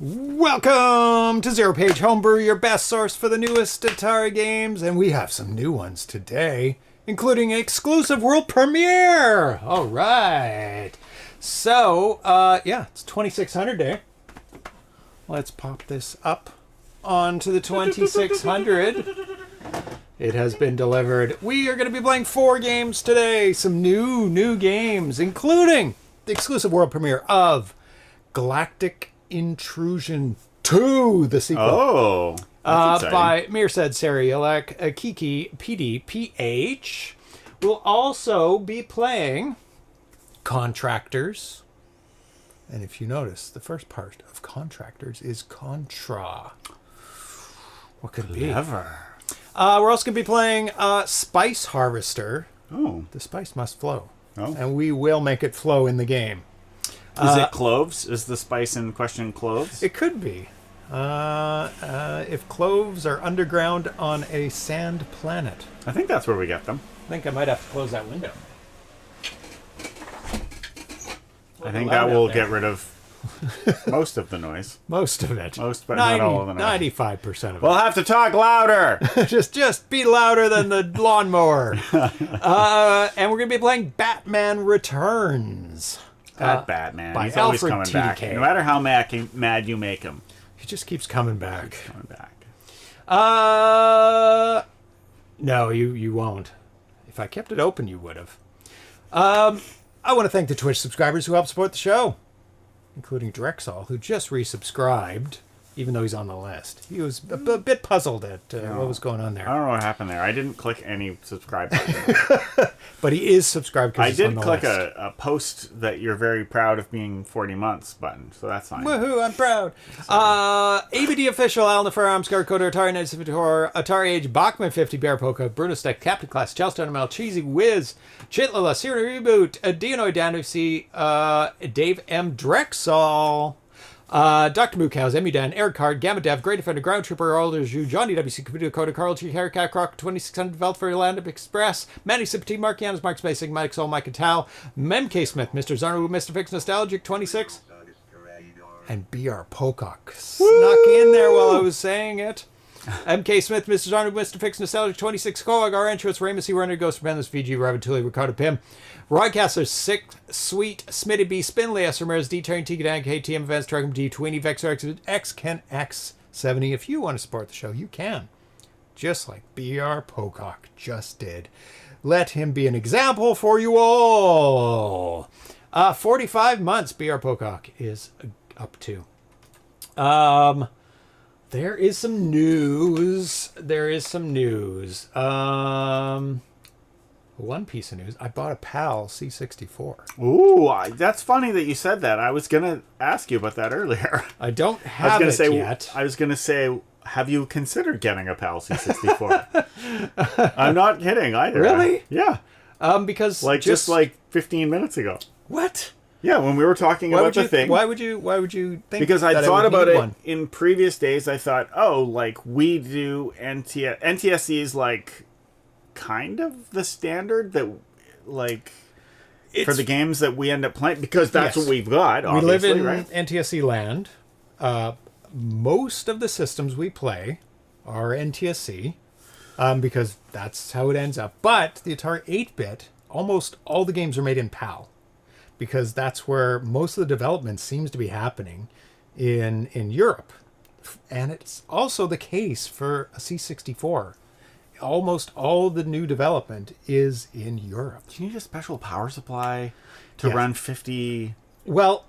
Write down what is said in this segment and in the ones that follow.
Welcome to ZeroPage Homebrew, your best source for the newest Atari games, and we have some new ones today, including an exclusive world premiere. All right. So, yeah, it's 2600 day. Let's pop this up onto the 2600. It has been delivered. We are going to be playing 4 games today. Some new games, including the exclusive world premiere of Galactic Intrusion 2, the sequel. Oh, by Mirsad, Sarajlic, Kiki, PD, PH. We'll also be playing Contractors. And if you notice, the first part of Contractors is Contra. What could it be? Clever. We're also going to be playing Spice Harvester. Oh. The spice must flow. Oh. And we will make it flow in the game. Is it cloves? Is the spice in question cloves? It could be. If cloves are underground on a sand planet. I think that's where we get them. I think I might have to close that window. I think that will get rid of most of the noise. Most of it. Most, but not all of the noise. 95% of it. We'll have to talk louder. just be louder than the lawnmower. And we're going to be playing Batman Returns. That Batman. by He's always Alfred coming back. TDK. No matter how mad you make him. He just keeps coming back. Coming back. No, you won't. If I kept it open, you would have. I want to thank the Twitch subscribers who help support the show, including Drexel, who just resubscribed, even though he's on the list. He was a bit puzzled at what was going on there. I don't know what happened there. I didn't click any subscribe button. But he is subscribed because I he's on did the click list. a post that you're very proud of being 40 months button, so that's fine. Woohoo, I'm proud. ABD official, Alan Nefer, Armscar, Coder, Atari 94, Atari Age, Bachman 50, Bear Poca, Bruno Steck, Captain Class, Chelstone ML, Cheesy Wiz, Chitlala, Siri Reboot, Dionoid, Danusi, Dave M. Drexel, Dr. Mookows, Emudan, Eric Card, Gamma Dev, Great Defender, Ground Trooper, Alder Ju, Johnny WC, Computer Coder, Carl G, Haricat, Croc, 2600, developed for Land Express, Manny Sipati, Mark Yanis, Mark Spacing, Mike Soul, Mike Tal, Mem K. Smith, Mr. Zarno, Mr. Fix, Nostalgic, 26, and BR Pocock snuck in there while I was saying it. MK Smith, Mr. Zarno, Mr. Fix, Nostalgic, 26, Koag, our entrance, Ramus, E. Runner, Ghost, Penless, VG, Ravatuli, Ricardo Pim, Roycastler, Sick, Sweet, Smitty B, Spinley, S. Ramirez, D. Turn, T. Gadan, KTM, Events, Dragon, D. Tweenie, Vexer, X, Ken, X, 70. If you want to support the show, you can. Just like BR Pocock just did. Let him be an example for you all. 45 months BR Pocock is up to. There is some news. One piece of news. I bought a PAL C64. Ooh, that's funny that you said that. I was going to ask you about that earlier. I don't have it yet. I was going to say, have you considered getting a PAL C64? I'm not kidding either. Really? Yeah. Because just like 15 minutes ago. What? Yeah, when we were talking about the thing. Why would you think? Because I that thought about it one? in previous days. I thought, like we do NTSC is like kind of the standard that for the games that we end up playing, because that's what we've got. We live in right? NTSC land. Most of the systems we play are NTSC because that's how it ends up. But the Atari 8-bit, almost all the games are made in PAL, because that's where most of the development seems to be happening in Europe. And it's also the case for a C64. Almost all the new development is in Europe. Do you need a special power supply to run 50? Well,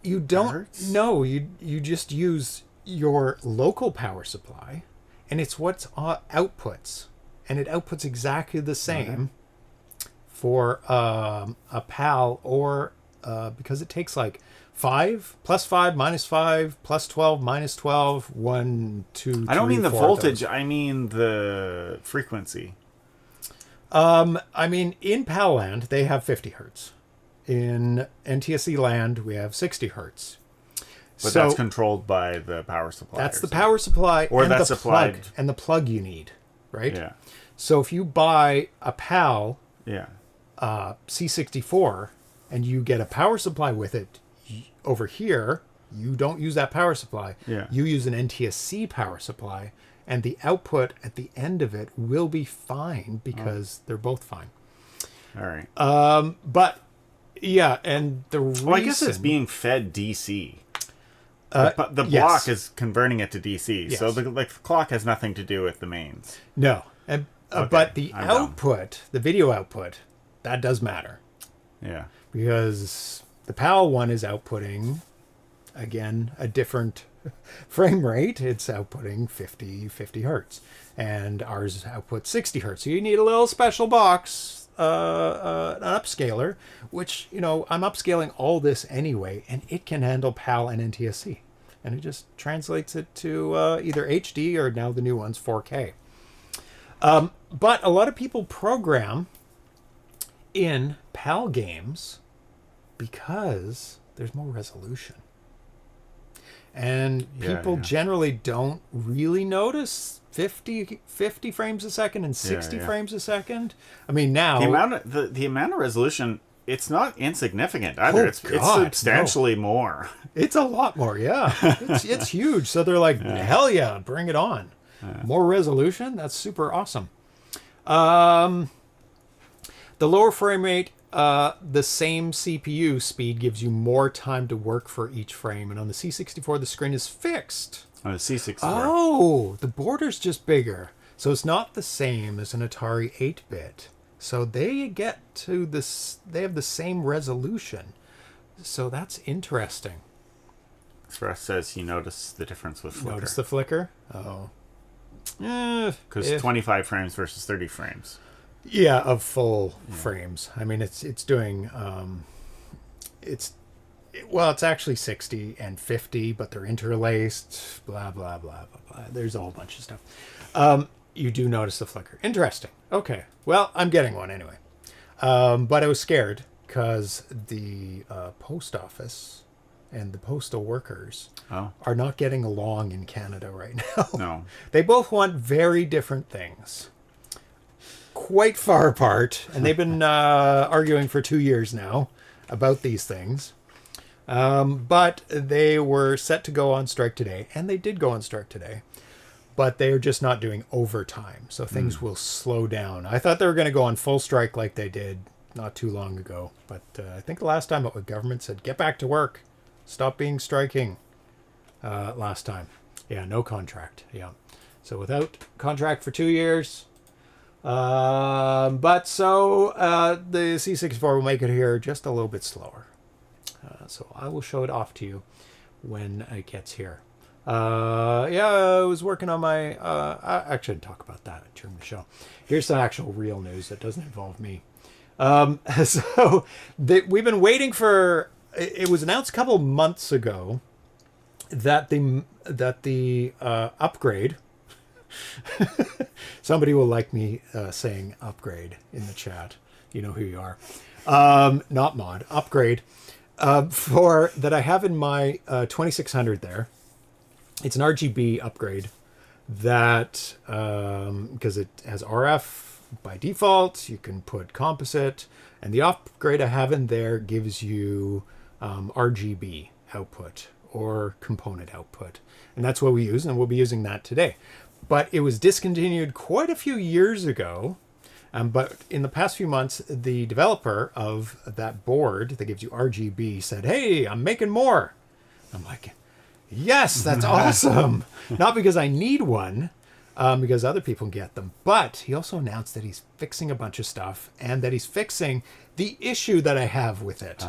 you don't. Hertz? No, you just use your local power supply, and it's what's outputs, and it outputs exactly the same for a PAL, or because it takes like 5 plus 5 minus 5 plus 12 minus 12 1 2 I don't 3, mean the 4 voltage. I mean the frequency. I mean, in PAL land they have 50 hertz. In NTSC land we have 60 hertz. But that's controlled by the power supply. That's the power supply, or and that's the supplied plug, and the plug you need, right? Yeah. So if you buy a PAL C64 and you get a power supply with it over here, you don't use that power supply. Yeah. You use an NTSC power supply, and the output at the end of it will be fine because they're both fine. All right. But yeah, and the reason... Well, I guess it's being fed DC. The yes. block is converting it to DC, Yes. so the clock has nothing to do with the mains. No, and Okay, but the I'm dumb. output, the video output, that does matter. Yeah. Because the PAL one is outputting, again, a different frame rate. It's outputting 50 hertz, and ours outputs 60 hertz. So you need a little special box, an upscaler, which, you know, I'm upscaling all this anyway, and it can handle PAL and NTSC. And it just translates it to either HD or now the new one's 4K. But a lot of people program in PAL games because there's more resolution. And people generally don't really notice 50 frames a second and 60 frames a second. I mean, now... The amount of resolution, it's not insignificant either. Oh, it's God, substantially more. It's a lot more, yeah. It's huge. So they're like, hell yeah, bring it on. More resolution? That's super awesome. The lower frame rate, the same CPU speed gives you more time to work for each frame. And on the C64, the screen is fixed. On the C64. Oh, the border's just bigger. So it's not the same as an Atari 8-bit. So they get to this, they have the same resolution. So that's interesting. Express says you notice the difference with flicker. Notice the flicker? Oh. Because 25 frames versus 30 frames. Yeah, of full frames. I mean, it's doing, it's actually 60 and 50, but they're interlaced, blah, blah, blah, blah, blah. There's a whole bunch of stuff. You do notice the flicker. Interesting. Okay. Well, I'm getting one anyway. But I was scared because the post office and the postal workers are not getting along in Canada right now. No. They both want very different things. Quite far apart. And they've been arguing for 2 years now about these things. But they were set to go on strike today. And they did go on strike today. But they are just not doing overtime. So things will slow down. I thought they were going to go on full strike like they did not too long ago. But I think the last time the government said, get back to work. Stop being striking last time. Yeah, no contract. Yeah. So without contract for 2 years. But so the C64 will make it here just a little bit slower. So I will show it off to you when it gets here. Yeah, I was working on my... I shouldn't talk about that during the show. Here's some actual real news that doesn't involve me. So we've been waiting for... It was announced a couple months ago that the upgrade... Somebody will like me saying upgrade in the chat. You know who you are. Not mod. Upgrade. For that I have in my 2600 there. It's an RGB upgrade that, because it has RF by default, you can put composite, and the upgrade I have in there gives you RGB output or component output. And that's what we use, and we'll be using that today. But it was discontinued quite a few years ago. But in the past few months, the developer of that board that gives you RGB said, hey, I'm making more. I'm like, yes, that's awesome. Not because I need one, because other people get them. But he also announced that he's fixing a bunch of stuff and that he's fixing the issue that I have with it,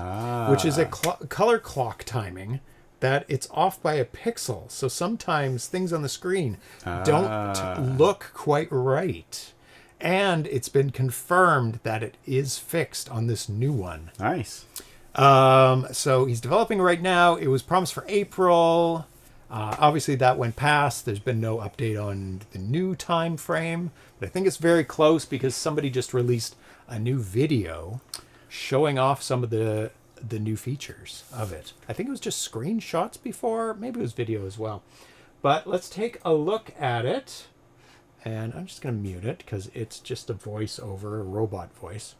which is a color clock timing that it's off by a pixel. So sometimes things on the screen don't look quite right. And it's been confirmed that it is fixed on this new one. Nice. So he's developing right now. It was promised for April. Obviously that went past. There's been no update on the new time frame. But I think it's very close because somebody just released a new video showing off some of the new features of it. I think it was just screenshots before. Maybe it was video as well. But let's take a look at it. And I'm just going to mute it because it's just a voiceover, a robot voice.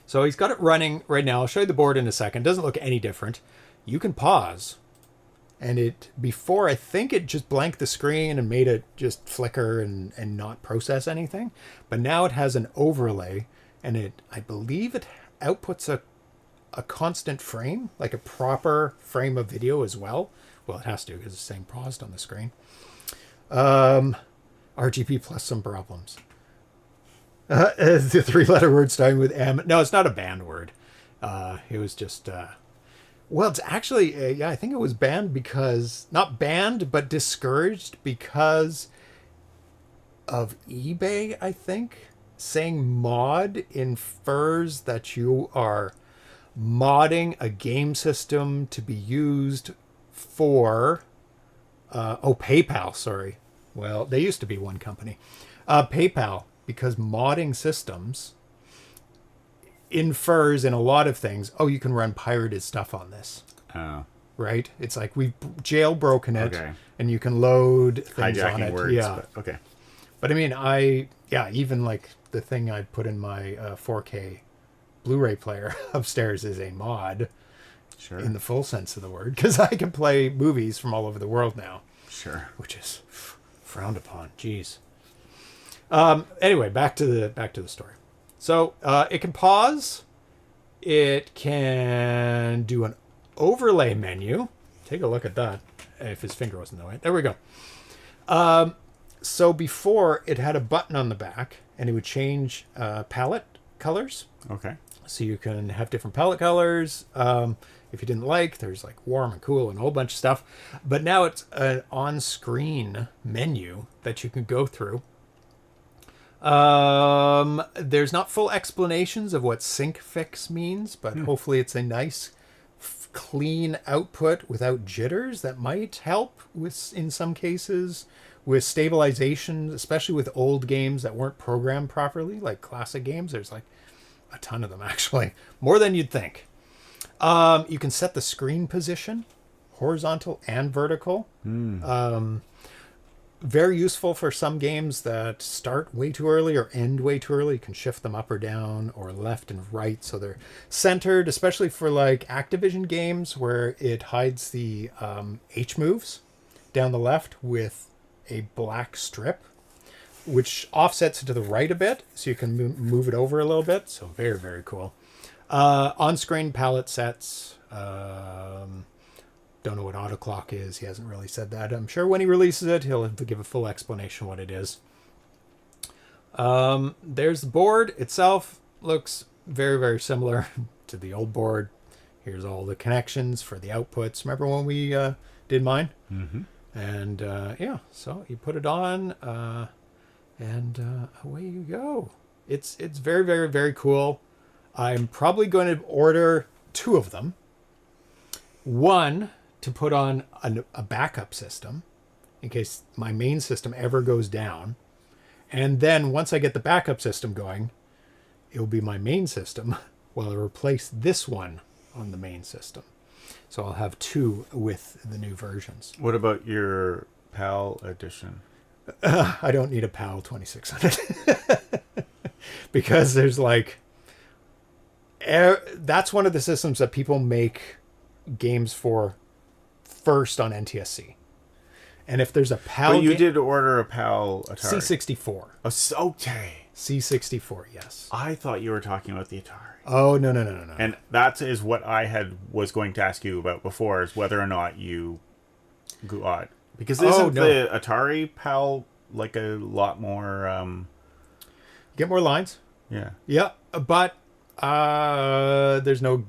So he's got it running right now. I'll show you the board in a second. It doesn't look any different. You can pause And it, before, I think it just blanked the screen and made it just flicker and not process anything. But now it has an overlay, and I believe it outputs a constant frame, like a proper frame of video as well. Well, it has to, because it's saying paused on the screen. RGB plus some problems. The 3-letter word starting with M. No, it's not a banned word. It was just... well, it's actually... yeah, I think it was banned because... Not banned, but discouraged because of eBay, I think. Saying mod infers that you are modding a game system to be used for... PayPal, sorry. Well, they used to be one company. PayPal, because modding systems infers in a lot of things, you can run pirated stuff on this. Oh. Right? It's like we've jailbroken it, and you can load things on it. Words, yeah. But, okay. But I mean, even like the thing I put in my 4K Blu-ray player upstairs is a mod. Sure. In the full sense of the word, because I can play movies from all over the world now. Sure. Which is frowned upon. Jeez. Anyway, back to the story. So it can pause. It can do an overlay menu. Take a look at that. If his finger wasn't in the way. There we go. So before, it had a button on the back, and it would change palette colors. Okay. So you can have different palette colors. If you didn't like, there's like warm and cool and a whole bunch of stuff. But now it's an on-screen menu that you can go through. There's not full explanations of what sync fix means, but hopefully it's a nice, clean output without jitters that might help with, in some cases, with stabilization, especially with old games that weren't programmed properly, like classic games. There's like a ton of them, actually. More than you'd think. You can set the screen position, horizontal and vertical. Very useful for some games that start way too early or end way too early. You can shift them up or down or left and right so they're centered, especially for like Activision games where it hides the H moves down the left with a black strip, which offsets it to the right a bit, so you can move it over a little bit. So very, very cool. On-screen palette sets. Don't know what autoclock is. He hasn't really said that. I'm sure when he releases it, he'll give a full explanation what it is. There's the board itself. Looks very, very similar to the old board. Here's all the connections for the outputs. Remember when we did mine? Mm-hmm. And so you put it on, and away you go. It's very, very, very cool. I'm probably going to order 2 of them. One to put on a backup system in case my main system ever goes down. And then once I get the backup system going, it will be my main system while I replace this one on the main system. So I'll have 2 with the new versions. What about your PAL edition? I don't need a PAL 2600 because there's like... that's one of the systems that people make games for first on NTSC. And if there's a PAL... But you did order a PAL Atari. C64. Oh, okay. C64, yes. I thought you were talking about the Atari. Oh, no. And that is what I was going to ask you about before, is whether or not you got... Because isn't the Atari PAL like a lot more... Get more lines? Yeah. Yeah, but there's no...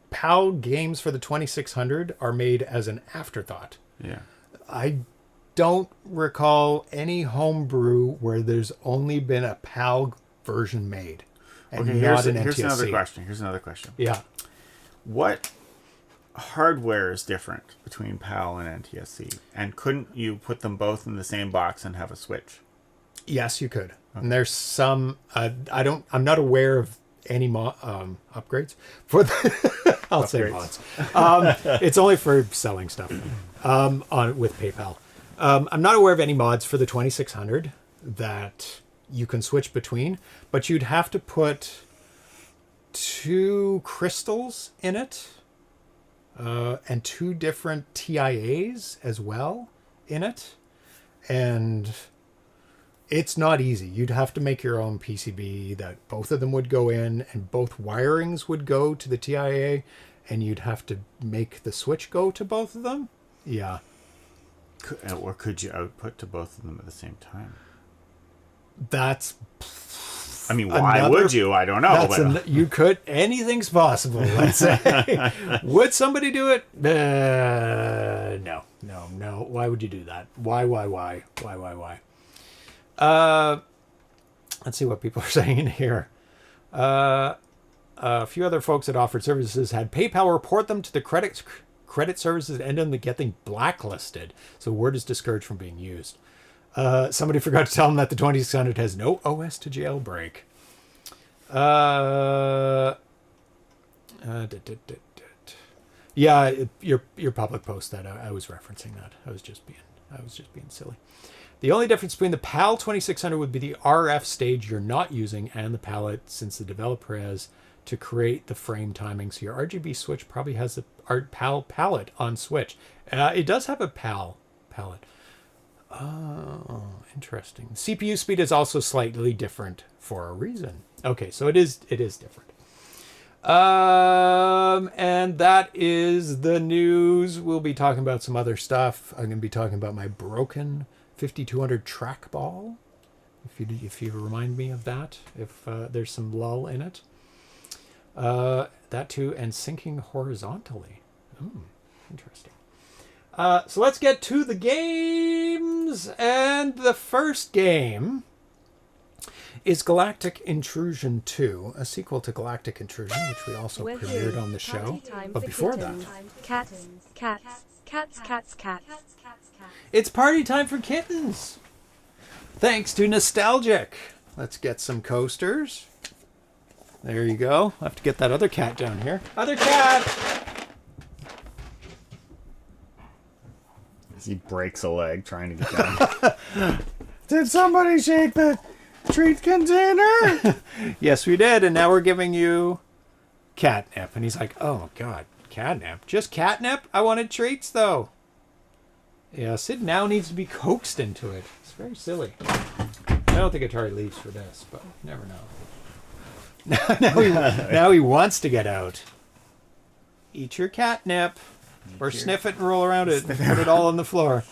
PAL games for the 2600 are made as an afterthought. Yeah. I don't recall any homebrew where there's only been a PAL version made. And okay, not an here's NTSC. Here's another question. Yeah. What hardware is different between PAL and NTSC? And couldn't you put them both in the same box and have a switch? Yes, you could. Okay. And there's some... I'm not aware of any upgrades for the... I'll say mods. It's only for selling stuff with PayPal. I'm not aware of any mods for the 2600 that you can switch between, but you'd have to put 2 crystals in it. and 2 different TIAs as well in it. And it's not easy. You'd have to make your own PCB that both of them would go in, and both wirings would go to the TIA, and you'd have to make the switch go to both of them. Yeah. Or could you output to both of them at the same time? That's... I mean, why would you? I don't know. But... you could. Anything's possible, let's say. Would somebody do it? No. Why would you do that? Why? Let's see what people are saying here. A few other folks that offered services had PayPal report them to the credit services and end up getting blacklisted. So word is discouraged from being used. Somebody forgot to tell them that the 2600 has no OS to jailbreak. Yeah, your public post that I was referencing that. I was just being silly. The only difference between the PAL 2600 would be the RF stage you're not using and the palette, since the developer has to create the frame timing. So your RGB switch probably has a PAL palette on switch. It does have a PAL palette. Oh, interesting. CPU speed is also slightly different for a reason. Okay, so it is different. And that is the news. We'll be talking about some other stuff. I'm going to be talking about my broken 5200 trackball. If you remind me of that, if there's some lull in it. That too, and syncing horizontally. Interesting. So let's get to the games. And the first game is Galactic Intrusion 2, a sequel to Galactic Intrusion, which we also premiered on the show. But before that... Cats. It's party time for kittens! Thanks to Nostalgic. Let's get some coasters. There you go. I have to get that other cat down here. Other cat! As he breaks a leg trying to get down. Did somebody shake the treat container? Yes, we did. And now we're giving you catnip. And he's like, oh, God, catnip? Just catnip? I wanted treats, though. Yeah, Sid now needs to be coaxed into it. It's very silly. I don't think Atari leaves for this, but you never know. now he wants to get out. Eat your catnip. Or sniff it and roll around it and put it all on the floor.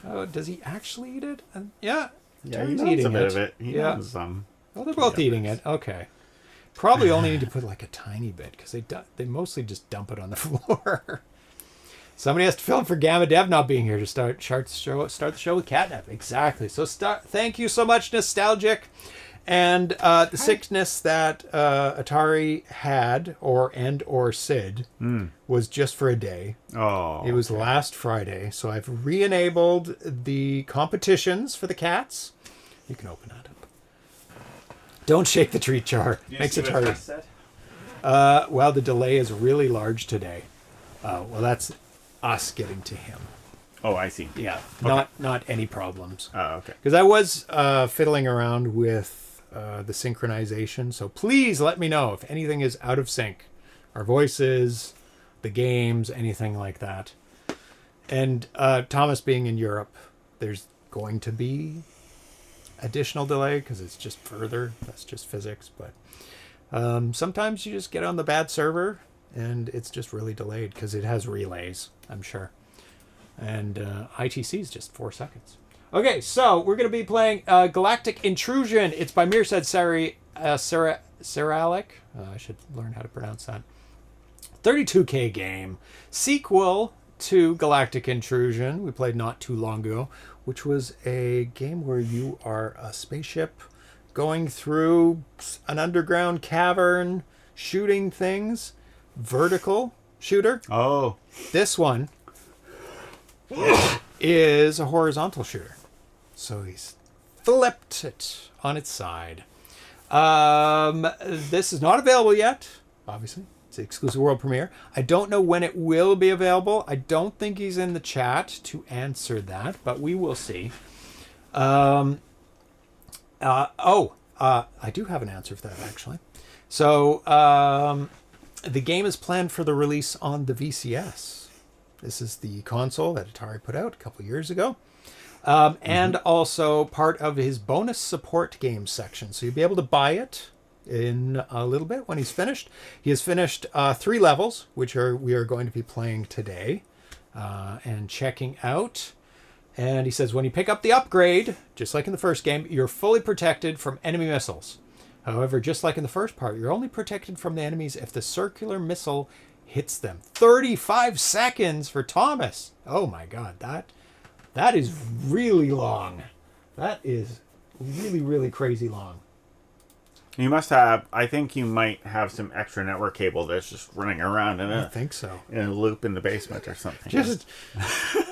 Oh, does he actually eat it? Yeah. Yeah, he's eating a bit of it. He knows some. Oh, they're both eating it. Okay. Probably only need to put like a tiny bit because they mostly just dump it on the floor. Somebody has to film for Gamma Dev not being here to start the show with catnip. Exactly. So thank you so much, Nostalgic. And the sickness that Atari had, or Sid, was just for a day. Oh. It was last Friday. So I've re-enabled the competitions for the cats. You can open that up. Don't shake the treat jar. Makes it harder. Well, the delay is really large today. Well, that's us getting to him. Oh, I see. Yeah, okay. Not any problems. Oh, okay. Because I was fiddling around with the synchronization, so please let me know if anything is out of sync. Our voices, the games, anything like that. And Thomas being in Europe, there's going to be additional delay because it's just further. That's just physics. But sometimes you just get on the bad server and it's just really delayed because it has relays, I'm sure. And ITC is just 4 seconds. Okay, so we're going to be playing Galactic Intrusion. It's by Mirsad Sarajlic. I should learn how to pronounce that. 32K game. Sequel to Galactic Intrusion, we played not too long ago, which was a game where you are a spaceship going through an underground cavern, shooting things. Vertical shooter. Oh. This one is a horizontal shooter. So he's flipped it on its side. This is not available yet, obviously. It's an exclusive world premiere. I don't know when it will be available. I don't think he's in the chat to answer that, but we will see. I do have an answer for that, actually. So The game is planned for the release on the VCS. This is the console that Atari put out a couple years ago. And also part of his bonus support game section. So you'll be able to buy it in a little bit when he's finished. He has finished 3 levels, which we are going to be playing today and checking out. And he says, when you pick up the upgrade, just like in the first game, you're fully protected from enemy missiles. However, just like in the first part, you're only protected from the enemies if the circular missile hits them. 35 seconds for Thomas. Oh my God, that is really long. That is really, really crazy long. You must have, I think you might have some extra network cable that's just running around in I think so. In a loop in the basement or something.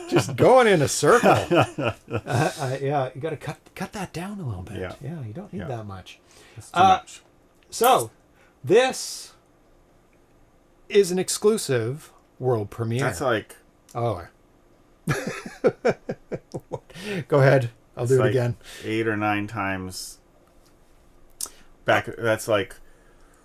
Just going in a circle. Yeah, you got to cut that down a little bit. Yeah, you don't need that much. That's too much. So, this is an exclusive world premiere. That's like... Oh. Go ahead. I'll do it again. 8 or 9 times... back. That's like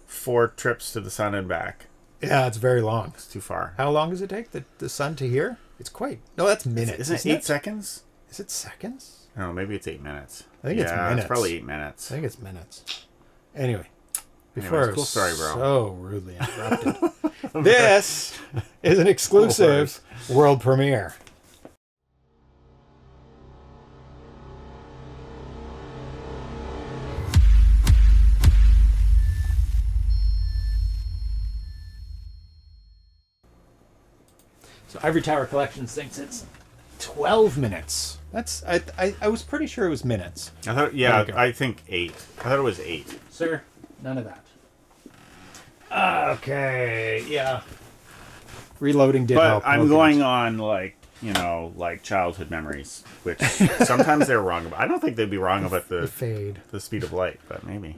4 trips to the sun and back. Yeah, it's very long. It's too far. How long does it take the sun to here? It's quite... No, that's minutes. Isn't it 8 seconds? Is it seconds? I don't know, maybe it's 8 minutes. I think it's minutes. It's probably 8 minutes. I think it's minutes. Anyway. Cool story, bro. So rudely interrupted. This is an exclusive world premiere. So Ivory Tower Collections thinks it's 12 minutes. That's I was pretty sure it was minutes. I thought I think 8. I thought it was 8. Sir, none of that. Okay, yeah. Reloading did help. But I'm going on like childhood memories, which sometimes they're wrong about. I don't think they'd be wrong about the fade, the speed of light, but maybe.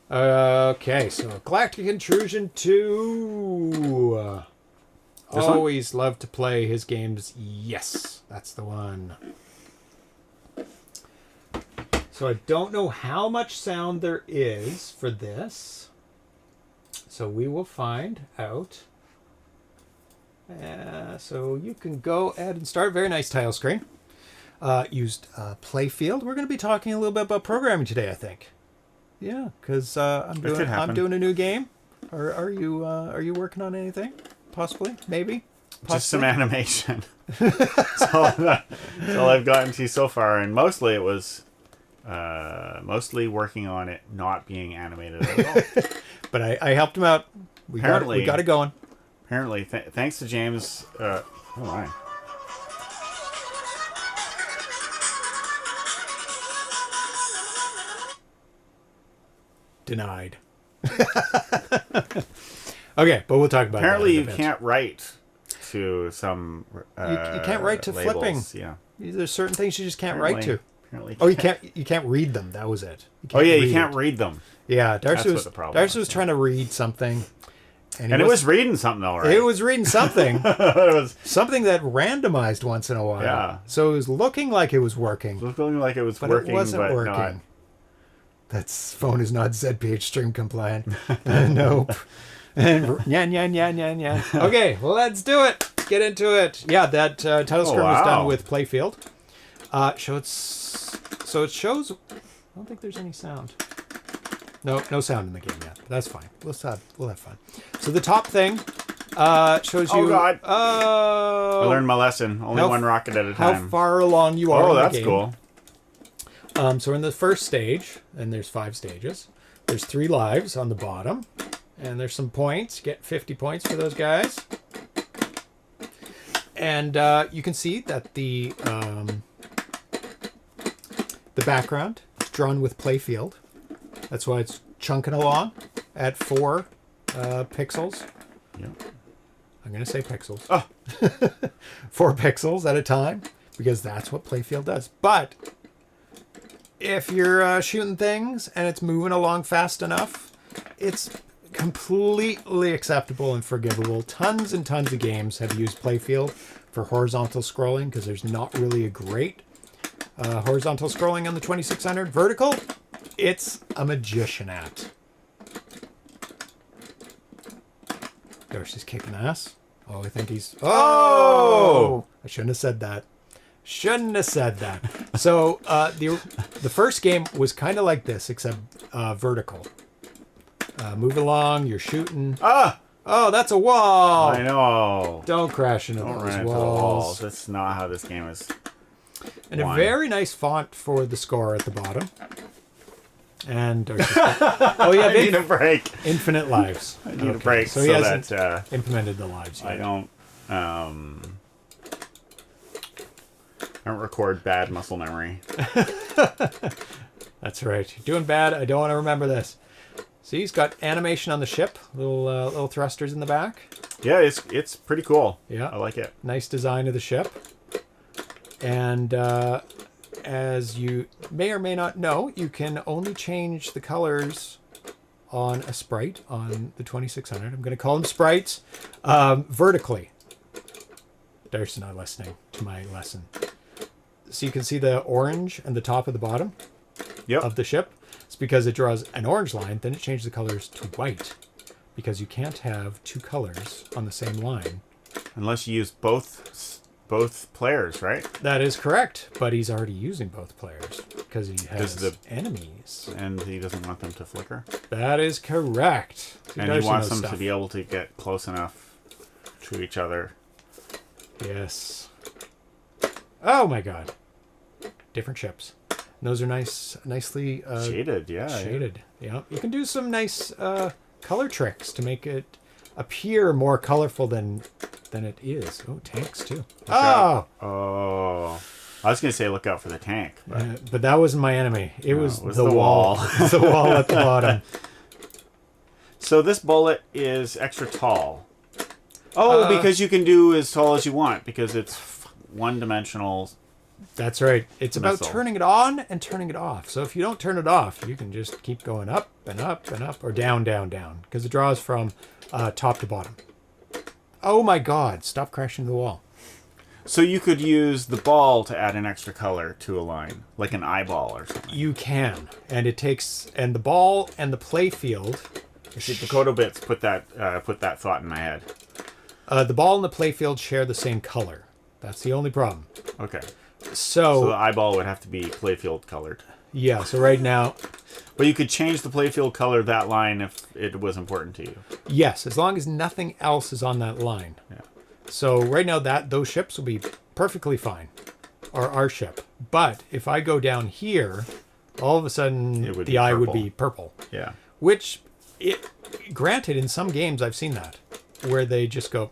Okay, so Galactic Intrusion 2. Always love to play his games. Yes, that's the one. So I don't know how much sound there is for this. So we will find out. So you can go ahead and start. Very nice title screen. Used Playfield. We're going to be talking a little bit about programming today, I think. Yeah, because I'm doing a new game. Are you working on anything? Possibly, maybe. Just some animation. That's all I've gotten to so far, and mostly it was mostly working on it not being animated at all. But I helped him out. We got it going. Apparently, thanks to James. Oh my. Denied. Okay, but we'll talk about apparently that. Apparently, you can't write to some. You can't write to labels. flipping. Yeah, there's certain things you just can't write to. Apparently, you can't read them. That was it. You can't read them. Yeah, Darcy was trying to read something, and it was reading something, all right. It was reading something. It was something that randomized once in a while. Yeah. So it was looking like it was working. It was looking like it was but working, it wasn't working. Not. That phone is not ZPH stream compliant. Nope. And yeah. Okay, let's do it. Let's get into it. Yeah, that title screen was done with Playfield. So it shows. I don't think there's any sound. No sound in the game yet. But that's fine. We'll have fun. So the top thing shows you. Oh God! I learned my lesson. Only one rocket at a time. How far along you are? Oh, in that's the game. cool. So we're in the first stage, and there's 5 stages. There's 3 lives on the bottom, and there's some points. Get 50 points for those guys. And you can see that the background is drawn with Playfield. That's why it's chunking along at 4 pixels. Yeah. I'm going to say pixels. Oh. 4 pixels at a time, because that's what Playfield does. But if you're shooting things and it's moving along fast enough, it's completely acceptable and forgivable. Tons and tons of games have used Playfield for horizontal scrolling because there's not really a great horizontal scrolling on the 2600. Vertical, it's a magician at. Darcy's kicking ass. Oh, I think he's... Oh! I shouldn't have said that. Shouldn't have said that. So the first game was kind of like this, except vertical. Move along, you're shooting. Ah! Oh, that's a wall! I know. Don't crash into Don't those run into the walls. walls. That's not how this game is. And a very nice font for the score at the bottom. And oh, yeah, I need a break. Infinite lives. I need a break so he hasn't implemented the lives yet. I don't record bad muscle memory. That's right. You're doing bad. I don't want to remember this. See, he's got animation on the ship. Little thrusters in the back. Yeah, it's pretty cool. Yeah, I like it. Nice design of the ship. And as you may or may not know, you can only change the colors on a sprite on the 2600. I'm going to call them sprites vertically. Darcy's not listening to my lesson. So you can see the orange and the top and the bottom of the ship. It's because it draws an orange line, then it changes the colors to white. Because you can't have two colors on the same line. Unless you use both players, right? That is correct, but he's already using both players because he has enemies. And he doesn't want them to flicker? That is correct. And he wants them to be able to get close enough to each other. Yes. Oh my god. Different ships. And those are nicely shaded, Shaded, yeah. You can do some nice color tricks to make it appear more colorful than it is. Oh, tanks too. Oh, I was gonna say look out for the tank, but that wasn't my enemy. It was the wall. The wall at the bottom. So this bullet is extra tall. Oh, because you can do as tall as you want because it's one-dimensional. That's right. It's about turning it on and turning it off. So if you don't turn it off, you can just keep going up and up and up, or down, down, down, because it draws from top to bottom. Oh my god, stop crashing the wall. So you could use the ball to add an extra color to a line, like an eyeball or something. You can. And it takes, and the ball and the play field. See, Dakota Bits put that thought in my head. The ball and the play field share the same color. That's the only problem. Okay. So the eyeball would have to be playfield colored. Yeah, so right now... But you could change the playfield color of that line if it was important to you. Yes, as long as nothing else is on that line. Yeah. So right now those ships will be perfectly fine. Or our ship. But if I go down here, all of a sudden the eye would be purple. Yeah. Which, granted, in some games I've seen that. Where they just go,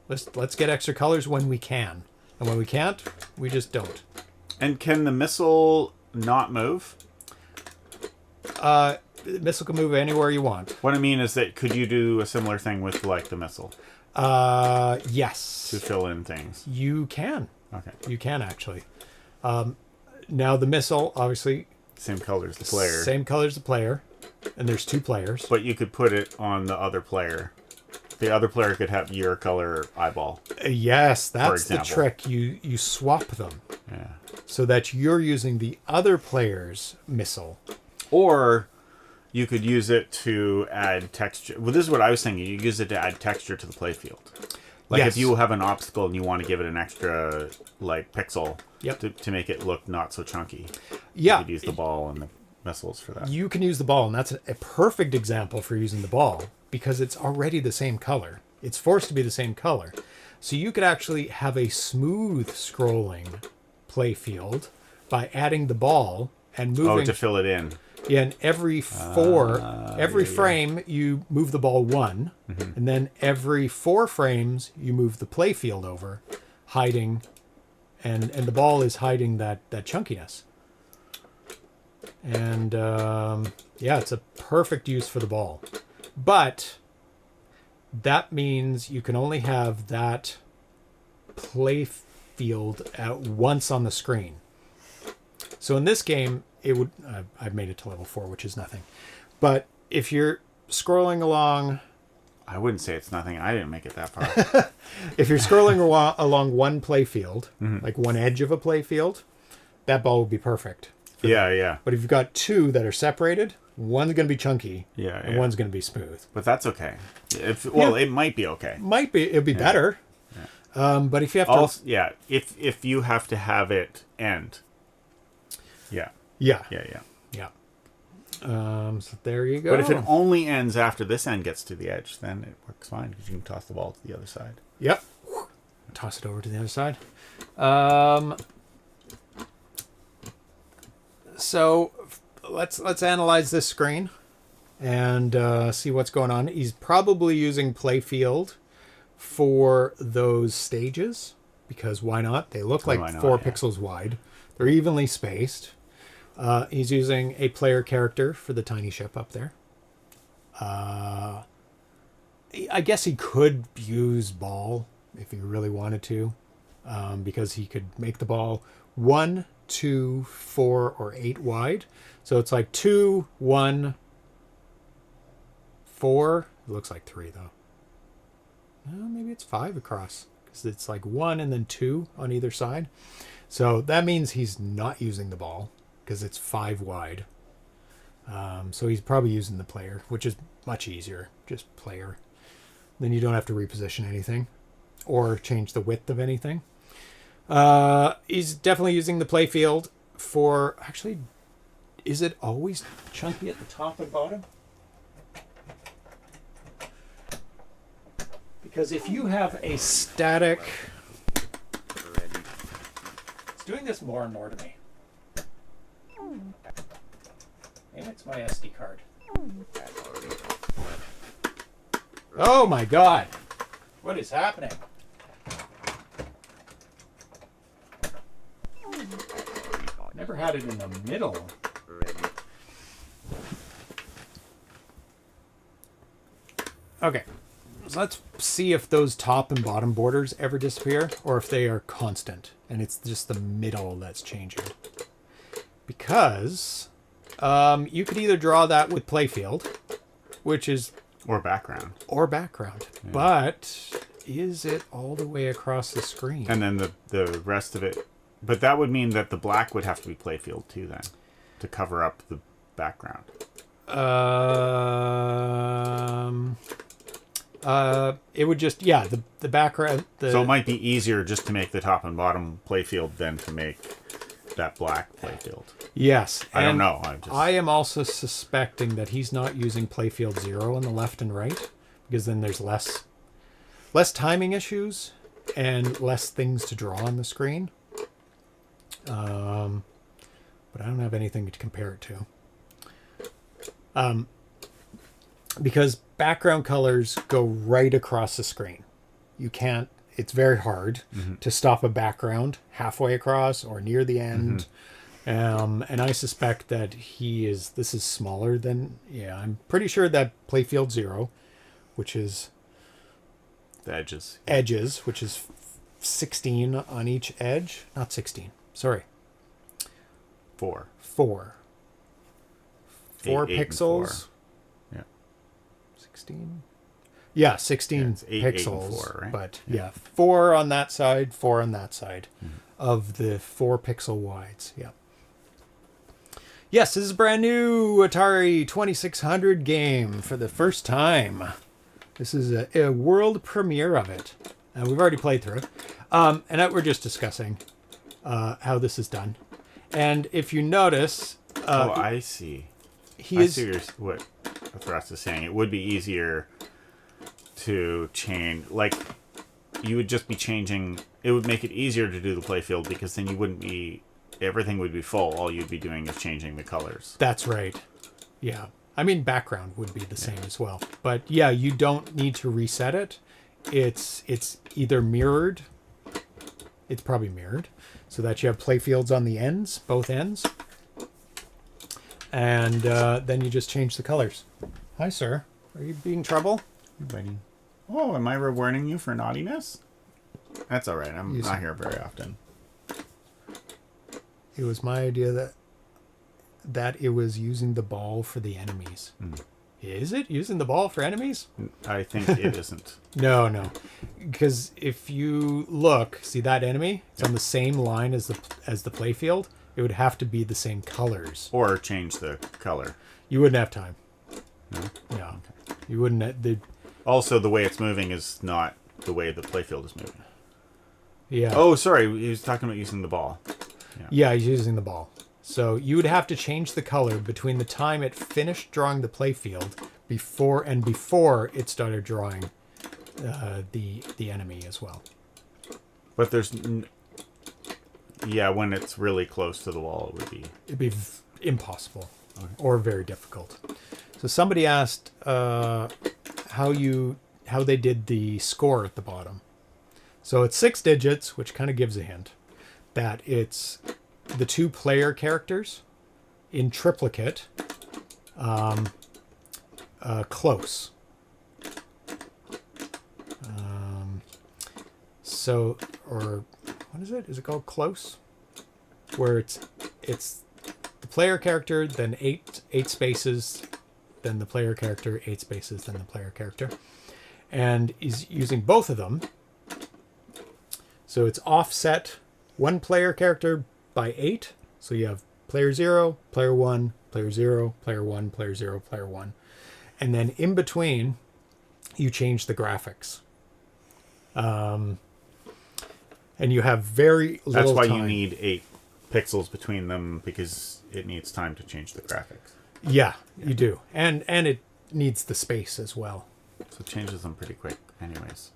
let's get extra colors when we can. And when we can't, we just don't. And can the missile not move? The missile can move anywhere you want. What I mean is that could you do a similar thing with like the missile? Yes. To fill in things. You can. Okay. You can actually. Now the missile, obviously. Same color as the player. Same color as the player. And there's two players. But you could put it on the other player. The other player could have your color eyeball. Yes, that's the trick. You swap them. Yeah. So that you're using the other player's missile. Or you could use it to add texture. Well, this is what I was thinking. You use it to add texture to the playfield. Like if you have an obstacle and you want to give it an extra like pixel to make it look not so chunky. Yeah. You could use the ball and the missiles for that. You can use the ball, and that's a perfect example for using the ball. Because it's already the same color. It's forced to be the same color. So you could actually have a smooth scrolling play field by adding the ball and moving... Oh, to fill it in. Yeah, and every frame you move the ball one, and then every 4 frames you move the play field over, hiding, and the ball is hiding that chunkiness. And yeah, it's a perfect use for the ball. But that means you can only have that play field at once on the screen. So in this game, it would... I've made it to level 4, which is nothing. But if you're scrolling along... I wouldn't say it's nothing. I didn't make it that far. If you're scrolling along one play field, like one edge of a play field, that ball would be perfect. Yeah. But if you've got 2 that are separated... One's going to be chunky, and one's going to be smooth. But that's okay. It might be okay. Might be. It'd be better. Yeah. But if you have to... Also, if you have to have it end. Yeah. Yeah. Yeah. So there you go. But if it only ends after this end gets to the edge, then it works fine because you can toss the ball to the other side. Yep. Toss it over to the other side. So let's analyze this screen and see what's going on. He's probably using playfield for those stages because why not? They look like 4 pixels wide. They're evenly spaced. He's using a player character for the tiny ship up there. I guess he could use ball if he really wanted to, because he could make the ball 1, 2, 4, or 8 wide. So it's like 2, 1, 4. It looks like 3 though. Maybe it's 5 across because it's like 1 and then 2 on either side. So that means he's not using the ball because it's 5 wide. So he's probably using the player, which is much easier. Just player. Then you don't have to reposition anything or change the width of anything. He's definitely using the playfield for... Actually, is it always chunky at the top and bottom? Because if you have a static... It's doing this more and more to me. Maybe it's my SD card. Oh my god! What is happening? Never had it in the middle. Okay, so let's see if those top and bottom borders ever disappear or if they are constant and it's just the middle that's changing. Because you could either draw that with playfield, which is... Or background. Yeah. But is it all the way across the screen? And then the rest of it... But that would mean that the black would have to be playfield too then, to cover up the background. It would just... Yeah, the background... So it might be easier just to make the top and bottom playfield than to make that black playfield. Yes. I don't know. I am also suspecting that he's not using playfield 0 on the left and right, because then there's less timing issues and less things to draw on the screen. But I don't have anything to compare it to. Because background colors go right across the screen. You can't... It's very hard to stop a background halfway across or near the end. And I suspect that this is smaller than... Yeah, I'm pretty sure that playfield 0, which is... The edges. Edges, which is 16 on each edge. Not 16. Sorry. 4. 4 8 pixels. 4. Yeah. 16. Yeah, 16 8, pixels. 8 and 4, right? But yeah, 4 on that side, 4 on that side of the 4 pixel wides. Yeah. Yes, this is a brand new Atari 2600 game for the first time. This is a world premiere of it. And we've already played through it. And we're just discussing how this is done. And if you notice... I see. I see what Thrust is saying. It would be easier to change... Like, you would just be changing... It would make it easier to do the playfield because then you wouldn't be... Everything would be full. All you'd be doing is changing the colors. That's right. Yeah. I mean, background would be the same as well. But yeah, you don't need to reset it. It's either mirrored. It's probably mirrored. So that you have playfields on the ends, both ends. And then you just change the colors. Hi, sir. Are you being trouble? Buddy. Oh, am I rewarding you for naughtiness? That's all right. I'm not here very often. It was my idea that it was using the ball for the enemies. Is it using the ball for enemies? I think it isn't. No. Because if you look, see that enemy? It's on the same line as the playfield. It would have to be the same colors. Or change the color. You wouldn't have time. No? Yeah. You wouldn't. Also, the way it's moving is not the way the playfield is moving. Yeah. Oh, sorry. He was talking about using the ball. Yeah, he's using the ball. So you would have to change the color between the time it finished drawing the playfield before it started drawing the enemy as well. But there's... Yeah, when it's really close to the wall, It'd be impossible or very difficult. So somebody asked how they did the score at the bottom. So it's 6 digits, which kind of gives a hint that it's the 2 player characters in triplicate, close. Or what is it? Is it called close? Where it's the player character, then 8 spaces, then the player character, 8 spaces, then the player character, and is using both of them. So it's offset 1 player character by 8. So you have player 0, player 1, player 0, player 1, player 0, player 1. And then in between, you change the graphics. And you have very little time. That's why you need 8 pixels between them, because it needs time to change the graphics. Yeah, you do. And it needs the space as well. So it changes them pretty quick anyways.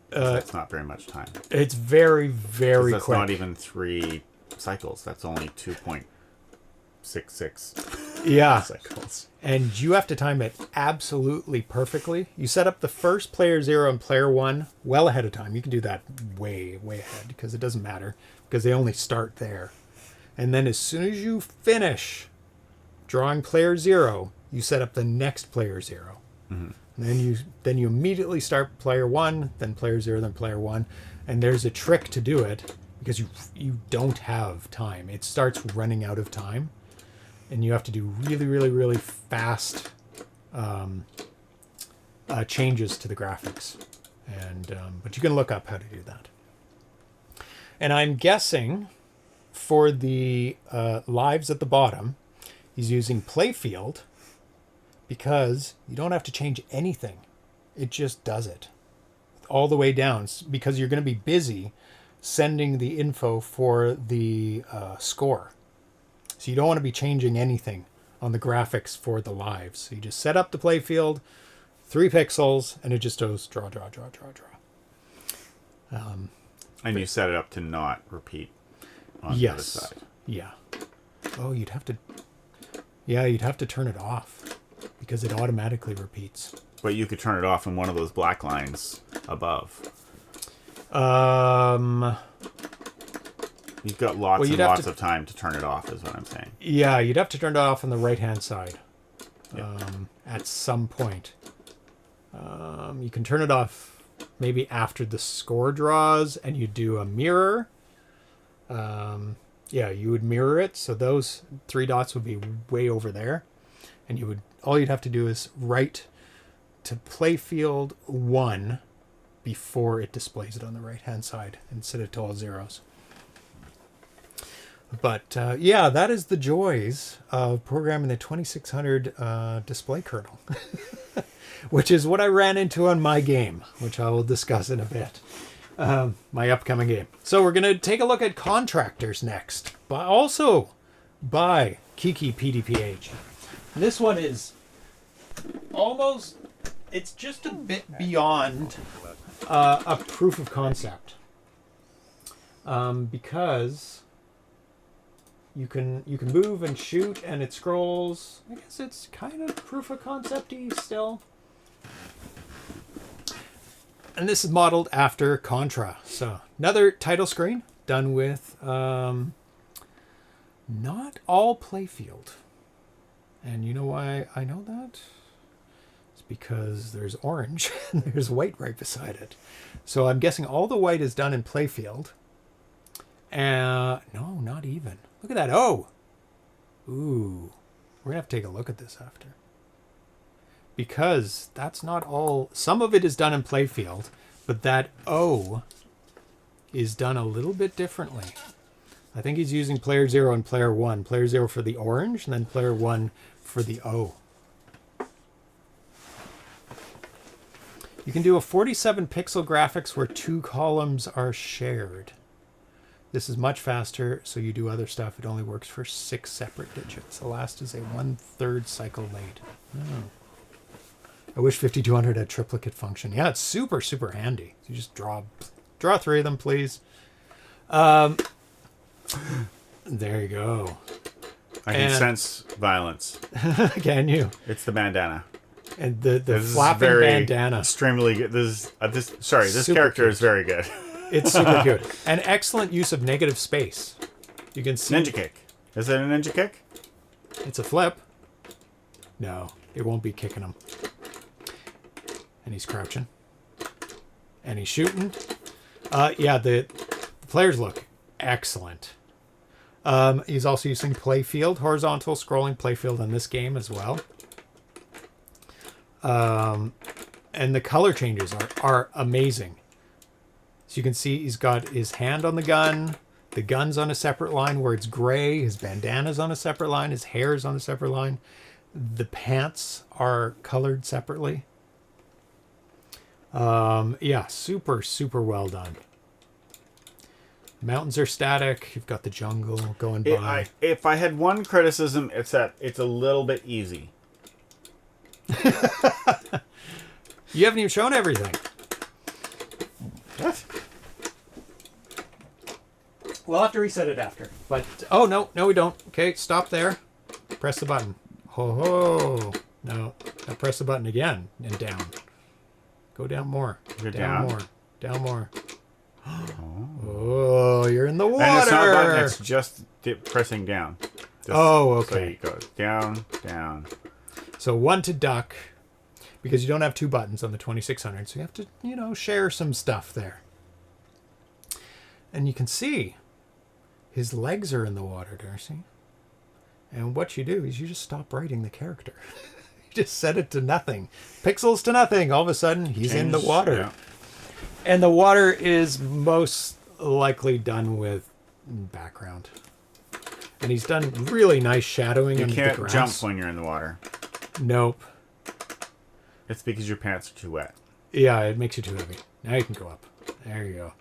That's not very much time. It's very, very that's quick. That's not even 3 cycles. That's only 2.66 yeah. cycles. And you have to time it absolutely perfectly. You set up the first player 0 and player 1 well ahead of time. You can do that way, way ahead because it doesn't matter because they only start there. And then as soon as you finish drawing player 0, you set up the next player 0. Mm-hmm. And then you immediately start player 1, then player 0, then player 1. And there's a trick to do it because you don't have time. It starts running out of time. And you have to do really, really, really fast changes to the graphics. But you can look up how to do that. And I'm guessing for the lives at the bottom, he's using playfield because you don't have to change anything. It just does it all the way down because you're going to be busy sending the info for the score. So you don't want to be changing anything on the graphics for the lives. So you just set up the playfield, 3 pixels, and it just goes draw, draw, draw, draw, draw. And you set it up to not repeat on the other side. Yeah. Oh, you'd have to turn it off because it automatically repeats. But you could turn it off in one of those black lines above. You've got lots and lots of time to turn it off, is what I'm saying. Yeah, you'd have to turn it off on the right-hand side Yep. at some point. You can turn it off maybe after the score draws, and you do a mirror. You would mirror it, so those 3 dots would be way over there. And all you'd have to do is write to playfield 1 before it displays it on the right-hand side instead of to all zeros. But that is the joys of programming the 2600 display kernel, which is what I ran into on my game, which I will discuss in a bit. My upcoming game. So we're going to take a look at Contractors next, but also by Kiki PDPH. This one is it's just a bit beyond a proof of concept. Because you can move and shoot and it scrolls. I guess it's kind of proof of concept-y still. And this is modeled after Contra. So another title screen done with not all playfield. And you know why I know that? It's because there's orange and there's white right beside it. So I'm guessing all the white is done in playfield. No, not even. Look at that. Oh! Ooh. We're going to have to take a look at this after. Because that's not all. Some of it is done in playfield, but that O is done a little bit differently. I think he's using player 0 and player 1. Player 0 for the orange, and then player 1 for the O. You can do a 47 pixel graphics where 2 columns are shared. This is much faster, so you do other stuff. It only works for 6 separate digits. The last is a 1/3 cycle late. Oh. I wish 5200 had triplicate function. Yeah, it's super, super handy. You just draw 3 of them, please. There you go. I can sense violence. Can you? It's the bandana. And the flapping bandana. Extremely good. This Super character cute. is very good. It's super cute. An excellent use of negative space. You can see. Ninja kick. Is it a ninja kick? It's a flip. No, it won't be kicking him. And he's crouching. And he's shooting. Yeah, the players look excellent. He's also using playfield, horizontal scrolling playfield in this game as well. And the color changes are amazing. So you can see he's got his hand on the gun. The gun's on a separate line where it's gray. His bandana's on a separate line. His hair's on a separate line. The pants are colored separately. Yeah, super, super well done. Mountains are static. You've got the jungle going by. If I had one criticism, it's that it's a little bit easy. You haven't even shown everything. What? We'll have to reset it after. But oh no, we don't. Okay, stop there. Press the button. Ho ho. No, now press the button again and down. Go down more. You're down down? more. Down more. Oh, you're in the water. And it's not a button, it's just pressing down. Oh, okay. So you go down, down. So 1 to duck, because you don't have 2 buttons on the 2600, so you have to, share some stuff there. And you can see his legs are in the water, Darcy. And what you do is you just stop writing the character. You just set it to nothing. Pixels to nothing. All of a sudden, he's in the water. Yeah. And the water is most likely done with background. And he's done really nice shadowing You under the can't grass. jump when you're in the water. Nope. It's because your pants are too wet. Yeah, it makes you too heavy. Now you can go up. There you go.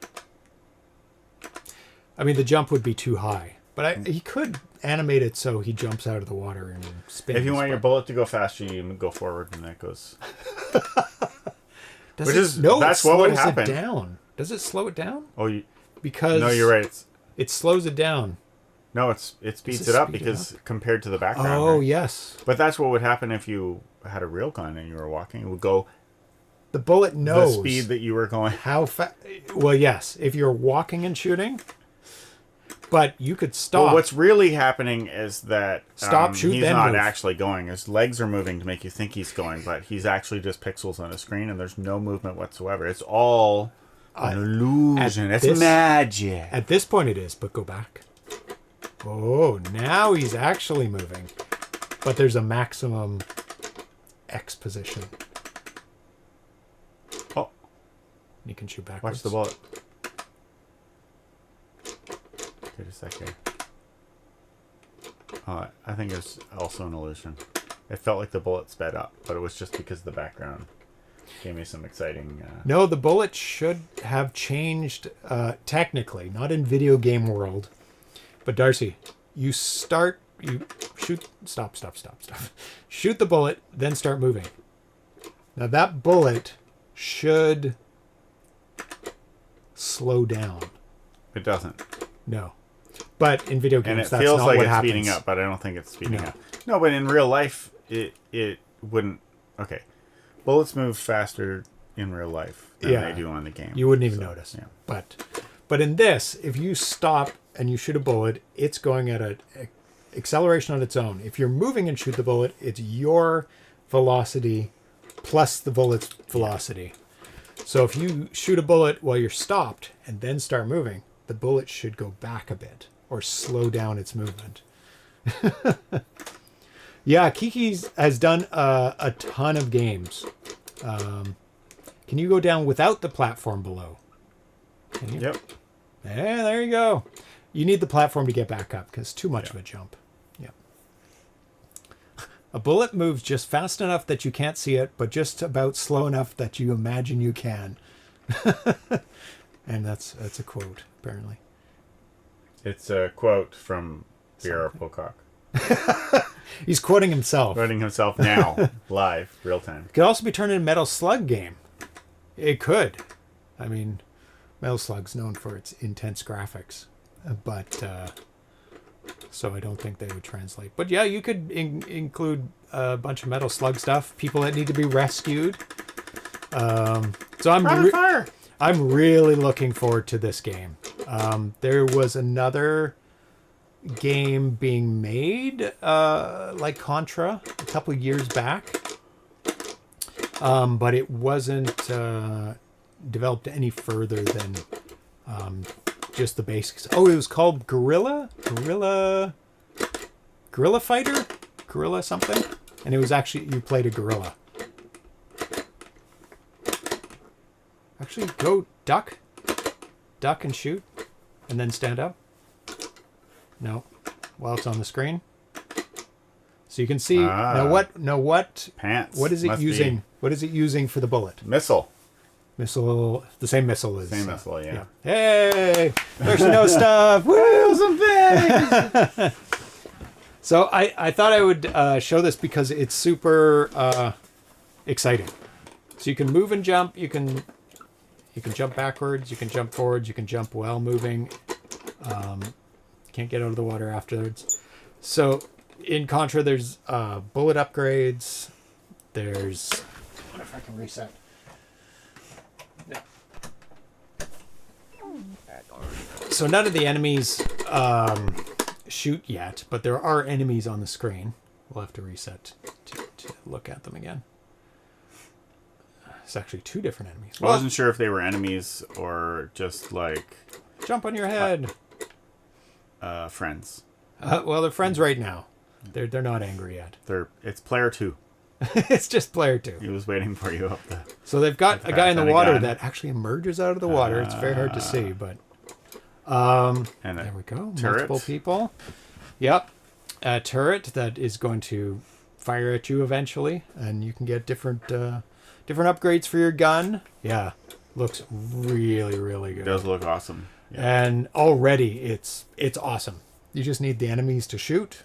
I mean, the jump would be too high. But he could animate it so he jumps out of the water and spins. If you want your bullet to go faster, you go forward and that goes. That's what would happen. It down. Does it slow it down? Oh, because no, you're right. It slows it down. No, it speeds it up because compared to the background. Oh, right? Yes. But that's what would happen if you had a real gun and you were walking. It would go. The bullet knows the speed that you were going. How fast? Well, yes. If you're walking and shooting, but you could stop. Well, what's really happening is that shoot, he's then not move. actually going. His legs are moving to make you think he's going, but he's actually just pixels on a screen, and there's no movement whatsoever. It's all an illusion. It's magic. At this point, it is. But go back. Oh, now he's actually moving, but there's a maximum X position. Oh, you can shoot backwards. watch the bullet. Wait a second. I think it's also an illusion. It felt like the bullet sped up, but it was just because the background gave me some exciting... No, the bullet should have changed technically, not in video game world. But Darcy, you shoot, stop. Shoot the bullet, then start moving. Now that bullet should slow down. It doesn't. No. But in video games, And it that's feels not like what it's happens. speeding up, but I don't think it's speeding up. No, but in real life, it wouldn't... Okay. Bullets move faster in real life than they do on the game. You wouldn't even notice. Yeah. But in this, if you stop and you shoot a bullet, it's going at an acceleration on its own. If you're moving and shoot the bullet, it's your velocity plus the bullet's velocity. So if you shoot a bullet while you're stopped and then start moving, the bullet should go back a bit or slow down its movement. Yeah, Kiki's has done a ton of games. Can you go down without the platform below? Can you? Yep. Yeah, there you go. You need the platform to get back up because too much of a jump. Yeah. A bullet moves just fast enough that you can't see it, but just about slow enough that you imagine you can. And that's a quote, apparently. It's a quote from Pierre Pocock. He's quoting himself. Quoting himself now, live, real time. It could also be turned into a Metal Slug game. It could. I mean, Metal Slug's known for its intense graphics, but so I don't think they would translate. But yeah, you could include a bunch of Metal Slug stuff. People that need to be rescued. So I'm really looking forward to this game. There was another game being made like Contra a couple years back, but it wasn't developed any further than just the basics. Oh, it was called Gorilla Fighter, Gorilla something, and it was actually you played a gorilla. Actually, go duck and shoot, and then stand up. No, while it's on the screen, so you can see now what pants. What is it using? What is it using for the bullet? Missile. The same missile is. Same missile, yeah. Hey, there's no stuff. Woo, some things. So I thought I would show this because it's super exciting. So you can move and jump. You can jump backwards. You can jump forwards. You can jump while moving. Can't get out of the water afterwards. So in Contra, there's bullet upgrades. There's. I wonder if I can reset. No. So none of the enemies shoot yet, but there are enemies on the screen. We'll have to reset to look at them again. It's actually two different enemies. I wasn't sure if they were enemies or just like... Jump on your head. Friends. Well, they're friends right now. They're not angry yet. It's player 2. It's just player 2. He was waiting for you up there. So they've got a guy in the water that actually emerges out of the water. It's very hard to see, but... and there we go. Turret. Multiple people. Yep. A turret that is going to fire at you eventually, and you can get different upgrades for your gun. Yeah. Looks really, really good. It does look awesome. Yeah. And already it's awesome. You just need the enemies to shoot.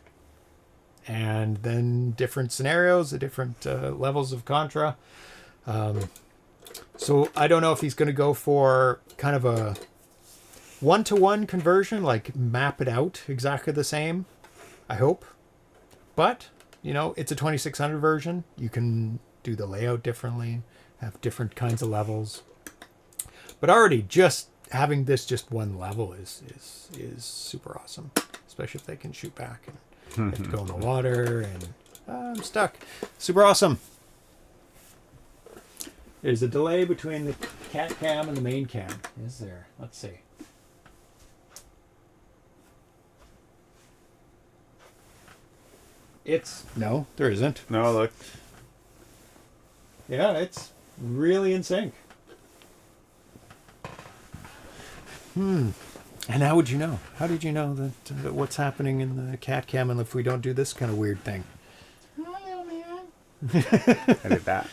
And then different scenarios, the different levels of Contra. So I don't know if he's going to go for kind of a one-to-one conversion, like map it out exactly the same. I hope. But, it's a 2600 version. You can do the layout differently, have different kinds of levels. But already just having this just one level is super awesome, especially if they can shoot back and you have to go in the water and I'm stuck. Super awesome. There's a delay between the cat cam and the main cam. Is there? Let's see. No, there isn't. No, look. Yeah, it's really in sync. And how would you know? How did you know that what's happening in the cat cam and if we don't do this kind of weird thing? Hello, man. I did that.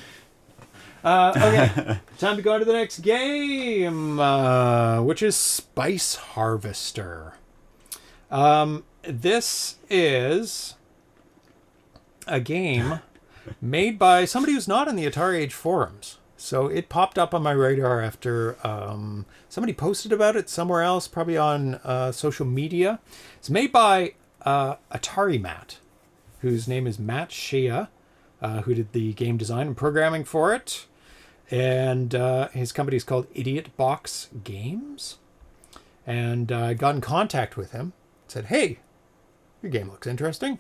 Okay, time to go on to the next game, which is Spice Harvester. This is a game made by somebody who's not in the Atari Age forums. So it popped up on my radar after somebody posted about it somewhere else, probably on social media. It's made by Atarimatt, whose name is Matt Shea, who did the game design and programming for it. And his company is called IdiotBox Games. And I got in contact with him, said, hey, your game looks interesting.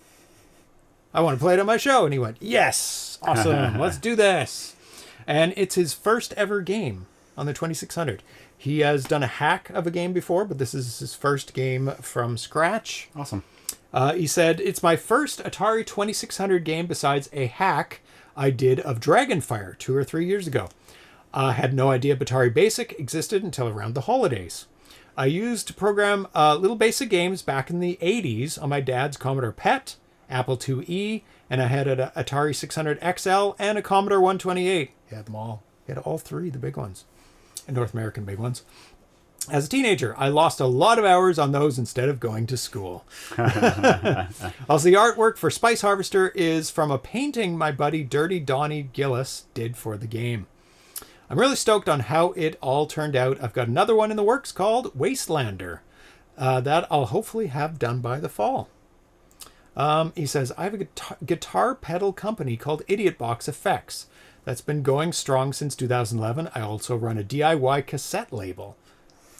I want to play it on my show. And he went, yes, awesome, let's do this. And it's his first ever game on the 2600. He has done a hack of a game before, but this is his first game from scratch. Awesome. He said, it's my first Atari 2600 game besides a hack I did of Dragonfire 2 or 3 years ago. I had no idea Atari Basic existed until around the holidays. I used to program little basic games back in the 80s on my dad's Commodore PET, Apple IIe, and I had an Atari 600 XL and a Commodore 128. He had them all. He had all three, the big ones, and North American big ones. As a teenager, I lost a lot of hours on those instead of going to school. Also, the artwork for Spice Harvester is from a painting my buddy Dirty Donny Gilles did for the game. I'm really stoked on how it all turned out. I've got another one in the works called Wastelander that I'll hopefully have done by the fall. He says, I have a guitar pedal company called IdiotBox Effects that's been going strong since 2011. I also run a DIY cassette label.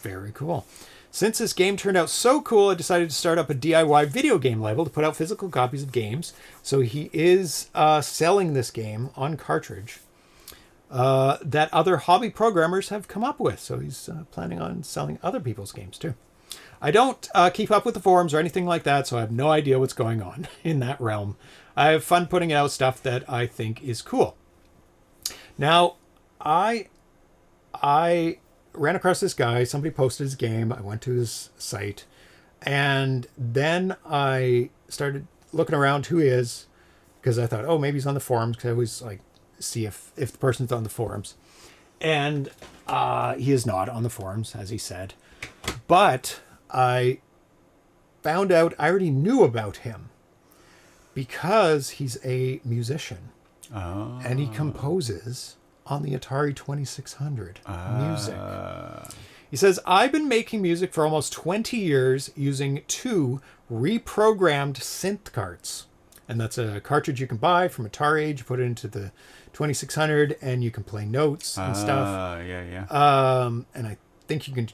Very cool. Since this game turned out so cool, I decided to start up a DIY video game label to put out physical copies of games. So he is selling this game on cartridge that other hobby programmers have come up with. So he's planning on selling other people's games too. I don't keep up with the forums or anything like that, so I have no idea what's going on in that realm. I have fun putting out stuff that I think is cool. Now, I ran across this guy. Somebody posted his game. I went to his site, and then I started looking around who he is, because I thought, oh, maybe he's on the forums, because I always like see if the person's on the forums. And he is not on the forums, as he said. But I found out I already knew about him because he's a musician. Oh. And he composes on the Atari 2600 music. He says, I've been making music for almost 20 years using 2 reprogrammed synth carts. And that's a cartridge you can buy from Atari Age, put it into the 2600, and you can play notes and stuff. And I think you can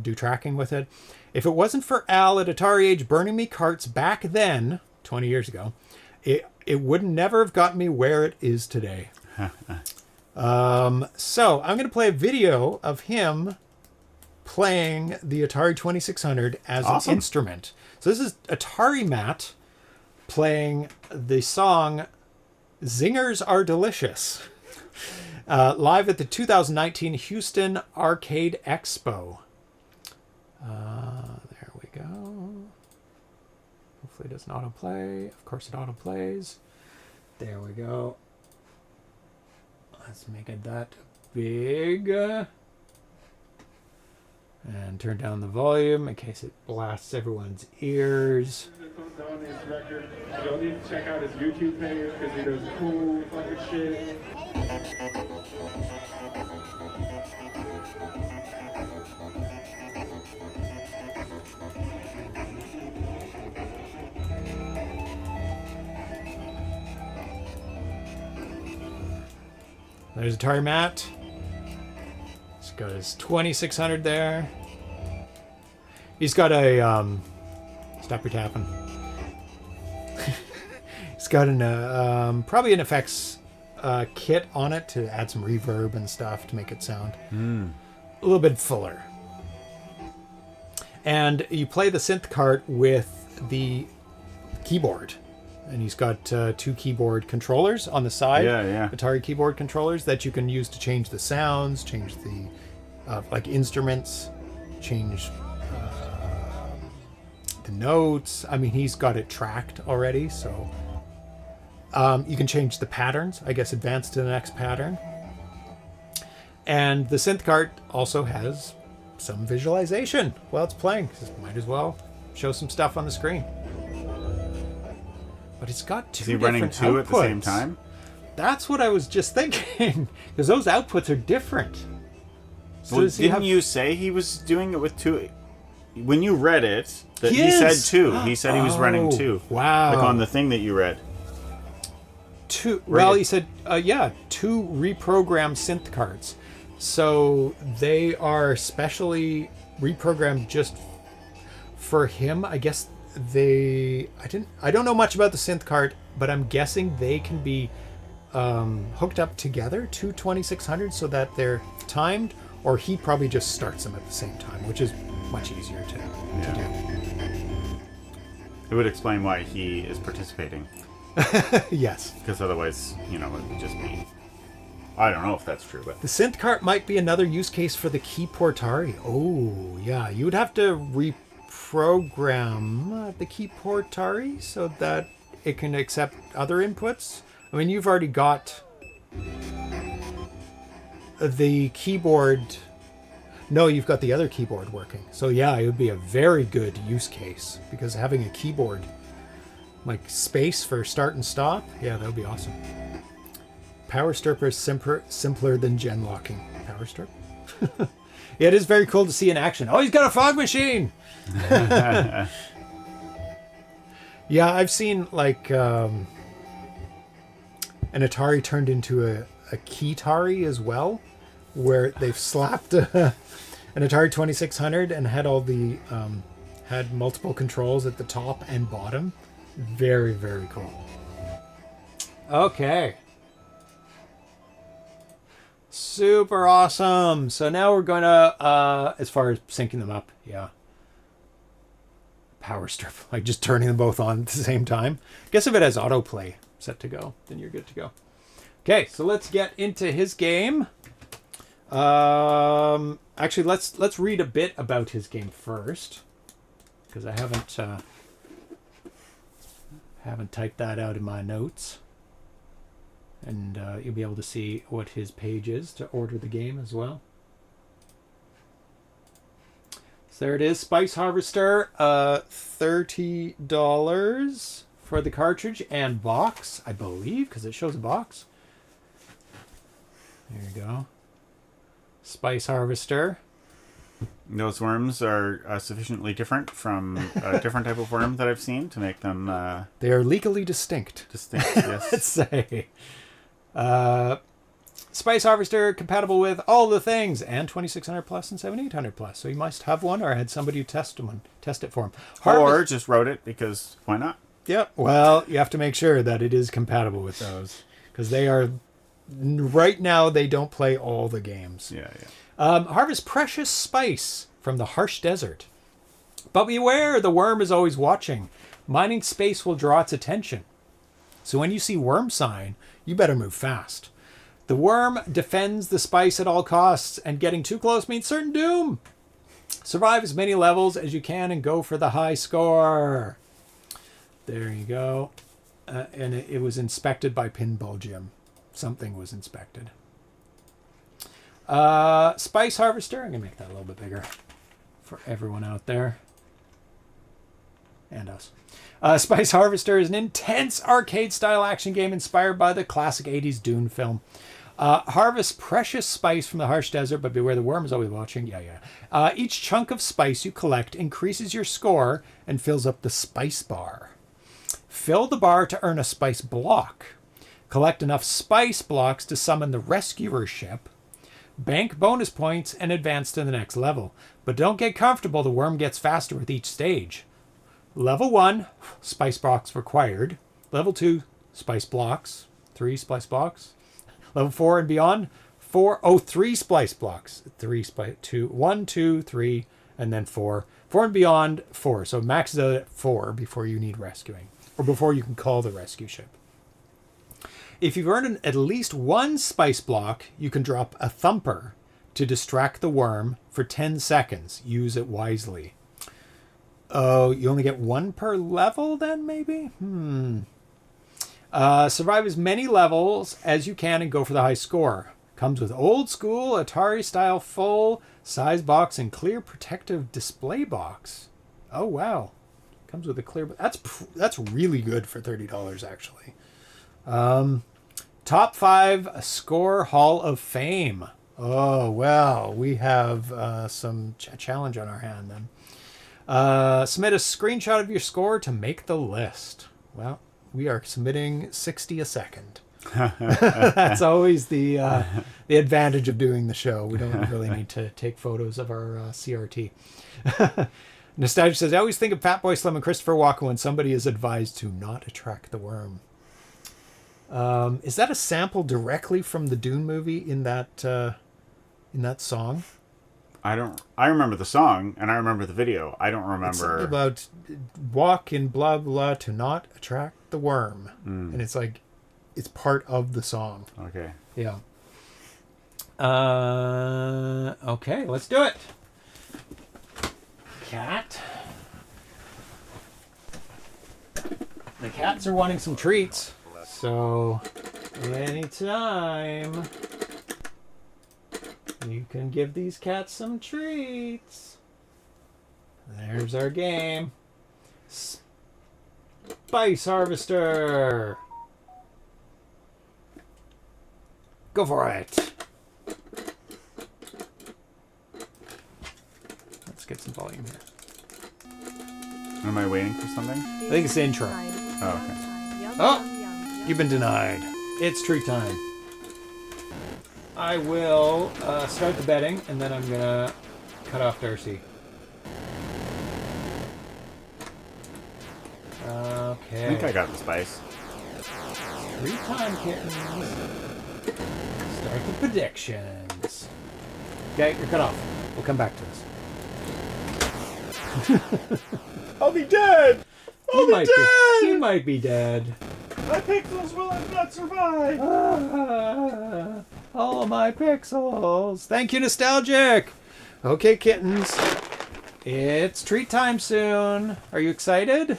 do tracking with it. If it wasn't for Al at Atari Age burning me carts back then, 20 years ago, it would never have gotten me where it is today. So I'm going to play a video of him playing the Atari 2600 as an instrument. So this is Atarimatt playing the song Zingers Are Delicious live at the 2019 Houston Arcade Expo. There we go. Hopefully it doesn't autoplay. Of course it autoplays. There we go. Let's make it that big. And turn down the volume in case it blasts everyone's ears. Donny's record. You'll need to check out his YouTube page because he does cool fucking shit. There's Atarimatt. He's got his 2600 there. He's got a stop your tapping. He's got an probably an effects kit on it to add some reverb and stuff to make it sound a little bit fuller. And you play the synth cart with the keyboard. And he's got 2 keyboard controllers on the side. Atari keyboard controllers that you can use to change the sounds, change the like instruments, change the notes. I mean, he's got it tracked already, so you can change the patterns. I guess advance to the next pattern. And the synth cart also has some visualization while it's playing. So might as well show some stuff on the screen. But it's got 2 different outputs. Is he running 2 at the same time? That's what I was just thinking. Because those outputs are different. So well, didn't you say he was doing it with 2? When you read it, he said 2. He said he was running 2. Wow. Like on the thing that you read. 2. Well, he said, 2 reprogrammed synth cards. So they are specially reprogrammed just for him. I guess I don't know much about the synth card, but I'm guessing they can be hooked up together, 2 2600s, so that they're timed, or he probably just starts them at the same time, which is much easier to do. It would explain why he is participating. Yes. Because otherwise, it would just be I don't know if that's true, but The synth cart might be another use case for the Keyportari. Oh, yeah. You would have to reprogram the Keyportari so that it can accept other inputs. I mean, you've already got the keyboard. No, you've got the other keyboard working. So yeah, it would be a very good use case because having a keyboard, like space for start and stop, yeah, that would be awesome. Power stripper is simpler than gen locking. Power strip? Yeah, it is very cool to see in action. Oh, he's got a fog machine! Yeah, I've seen like an Atari turned into a Keytari as well, where they've slapped an Atari 2600 and had all the had multiple controls at the top and bottom. Very, very cool. Okay. Super awesome. So now we're going to, as far as syncing them up, yeah. Power strip, like just turning them both on at the same time. Guess if it has autoplay set to go, then you're good to go. Okay, so let's get into his game. Actually, let's read a bit about his game first, because I haven't typed that out in my notes. And you'll be able to see what his page is to order the game as well. So there it is, Spice Harvester, $30 for the cartridge and box, I believe, because it shows a box. There you go. Spice Harvester. those worms are sufficiently different from a different type of worm that I've seen to make them They are legally distinct. distinct. Yes. Let's say. Spice Harvester compatible with all the things and 2600 plus and 7800 plus. So you must have one or had somebody test it for him. Or just wrote it because why not? Yeah. Well, you have to make sure that it is compatible with those because they are right now. They don't play all the games. Yeah. Harvest precious spice from the harsh desert. But beware, the worm is always watching. Mining space will draw its attention. So when you see worm sign, you better move fast. The worm defends the spice at all costs, and getting too close means certain doom. Survive as many levels as you can and go for the high score. There you go. And it was inspected by Pinball Jim. Something was inspected. Spice Harvester. I'm going to make that a little bit bigger for everyone out there. And us. Spice Harvester is an intense arcade-style action game inspired by the classic 80s Dune film. Harvest precious spice from the harsh desert, but beware the worm is always watching. Yeah. Each chunk of spice you collect increases your score and fills up the spice bar. Fill the bar to earn a spice block. Collect enough spice blocks to summon the rescuer ship. Bank bonus points and advance to the next level. But don't get comfortable, the worm gets faster with each stage. Level 1, spice blocks required. Level 2, spice blocks. 3 spice blocks. Level 4 and beyond, 3 spice blocks. 1, 2, 3, and then 4. 4 and beyond, 4. So max out at 4 before you need rescuing. Or before you can call the rescue ship. If you've earned at least 1 spice block, you can drop a thumper to distract the worm for 10 seconds. Use it wisely. Oh, you only get 1 per level then, maybe? Survive as many levels as you can and go for the high score. Comes with old school Atari-style full-size box and clear protective display box. Oh, wow. Comes with a clear... That's really good for $30, actually. Top 5 Score Hall of Fame. Oh, well, we have some challenge on our hand then. Submit a screenshot of your score to make the list. Well, we are submitting 60 a second. That's always the advantage of doing the show. We don't really need to take photos of our CRT. Nostalgia says, I always think of Fatboy Slim and Christopher Walken when somebody is advised to not attract the worm. Is that a sample directly from the Dune movie in that song? I remember the song and I remember the video. I don't remember it's about walk in blah blah to not attract the worm. And it's like it's part of the song. Okay. Yeah. Okay, let's do it. Cat. The cats are wanting some treats. So, anytime you can give these cats some treats. There's our game. Spice Harvester. Go for it. Let's get some volume here. Am I waiting for something? I think it's the intro. Oh, okay. Oh, you've been denied. It's treat time. I will start the betting, and then I'm gonna cut off Darcy. Okay. I think I got the spice. Treat time, kittens. Start the predictions. Okay, you're cut off. We'll come back to this. I'll be dead! I'll be dead! You might be dead. My pixels will not survive! All my pixels. Thank you, Nostalgic. Okay, kittens. It's treat time soon. Are you excited?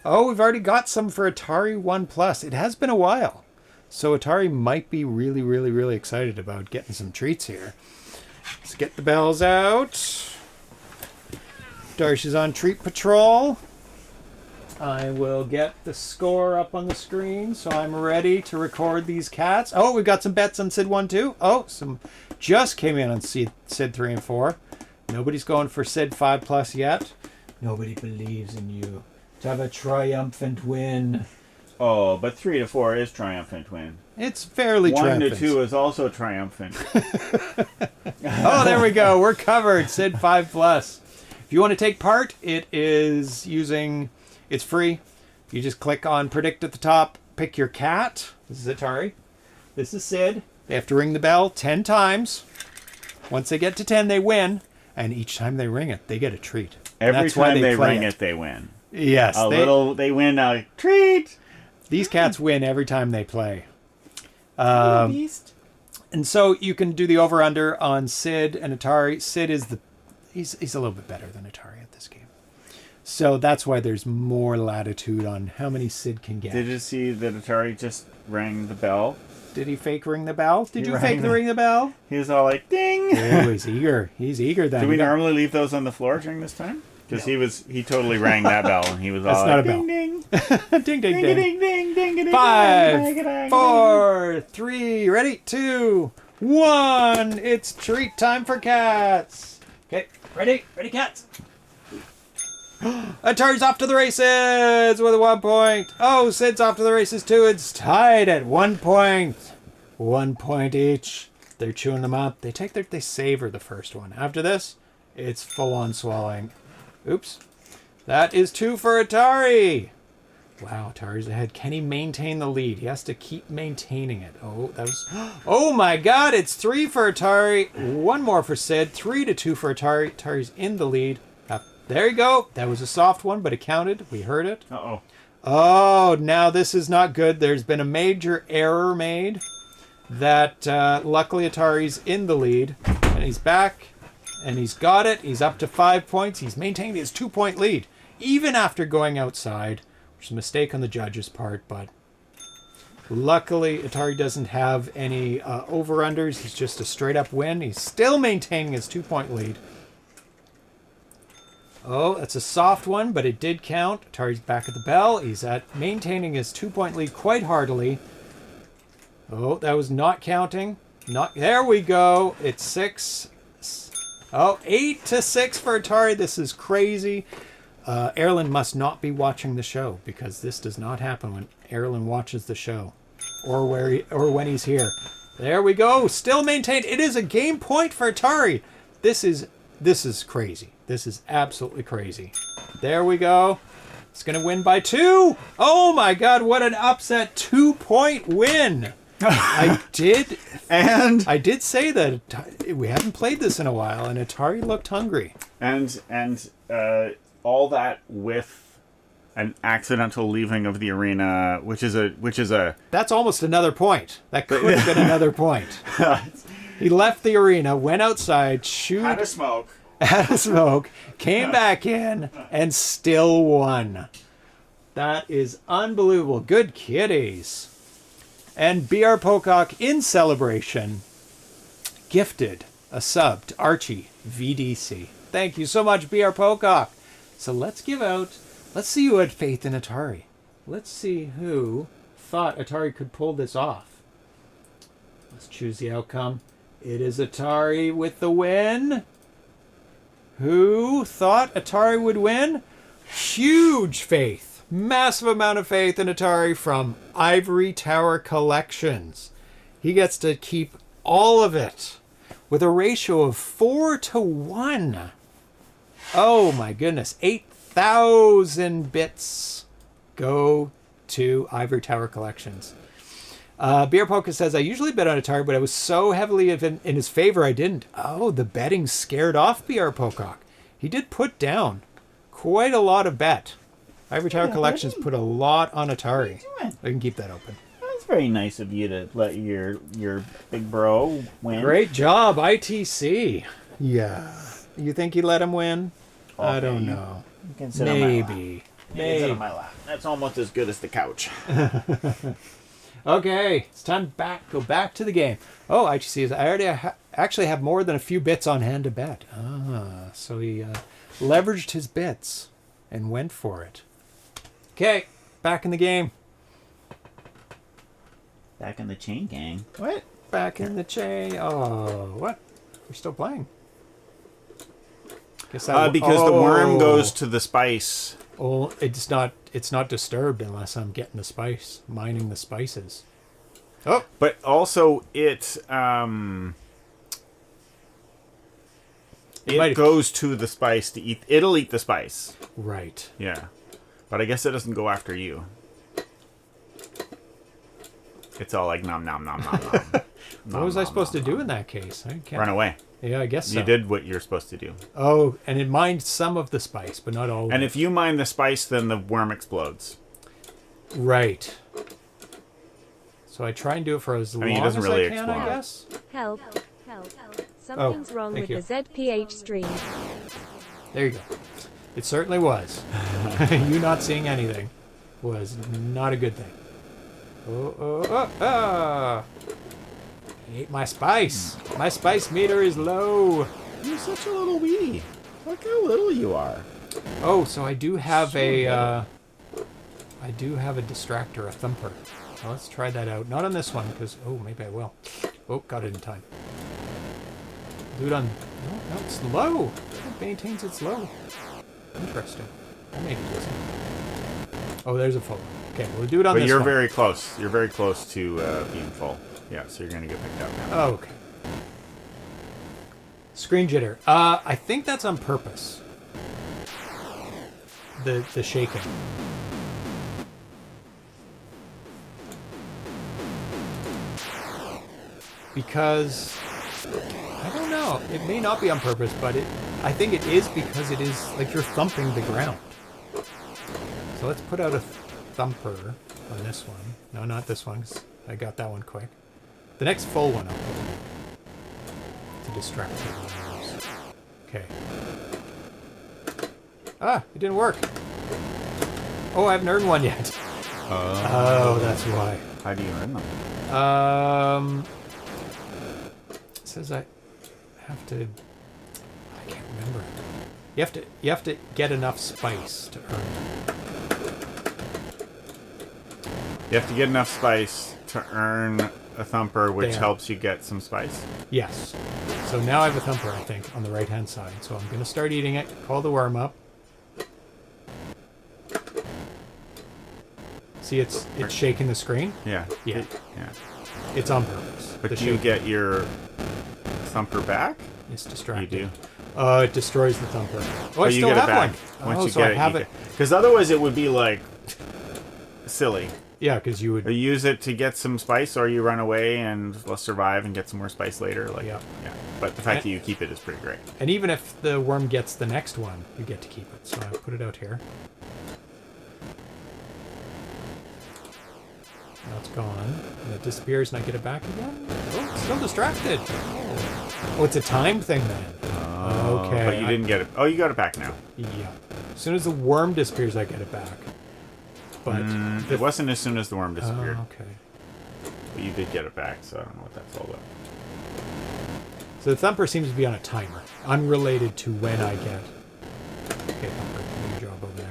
Oh, we've already got some for Atari 1 Plus. It has been a while. So Atari might be really, really, really excited about getting some treats here. Let's get the bells out. Darcy's on treat patrol. I will get the score up on the screen, so I'm ready to record these cats. Oh, we've got some bets on SID 1, 2. Oh, some just came in on SID 3 and 4. Nobody's going for SID 5 Plus yet. Nobody believes in you to have a triumphant win. Oh, but 3 to 4 is triumphant win. It's fairly 1 triumphant. to 2 is also triumphant. Oh, there we go. We're covered. SID 5 Plus. If you want to take part, it is using... It's free. You just click on predict at the top, pick your cat. This is Atari. This is Sid. They have to ring the bell 10 times. Once they get to 10, they win. And each time they ring it, they get a treat. Every That's why time they play ring it, they win. Yes. They win a treat. These cats win every time they play. Beast. And so you can do the over-under on Sid and Atari. Sid is he's a little bit better than Atari at this game. So that's why there's more latitude on how many Sid can get. Did you see that Atari just rang the bell? Did he fake ring the bell? Did He you rang fake the ring the bell? He was all like, ding! Oh, he's eager. He's eager then. Do we normally leave those on the floor during this time? Because he totally rang that bell and he was all That's like, not a ding, ding, ding, ding, ding, ding. ding, ding, ding, ding, 5, 4, 3, ready, 2, 1. It's treat time for cats. Okay, ready, cats. Atari's off to the races with a 1 point. Oh, Sid's off to the races too. It's tied at 1 point. 1 point each. They're chewing them up. They savor the first one. After this, it's full on swallowing. Oops. That is 2 for Atari. Wow, Atari's ahead. Can he maintain the lead? He has to keep maintaining it. Oh, that was... Oh my god, it's 3 for Atari. 1 more for Sid. 3 to 2 for Atari. Atari's in the lead. There you go. That was a soft one, but it counted. We heard it. Uh-oh. Oh, now this is not good. There's been a major error made that luckily Atari's in the lead. And he's back. And he's got it. He's up to 5 points. He's maintained his 2 point lead. Even after going outside. Which is a mistake on the judge's part, but luckily Atari doesn't have any over-unders. He's just a straight-up win. He's still maintaining his 2 point lead. Oh, that's a soft one, but it did count. Atari's back at the bell. He's maintaining his 2 point lead quite heartily. Oh, that was not counting. There we go. It's 6. Oh, 8 to 6 for Atari. This is crazy. Erlen must not be watching the show because this does not happen when Erlen watches the show or when he's here. There we go. Still maintained. It is a game point for Atari. This is crazy. This is absolutely crazy. There we go. It's going to win by 2. Oh my god, what an upset 2 point win. I did say that we haven't played this in a while and Atari looked hungry. And all that with an accidental leaving of the arena, which is a That's almost another point. That could have been another point. He left the arena, went outside, Had a smoke. had a smoke, came back in, and still won. That is unbelievable. Good kitties. And BR Pocock, in celebration, gifted a sub to Archie VDC. Thank you so much, BR Pocock. So let's see who had faith in Atari. Let's see who thought Atari could pull this off. Let's choose the outcome. It is Atari with the win. Who thought Atari would win? Huge faith. Massive amount of faith in Atari from Ivory Tower Collections. He gets to keep all of it with a ratio of 4-1. Oh my goodness. 8,000 bits go to Ivory Tower Collections. Beer Poker says, I usually bet on Atari, but I was so heavily in his favor I didn't. Oh, the betting scared off BR Pocock. He did put down quite a lot of bet. Ivory Tower Collections put a lot on Atari. I can keep that open. That's very nice of you to let your big bro win. Great job, ITC. Yeah. You think he let him win? Okay, I don't know. You can sit on my lap. Maybe. You can sit on my lap. That's almost as good as the couch. Okay, it's time to go back to the game. Oh, ITC is. I already actually have more than a few bits on hand to bet. So he leveraged his bits and went for it. Okay, back in the game. Back in the chain gang. What? Back in the chain. Oh, what? We're still playing. Guess that, because the worm goes to the spice. Oh, it's not disturbed unless I'm getting the spice, mining the spices. Oh, But also it goes to the spice to eat. It'll eat the spice. right. Yeah. But I guess it doesn't go after you. It's all like nom nom nom nom nom. What was I supposed to do in that case? I can't. Run away. Yeah, I guess so. You did what you're supposed to do. Oh, and it mined some of the spice, but not all. And if you mine the spice, then the worm explodes. Right. So I try and do it for as long it doesn't as really I can, explode. I guess. Help. Something's wrong thank with the ZPH stream. There you go. It certainly was. You not seeing anything was not a good thing. Oh. He ate my spice. My spice meter is low. You're such a little wee. Look how little you are. Oh, so I do have I do have a distractor, a thumper. Well, let's try that out. Not on this one, because maybe I will. Oh, got it in time. Do it on. No, it's low. It maintains its low. Interesting. Or maybe it doesn't. Oh, there's a full one. Okay, we'll do it on But this you're one. very close. You're very close to being full. Yeah, so you're going to get picked up now. Oh, okay. Screen jitter. I think that's on purpose. The shaking. Because I don't know. It may not be on purpose, but I think it is because it is like you're thumping the ground. So let's put out a thumper on this one. No, not this one, 'cause I got that one quick. The next full one I'll put to distract you. Okay. It didn't work. Oh, I haven't earned one yet. Oh, that's why. How do you earn them? It says I have to. I can't remember. You have to get enough spice to earn it. You have to get enough spice to earn a thumper, which There. helps you get some spice. Yes. So now I have a thumper, I think, on the right-hand side. So I'm going to start eating it, call the worm up. See, it's shaking the screen. Yeah. Yeah. Yeah. It's on purpose. But The do you shaking get your thumper back? is distracting. You do. It destroys the thumper. Oh, I But you still get it have back. one. Once you so get I have it. it. Because otherwise it would be like silly. Yeah, because you would. You use it to get some spice, or you run away and survive and get some more spice later. Like, Yeah. But the fact that you keep it is pretty great. And even if the worm gets the next one, you get to keep it. So I put it out here. Now it's gone. And it disappears and I get it back again. Oh, it's still distracted. Oh, it's a time thing then. Okay. But you didn't get it. Oh, you got it back now. Yeah. As soon as the worm disappears, I get it back. But It wasn't as soon as the worm disappeared. Oh, okay. But you did get it back, so I don't know what that's all about. So the thumper seems to be on a timer, unrelated to when I get. Okay, thumper, do your job over there.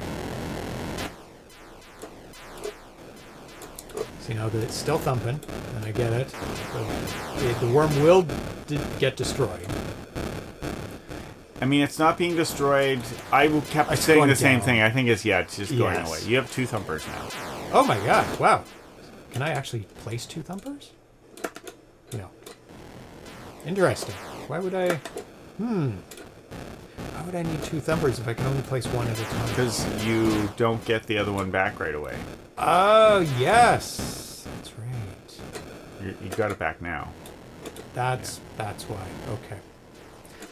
See now that it's still thumping, and I get it. The worm will get destroyed. I mean, it's not being destroyed. I kept It's saying going the same down. thing. I think it's just going Yes. away. You have 2 thumpers now. Oh my god! Wow. Can I actually place 2 thumpers? No. Interesting. Why would I? Why would I need 2 thumpers if I can only place 1 at a time? Because you don't get the other one back right away. Oh yes, that's right. You got it back now. That's why. Okay.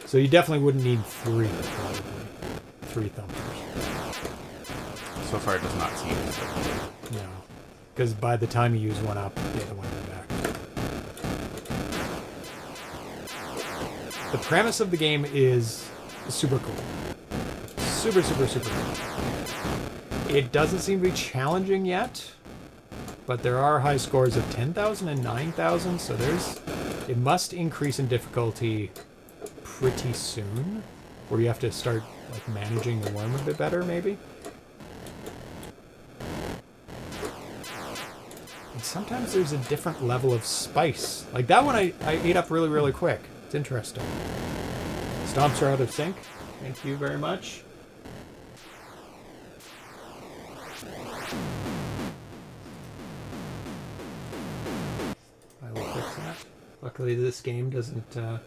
So you definitely wouldn't need 3, probably. 3 thumpers. So far, it does not seem so. No. Because by the time you use one up, the other one will be back. The premise of the game is super cool. Super, super, super cool. It doesn't seem to be challenging yet, but there are high scores of 10,000 and 9,000, so it must increase in difficulty pretty soon, where you have to start like managing the worm a bit better, maybe. And sometimes there's a different level of spice. Like that one I ate up really, really quick. It's interesting. Stomps are out of sync. Thank you very much. I will fix that. Luckily this game doesn't, don't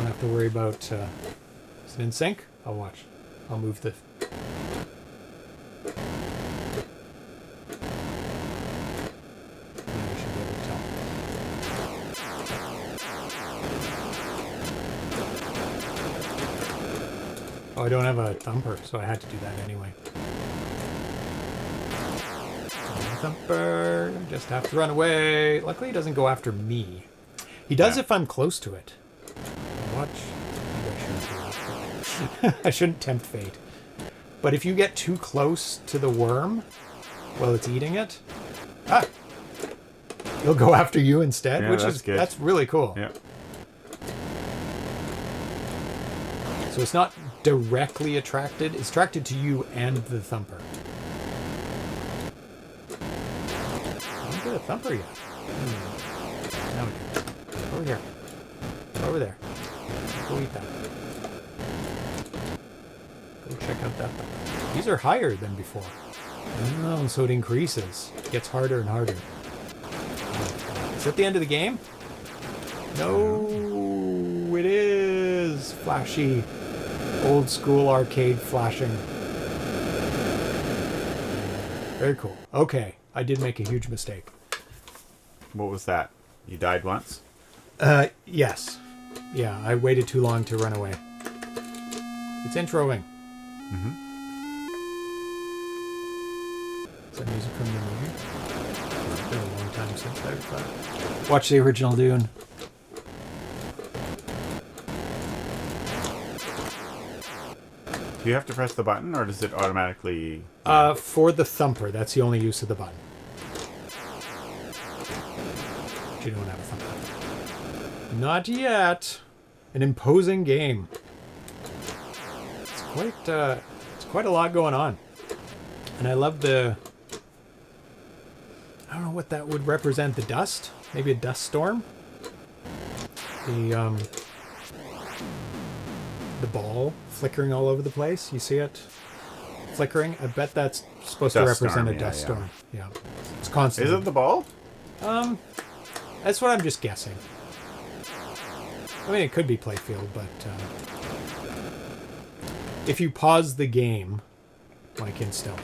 have to worry about, is it in sync? I'll watch. I'll move the... I should be able to tell. Oh, I don't have a thumper, so I had to do that anyway. Thumper, just have to run away. Luckily, he doesn't go after me. He does if I'm close to it. Watch. Maybe I shouldn't do that. I shouldn't tempt fate. But if you get too close to the worm while it's eating it, he'll go after you instead, Yeah, which that's is good. that's really cool. Yeah. So it's not directly attracted; it's attracted to you and the thumper. I don't get a thumper yet. Now we do. Over here. Over there. Go eat that. Go check out that thumper. These are higher than before. Oh, so it increases. It gets harder and harder. Is that the end of the game? No, it is. Flashy. Old school arcade flashing. Very cool. Okay, I did make a huge mistake. What was that? You died once? Yes. Yeah, I waited too long to run away. It's introing. Mm-hmm. Is that music from the movie? It's been a long time since I've watched the original Dune. Do you have to press the button, or does it automatically... For the thumper, that's the only use of the button. But you don't have a thumper. Not yet. An imposing game. It's quite a lot going on. And I love the... I don't know what that would represent. The dust? Maybe a dust storm? The ball flickering all over the place. You see it flickering? I bet that's supposed to Dust represent storm, a dust yeah. storm. Yeah. It's constant. Is it the ball? That's what I'm just guessing. I mean, it could be playfield, but if you pause the game, like in Stone,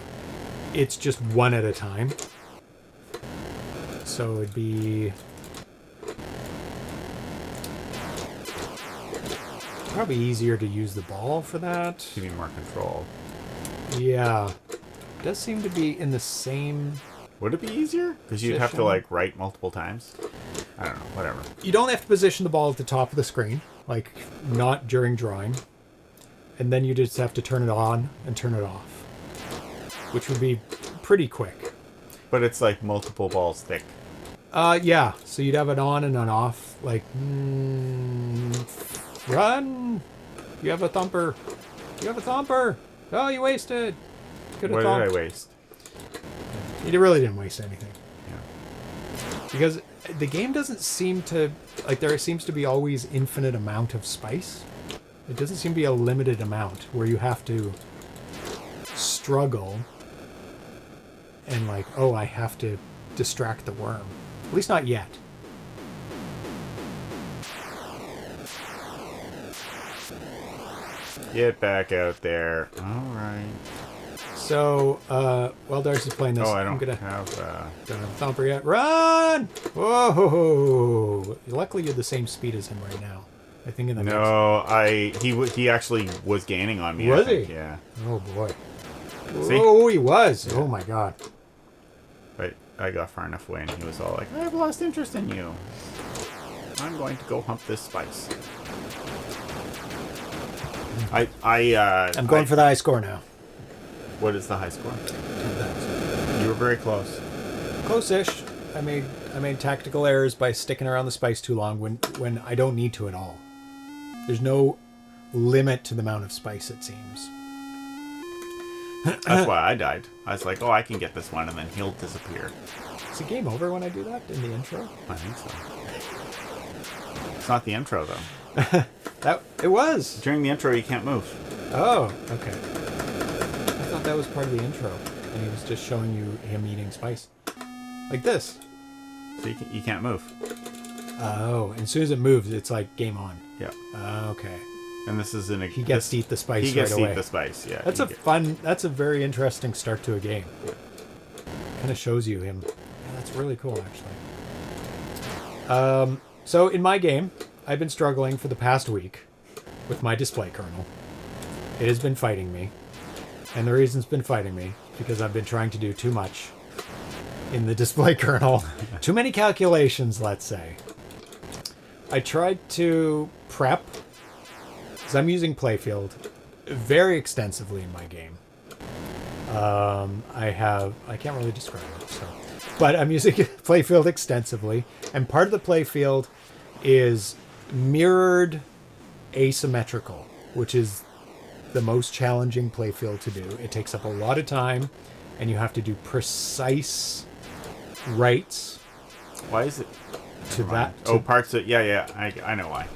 it's just one at a time. So it'd be probably easier to use the ball for that. Give you more control. Yeah. It does seem to be in the same Would it be easier? Because you'd have to like write multiple times. I don't know. Whatever. You don't have to position the ball at the top of the screen, like not during drawing. And then you just have to turn it on and turn it off, which would be pretty quick. But it's like multiple balls thick. Yeah. So you'd have it on and an off. Like, run! You have a thumper. You have a thumper. Oh, you wasted. What did I waste? You really didn't waste anything. Yeah. Because the game doesn't seem to, like, there seems to be always infinite amount of spice. It doesn't seem to be a limited amount where you have to struggle and like, oh, I have to distract the worm. At least not yet. Get back out there. All right. So, while Darcy's playing this, I I'm don't gonna have... don't have a thumper yet. Run! Whoa! Luckily, you're the same speed as him right now. I think in the No, he actually was gaining on me. Was I think. he? Yeah. Oh boy. See? Oh, he was. Oh my god. But I got far enough away, and he was all like, "I've lost interest in you. I'm going to go hump this spice." I'm going for the high score now. What is the high score? You were very close. Close-ish. I made tactical errors by sticking around the spice too long when I don't need to at all. There's no limit to the amount of spice, it seems. That's why I died. I was like, "Oh, I can get this one," and then he'll disappear. Is the game over when I do that in the intro? I think so. It's not the intro though. It was. During the intro, you can't move. Oh, okay. I thought that was part of the intro, and he was just showing you him eating spice, like this. So you can't move. Oh, and as soon as it moves, it's like game on. Yeah. Okay. And this is He gets to eat the spice He gets right to away. eat the spice. Yeah. That's a very interesting start to a game. Kind of shows you him. Yeah, that's really cool, actually. So in my game, I've been struggling for the past week with my display kernel. It has been fighting me. And the reason it's been fighting me is because I've been trying to do too much in the display kernel. Too many calculations, let's say. I tried to prep, because I'm using Playfield very extensively in my game. I can't really describe it, but I'm using Playfield extensively, and part of the Playfield is mirrored asymmetrical, which is the most challenging playfield to do. It takes up a lot of time, and you have to do precise writes. Why is it? To that. Parts of I know why.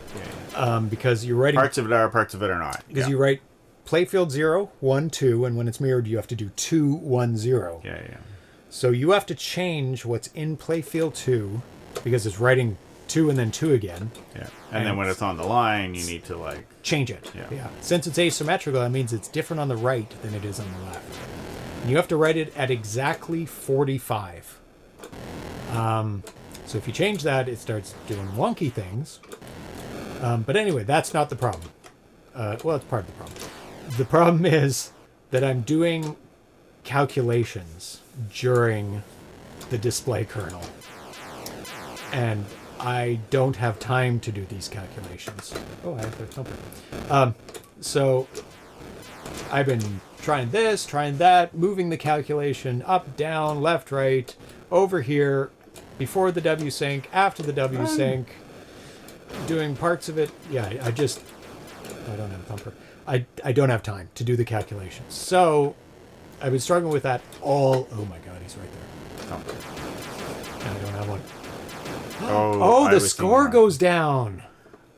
Yeah. Because you're writing Parts of it are, parts of it are not. Because you write playfield 0, 1, 2, and when it's mirrored, you have to do 2, 1, 0. Yeah. So you have to change what's in playfield 2 because it's writing 2 and then 2 again. Yeah. And then when it's on the line, you need to like change it. Yeah. Since it's asymmetrical, that means it's different on the right than it is on the left. And you have to write it at exactly 45. So if you change that, it starts doing wonky things. But anyway, that's not the problem. Well, it's part of the problem. The problem is that I'm doing calculations during the display kernel. And I don't have time to do these calculations. Oh, I have to thumper. So I've been trying this, trying that, moving the calculation up, down, left, right, over here, before the W sync, after the W sync, doing parts of it. Yeah, I don't have a thumper. I don't have time to do the calculations. So I've been struggling with that all. Oh my God, he's right there. And I don't have one. Oh, the score goes down.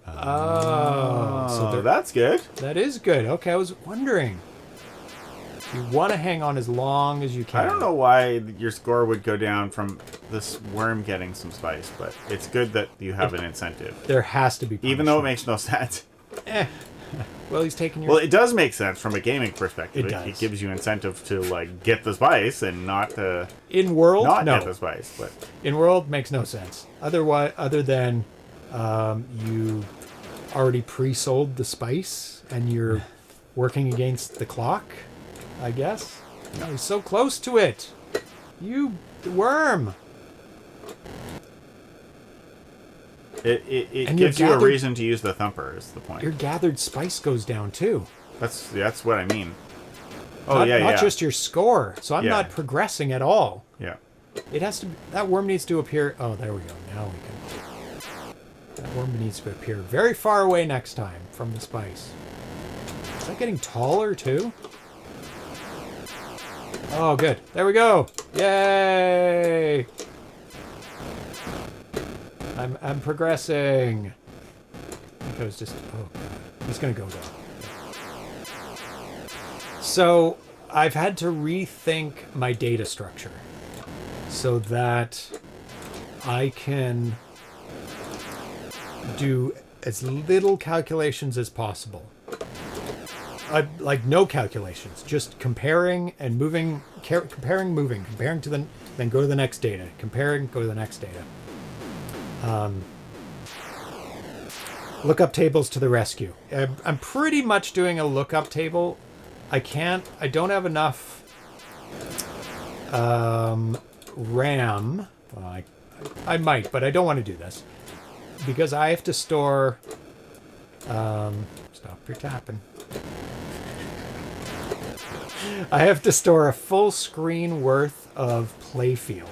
Oh, so that's good. That is good. Okay, I was wondering. You want to hang on as long as you can. I don't know why your score would go down from this worm getting some spice, but it's good that you have an incentive. There has to be punishment. Even though it makes no sense. Well, he's taking your... Well, it does make sense from a gaming perspective. It does. It gives you incentive to like get the spice and not to in world get the spice. But in world makes no sense. Other than you already pre-sold the spice and you're working against the clock, I guess. No, he's so close to it. You The worm. It And gives you a gathered- reason to use the thumper. Is the point? Your gathered spice goes down too. That's what I mean. Oh Not, yeah, not yeah. just your score. So I'm Yeah. not progressing at all. Yeah. It has to. That worm needs to appear. Oh, there we go. Now we can. That worm needs to appear very far away next time from the spice. Is that getting taller too? Oh, good. There we go. Yay! I'm progressing. I think I was just. Oh god. He's gonna go though. So I've had to rethink my data structure so that I can do as little calculations as possible. Like no calculations, just comparing and moving, comparing to the, then go to the next data, comparing, go to the next data. Lookup tables to the rescue. I'm pretty much doing a lookup table. I don't have enough RAM. Well, I might, but I don't want to do this because I have to store. Stop your tapping. I have to store a full screen worth of playfield.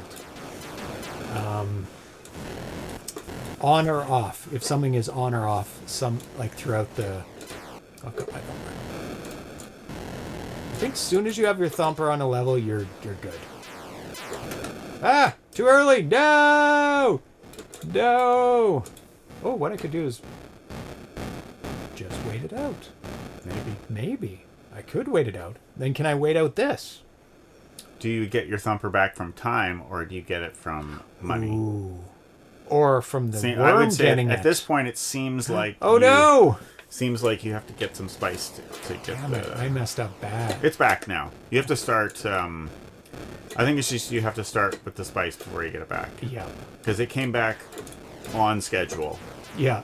On or off. If something is on or off, throughout the. I think as soon as you have your thumper on a level, you're good. Ah! Too early! No! No! Oh, what I could do is just wait it out. Maybe. I could wait it out. Then can I wait out this? Do you get your thumper back from time, or do you get it from money? Ooh. Or from the See, worm I would say getting at this point, it seems like Oh no! Seems like you have to get some spice to get Damn it, I messed up bad. It's back now. You have to start. I think it's just you have to start with the spice before you get it back. Yeah. Because it came back on schedule. Yeah.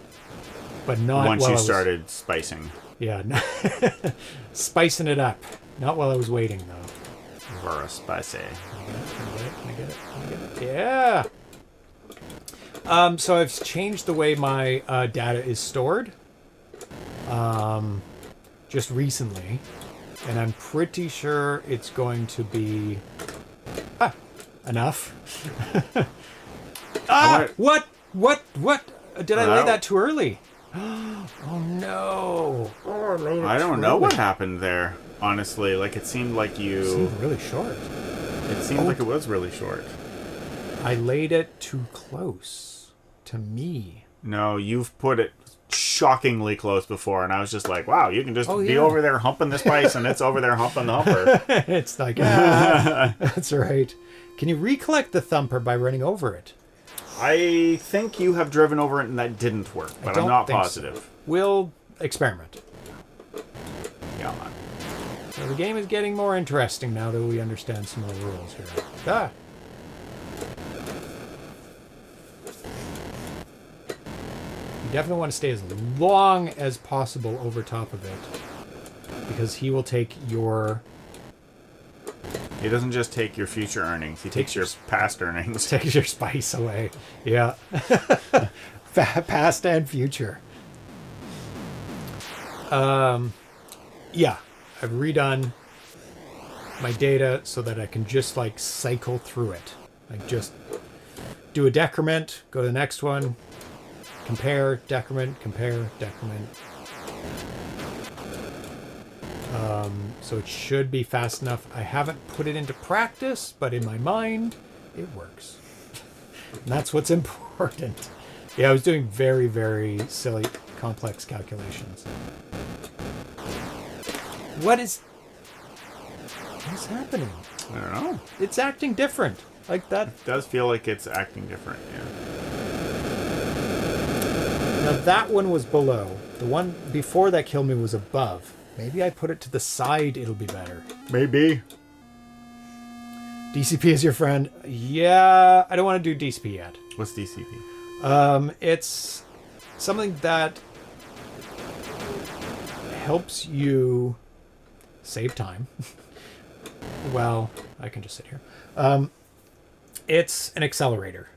But not once while you I was, started spicing. Yeah. Spicing it up. Not while I was waiting though. For a spicy. Can I get it? Yeah. So I've changed the way my data is stored. Just recently, and I'm pretty sure it's going to be enough. What? Did I lay that too early? Oh no! I don't know what happened there. Honestly, like it seemed like you. It seemed really short. It seemed like it was really short. I laid it too close to me. No, you've put it shockingly close before, and I was just like, wow, you can just be over there humping the spice, and it's over there humping the humper. It's like, that's right. Can you recollect the thumper by running over it? I think you have driven over it, and that didn't work, but I'm not positive. So. We'll experiment. Yeah, man. So the game is getting more interesting now that we understand some more rules here. You definitely want to stay as long as possible over top of it, because he will take your... He doesn't just take your future earnings, he takes your past earnings. Takes your spice away. Yeah. Past and future. Yeah. I've redone my data so that I can just like cycle through it. Like just do a decrement, go to the next one, compare, decrement, compare, decrement. So it should be fast enough. I haven't put it into practice, but in my mind, it works. And that's what's important. Yeah, I was doing very, very silly, complex calculations. What's happening? I don't know. It's acting different. Like that. It does feel like it's acting different, yeah. Now that one was below. The one before that killed me was above. Maybe I put it to the side, it'll be better. Maybe. DCP is your friend. Yeah, I don't want to do DCP yet. What's DCP? It's something that helps you save time. Well, I can just sit here. It's an accelerator.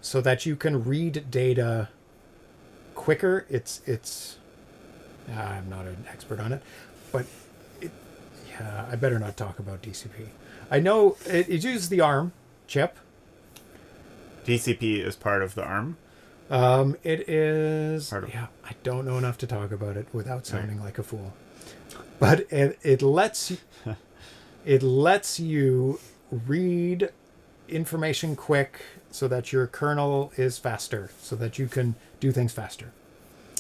So that you can read data quicker. I'm not an expert on it, but I better not talk about DCP. I know it uses the ARM chip. DCP is part of the ARM. It is. I don't know enough to talk about it without sounding like a fool. But it lets you read information quick so that your kernel is faster, so that you can do things faster.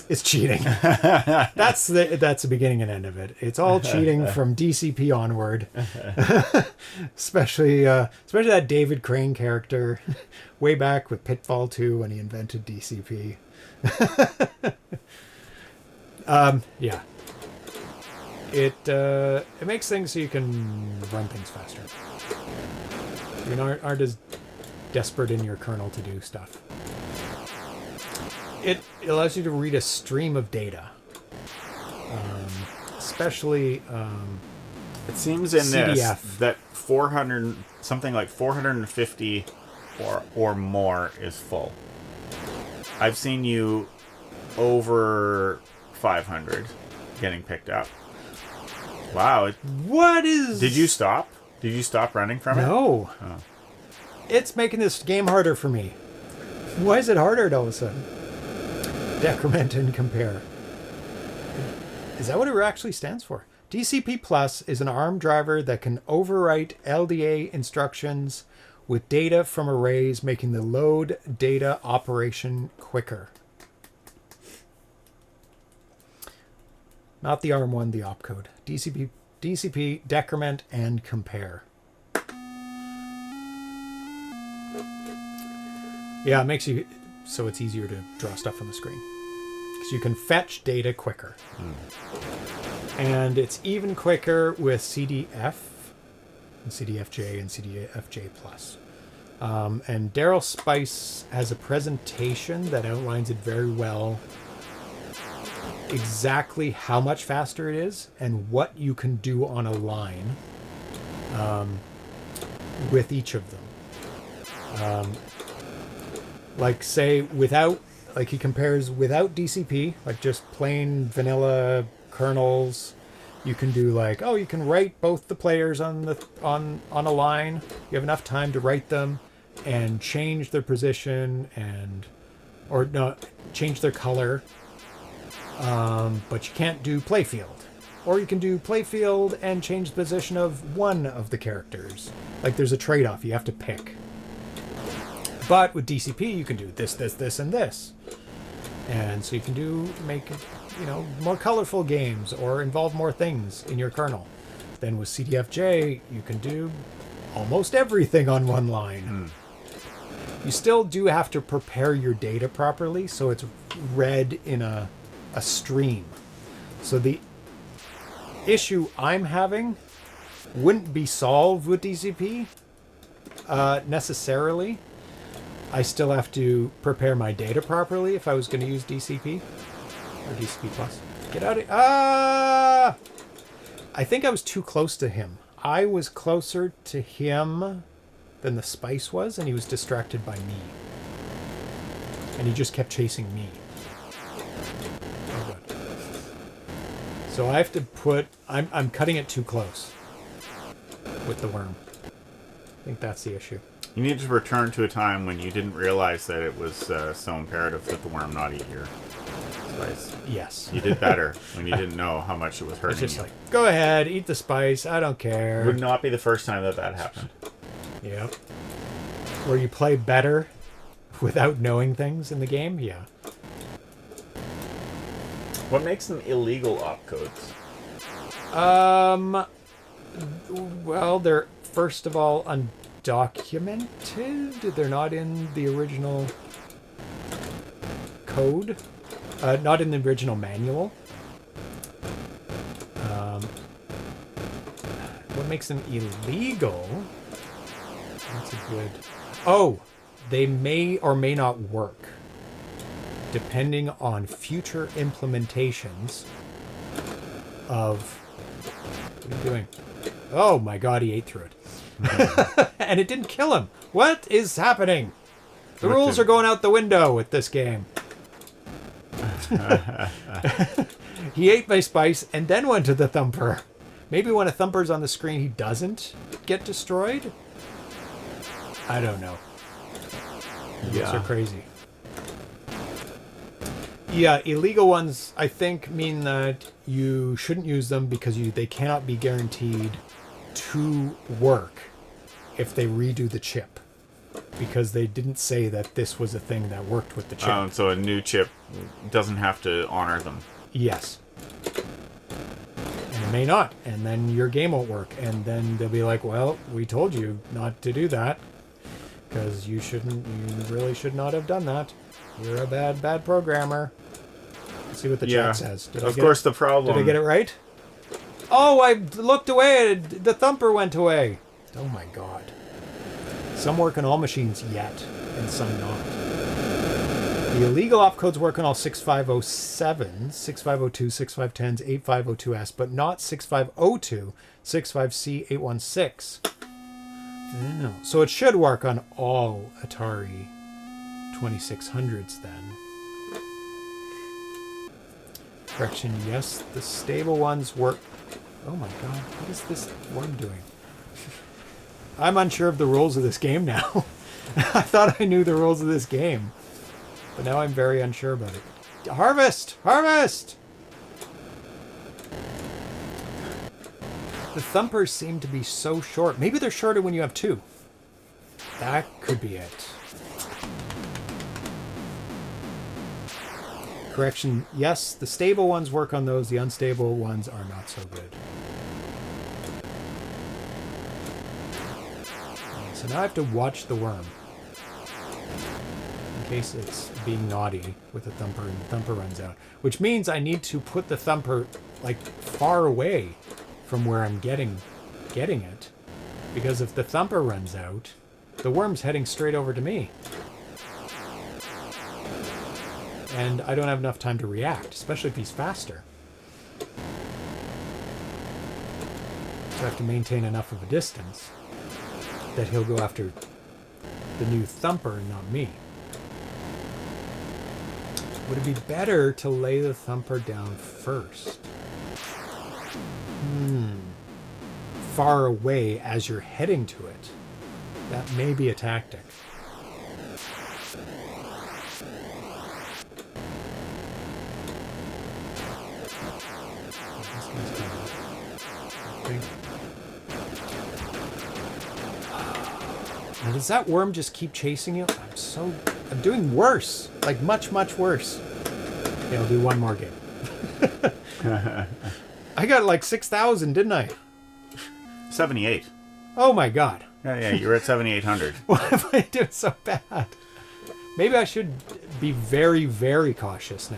It's cheating. That's the beginning and end of it. It's all cheating from DCP onward. especially that David Crane character way back with Pitfall 2 when he invented DCP. Yeah. It makes things so you can run things faster. You aren't as desperate in your kernel to do stuff. It allows you to read a stream of data, especially it seems in CDF. This that 400 something like 450 or more is full. I've seen you over 500 getting picked up. Wow! What is? Did you stop? Did you stop running from it? No. Oh. It's making this game harder for me. Why is it harder all of a sudden? Decrement and compare. Is that what it actually stands for? DCP Plus is an ARM driver that can overwrite LDA instructions with data from arrays, making the load data operation quicker. Not the ARM one, the opcode. DCP, decrement, and compare. Yeah, it makes you so it's easier to draw stuff on the screen. Because you can fetch data quicker. And it's even quicker with CDF, and CDFJ, and CDFJ+. And Daryl Spice has a presentation that outlines it very well, exactly how much faster it is and what you can do on a line with each of them. Like say he compares without DCP, like just plain vanilla kernels. You can do you can write both the players on a line. You have enough time to write them and change their position change their color. But you can't do playfield. Or you can do playfield and change the position of one of the characters. Like there's a trade-off. You have to pick. But with DCP, you can do this, this, this, and this. And so you can make more colorful games or involve more things in your kernel. Then with CDFJ, you can do almost everything on one line. You still do have to prepare your data properly so it's read in a stream. So the issue I'm having wouldn't be solved with DCP necessarily. I still have to prepare my data properly if I was going to use DCP or DCP Plus. Get out of here. I think I was too close to him. I was closer to him than the Spice was, and he was distracted by me. And he just kept chasing me. Oh, good. So I have to I'm cutting it too close with the worm. I think that's the issue. You need to return to a time when you didn't realize that it was so imperative that the worm not eat your spice. Yes. You did better when you didn't know how much it was hurting It's just you. go ahead, eat the spice. I don't care. It would not be the first time that happened. Yep. Where you play better without knowing things in the game? Yeah. What makes them illegal opcodes? Well, they're first of all undocumented. They're not in the original code. Not in the original manual. What makes them illegal? That's a good... Oh! They may or may not work, depending on future implementations of... What are you doing? Oh my god, he ate through it. And it didn't kill him. What is happening? The rules are going out the window with this game. He ate my spice and then went to the thumper. Maybe when a thumper's on the screen, he doesn't get destroyed? I don't know. These are crazy. Yeah, illegal ones, I think, mean that you shouldn't use them because they cannot be guaranteed to work if they redo the chip. Because they didn't say that this was a thing that worked with the chip. So a new chip doesn't have to honor them. Yes. And it may not. And then your game won't work. And then they'll be like, well, we told you not to do that. Because you really should not have done that. You're a bad programmer. Let's see what the chat says. Of course, the problem... Did I get it right? Oh, I looked away. The thumper went away. Oh my god. Some work on all machines yet, and some not. The illegal opcodes work on all 6507s, 6502, 6510s, 8502S, but not 6502, 65C816. No. So it should work on all Atari 2600s then. Correction, yes, the stable ones work. Oh my god, what is this worm doing? I'm unsure of the rules of this game now. I thought I knew the rules of this game. But now I'm very unsure about it. Harvest! Harvest! The thumpers seem to be so short. Maybe they're shorter when you have two. That could be it. Correction, yes, the stable ones work on those. The unstable ones are not so good. So now I have to watch the worm. In case it's being naughty with the thumper and the thumper runs out. Which means I need to put the thumper like far away from where I'm getting it. Because if the thumper runs out, the worm's heading straight over to me. And I don't have enough time to react, especially if he's faster. So I have to maintain enough of a distance that he'll go after the new thumper and not me. Would it be better to lay the thumper down first? Far away as you're heading to it. That may be a tactic. Now, does that worm just keep chasing you? I'm doing worse. Like, much, much worse. Okay, I'll do one more game. I got like 6,000, didn't I? 78. Oh my god. Yeah, you were at 7,800. Why am I doing so bad? Maybe I should be very, very cautious now.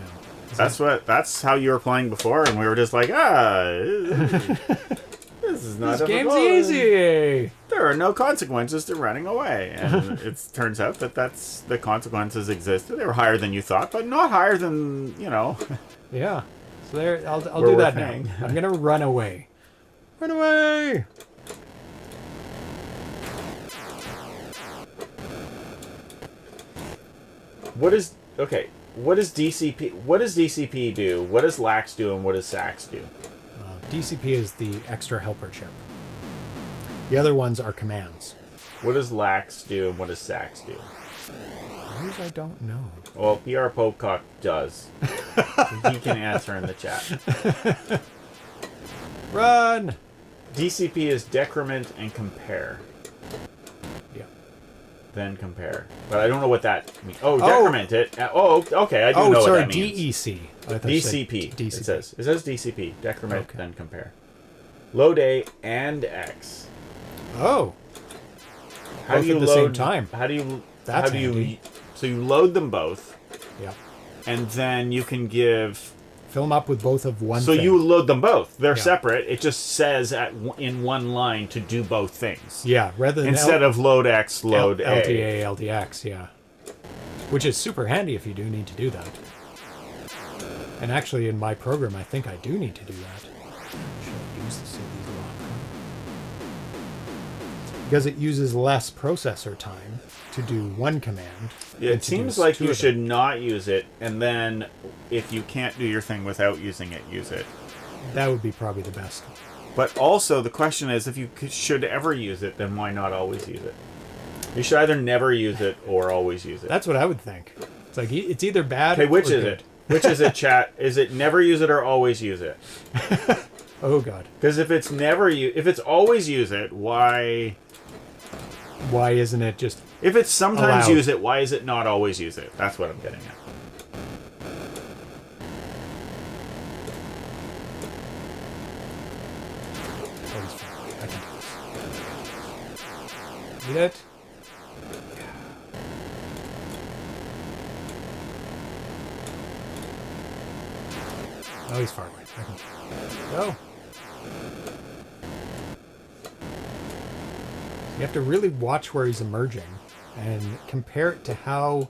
That's how you were playing before, and we were just like, this is not this game's difficult. easy. There are no consequences to running away, and it turns out that the consequences existed. They were higher than you thought, but not higher than Yeah. So there, I'll do that now. I'm gonna run away. Run away. What does DCP? What does DCP do? What does Lax do? And what does Sax do? DCP is the extra helper chip. The other ones are commands. What does Lax do? And what does Sax do? Those I don't know. Well, PR Popecock does. He can answer in the chat. Run! DCP is decrement and compare. Yeah. Then compare. But I don't know what that means. Oh, decrement it. Okay, I do know what that means. DEC. DCP. DCP. It says DCP. Decrement, then compare. Load A and X. Oh. How Both do you at the load, same time. How do you so you load them both. Yeah. And then you can give... Fill them up with both of one So thing. you load them both. They're separate. It just says in one line to do both things. Yeah, rather than... Instead of load X, load A. LTA, LDX, yeah. Which is super handy if you do need to do that. And actually, in my program, I think I do need to do that. Should I use the because it uses less processor time to do one command. Yeah, it seems like you should not use it, and then if you can't do your thing without using it, use it. That would be probably the best. But also, the question is, if you should ever use it, then why not always use it? You should either never use it or always use it. That's what I would think. It's like it's either bad. Okay, which or is good. it? Which is it, chat? Is it never use it or always use it? Oh God. Because if it's if it's always use it, why? Why isn't it just? If it's sometimes allowed? use it, why is it not always use it? That's what I'm getting at. I can do this. Eat it. Oh, he's far away. I can go. You have to really watch where he's emerging and compare it to how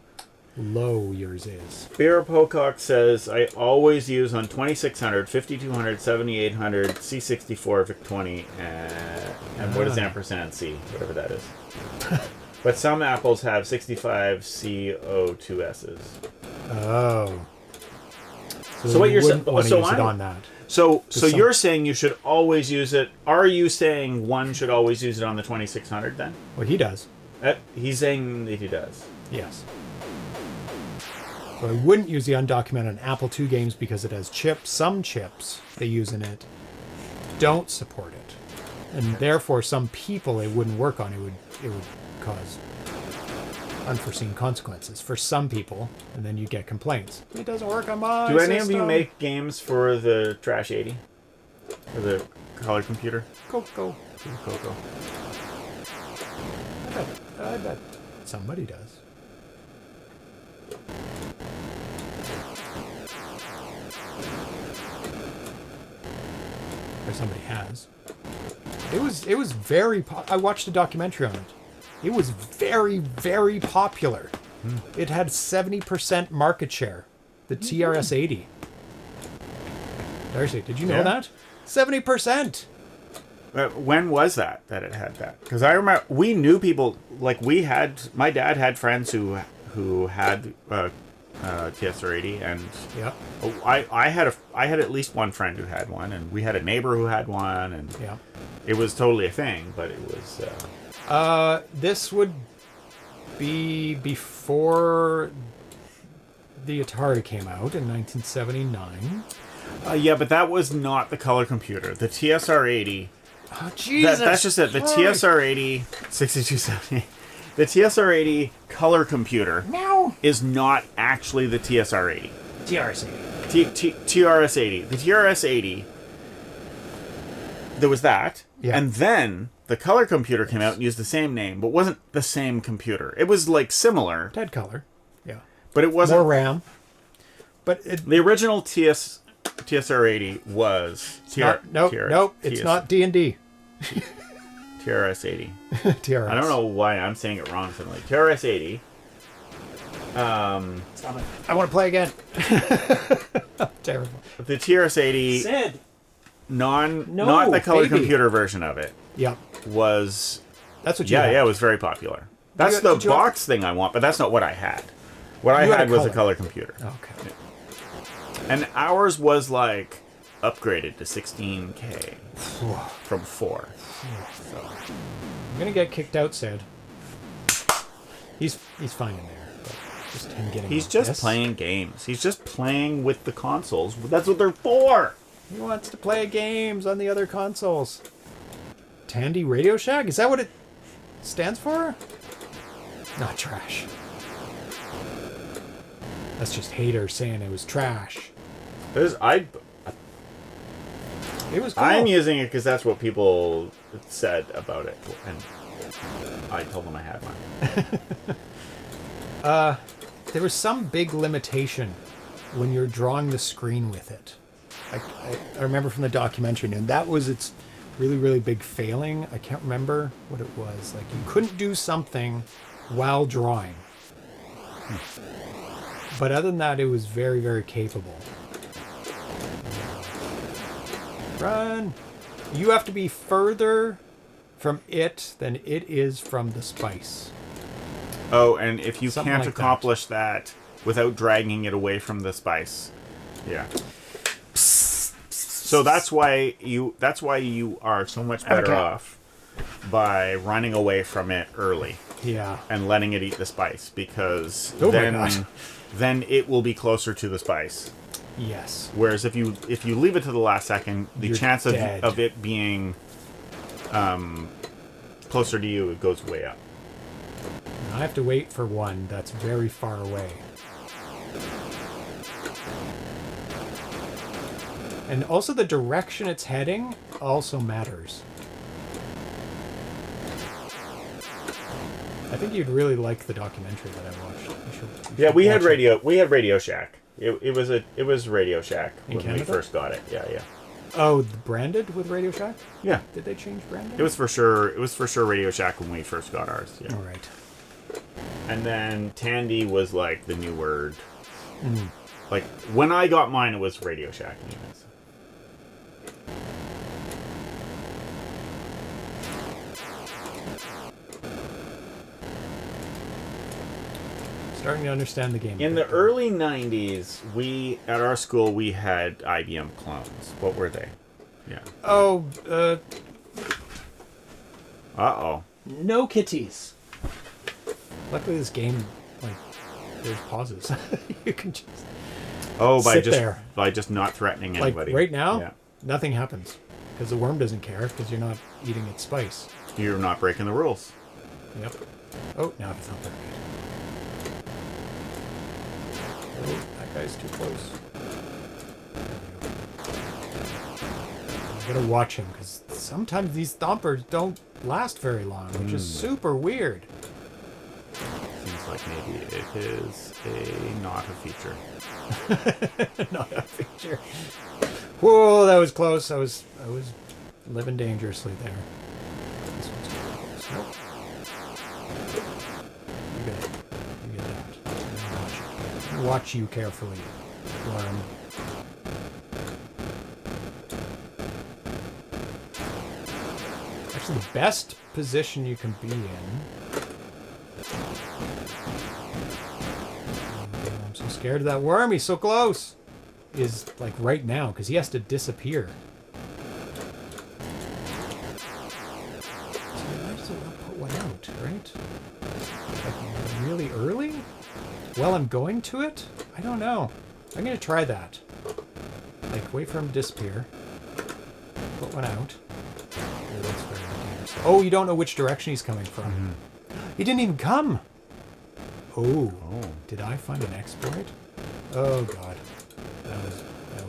low yours is. Beer Pocock says, I always use on 2600, 5200, 7800, C64, VIC-20, and what is ampersand C, whatever that is. But some apples have 65 CO2Ss. Oh. So what you're saying? Want to So use it I'm on that. So some- you're saying you should always use it. Are you saying one should always use it on the 2600 then? Well, he does. He's saying that he does. Yes. So I wouldn't use the undocumented on Apple II games because it has chips. Some chips they use in it don't support it, and therefore some people it wouldn't work on. It would cause unforeseen consequences for some people, and then you get complaints. It doesn't work on my Do any of system. you make games for the Trash 80? Or the color computer? Coco? Coco. I bet somebody does. Or somebody has. It was very. I watched a documentary on it. It was very, very popular. It had 70% market share. The TRS-80. Darcy, did you know Yeah. that? 70%. When was that it had that? Because I remember we knew people, like my dad had friends who had TSR-80, and Yeah. I had at least one friend who had one, and we had a neighbor who had one, and Yeah. it was totally a thing. But it was This would be before the Atari came out in 1979. yeah, but that was not the color computer. The TSR-80. Oh, Jesus! That's just it. The Christ. TSR-80 6270. The TSR-80 color computer is not actually the TSR-80. TRS-80. TRS-80. The TRS-80. There was that, Yeah. and then the color computer came out and used the same name, but wasn't the same computer. It was like similar, Dead color. Yeah. but it wasn't. More RAM. But it, The original TSR-80 was nope. It's not D&D. TRS-80. TRS. I don't know why I'm saying it wrong suddenly. TRS-80. Stop it. I want to play again. Terrible. The TRS-80, Sid. not the color baby. computer version of it, Yeah. was That's what you yeah, had. it was very popular. That's Did the you have- box thing I want, but that's not what I had. What I You had had a was a color. color computer. Okay. And ours was like upgraded to 16K from 4. So I'm gonna get kicked out, Sid. He's fine in there, but just him getting. he's on just this. playing games. He's just playing with the consoles. That's what they're for. He wants to play games on the other consoles. Tandy Radio Shack? Is that what it stands for? Not trash. That's just haters saying it was trash. I'm It was cool. using it because that's what people said about it, and I told them I had one. There was some big limitation when you're drawing the screen with it. I remember from the documentary, and that was its really, really big failing. I can't remember what it was. Like, you couldn't do something while drawing. But other than that, it was very, very capable. Run! You have to be further from it than it is from the spice. Oh, and if you Something can't like that. accomplish that without dragging it away from the spice, yeah. So that's why you are so much better Okay. off by running away from it early Yeah. and letting it eat the spice, because Oh my gosh. then it will be closer to the spice. Yes. Whereas if you leave it to the last second, the You're chance dead. of it being closer to you, it goes way up. I have to wait for one that's very far away. And also the direction it's heading also matters. I think you'd really like the documentary that I watched. Yeah, we had watch it. Radio Shack. It was Radio Shack In when we Canada? first got it. Yeah. Oh, branded with Radio Shack? Yeah. Did they change branding? It was for sure Radio Shack when we first got ours. Yeah. All right. And then Tandy was like the new word. Like when I got mine, it was Radio Shack. Anyways. Starting to understand the game. In the early '90s, at our school we had IBM clones. What were they? Yeah. Oh, Uh-oh. no kitties. Luckily, this game, like, there's pauses. You can just Oh, sit there. by just not threatening Like anybody. right now, Yeah. nothing happens because the worm doesn't care because you're not eating its spice. You're not breaking the rules. Yep. Oh, now it's not there. Oh, that guy's too close. I gotta watch him because sometimes these stompers don't last very long, which is super weird. Seems like maybe it is not a feature. Not a feature. Whoa, that was close. I was living dangerously there. This one's too close. Nope. You get it. You get that. I'm gonna watch you carefully, worm. Actually, the best position you can be in. I'm so scared of that worm. He's so close. Is like right now because he has to disappear. So I might as well put one out, right? Like really early? While I'm going to it? I don't know. I'm gonna try that. Like wait for him to disappear. Put one out. Oh, that's very dangerous. Oh, you don't know which direction he's coming from. He didn't even come. Oh. Did I find an exploit? Oh god. That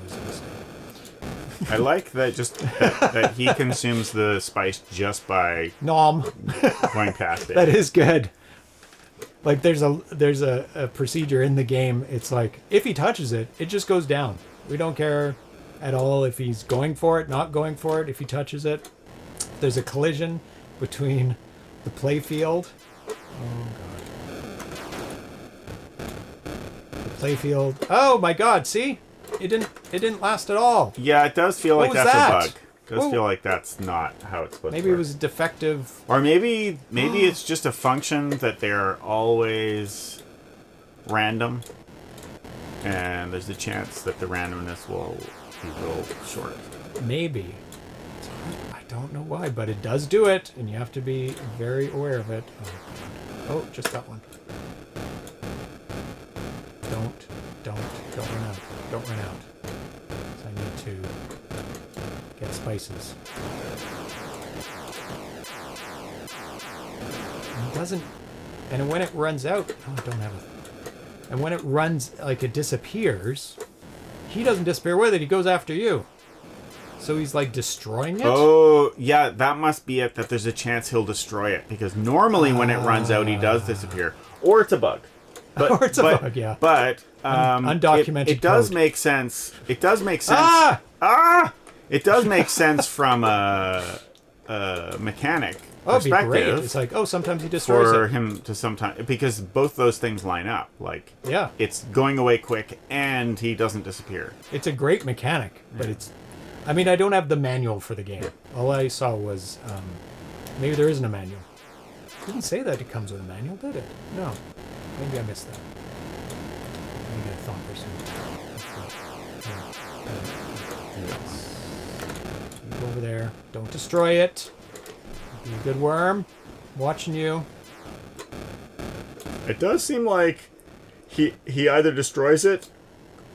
was a mistake. I like that that he consumes the spice just by Nom. going past it. That is good. Like there's a procedure in the game. It's like if he touches it, it just goes down. We don't care at all if he's going for it, not going for it. If he touches it, there's a collision between the playfield. Oh god. The playfield. Oh my god, see? It didn't last at all. Yeah, it does feel What like was that's that? a bug. It does Whoa. feel like that's not how it's supposed Maybe to it work. was defective. Or maybe it's just a function that they're always random, and there's a chance that the randomness will be real short. Maybe. It's hard. I don't know why, but it does do it, and you have to be very aware of it. Oh, God. Oh, just that one. Don't run out. Don't run out. So I need to get spices. And it doesn't. And when it runs out, oh, I don't have a. And when it runs, like it disappears, he doesn't disappear with it. He goes after you. So he's like destroying it. Oh, yeah, that must be it, that there's a chance he'll destroy it, because normally when it runs out, he does disappear. Or it's a bug. But, Or it's a bug, yeah. But Undocumented it does code. make sense. It does make sense. Ah! It does make sense from a mechanic Oh, it'd be great. perspective It's like, oh, sometimes he destroys for it. him to sometimes, because both those things line up. Like, Yeah. it's going away quick and he doesn't disappear. It's a great mechanic, but it's... I mean, I don't have the manual for the game. All I saw was Maybe there isn't a manual. It didn't say that it comes with a manual, did it? No. Maybe I missed that. Maybe I thought for some. Go over there. Don't destroy it. Be a good worm. I'm watching you. It does seem like he either destroys it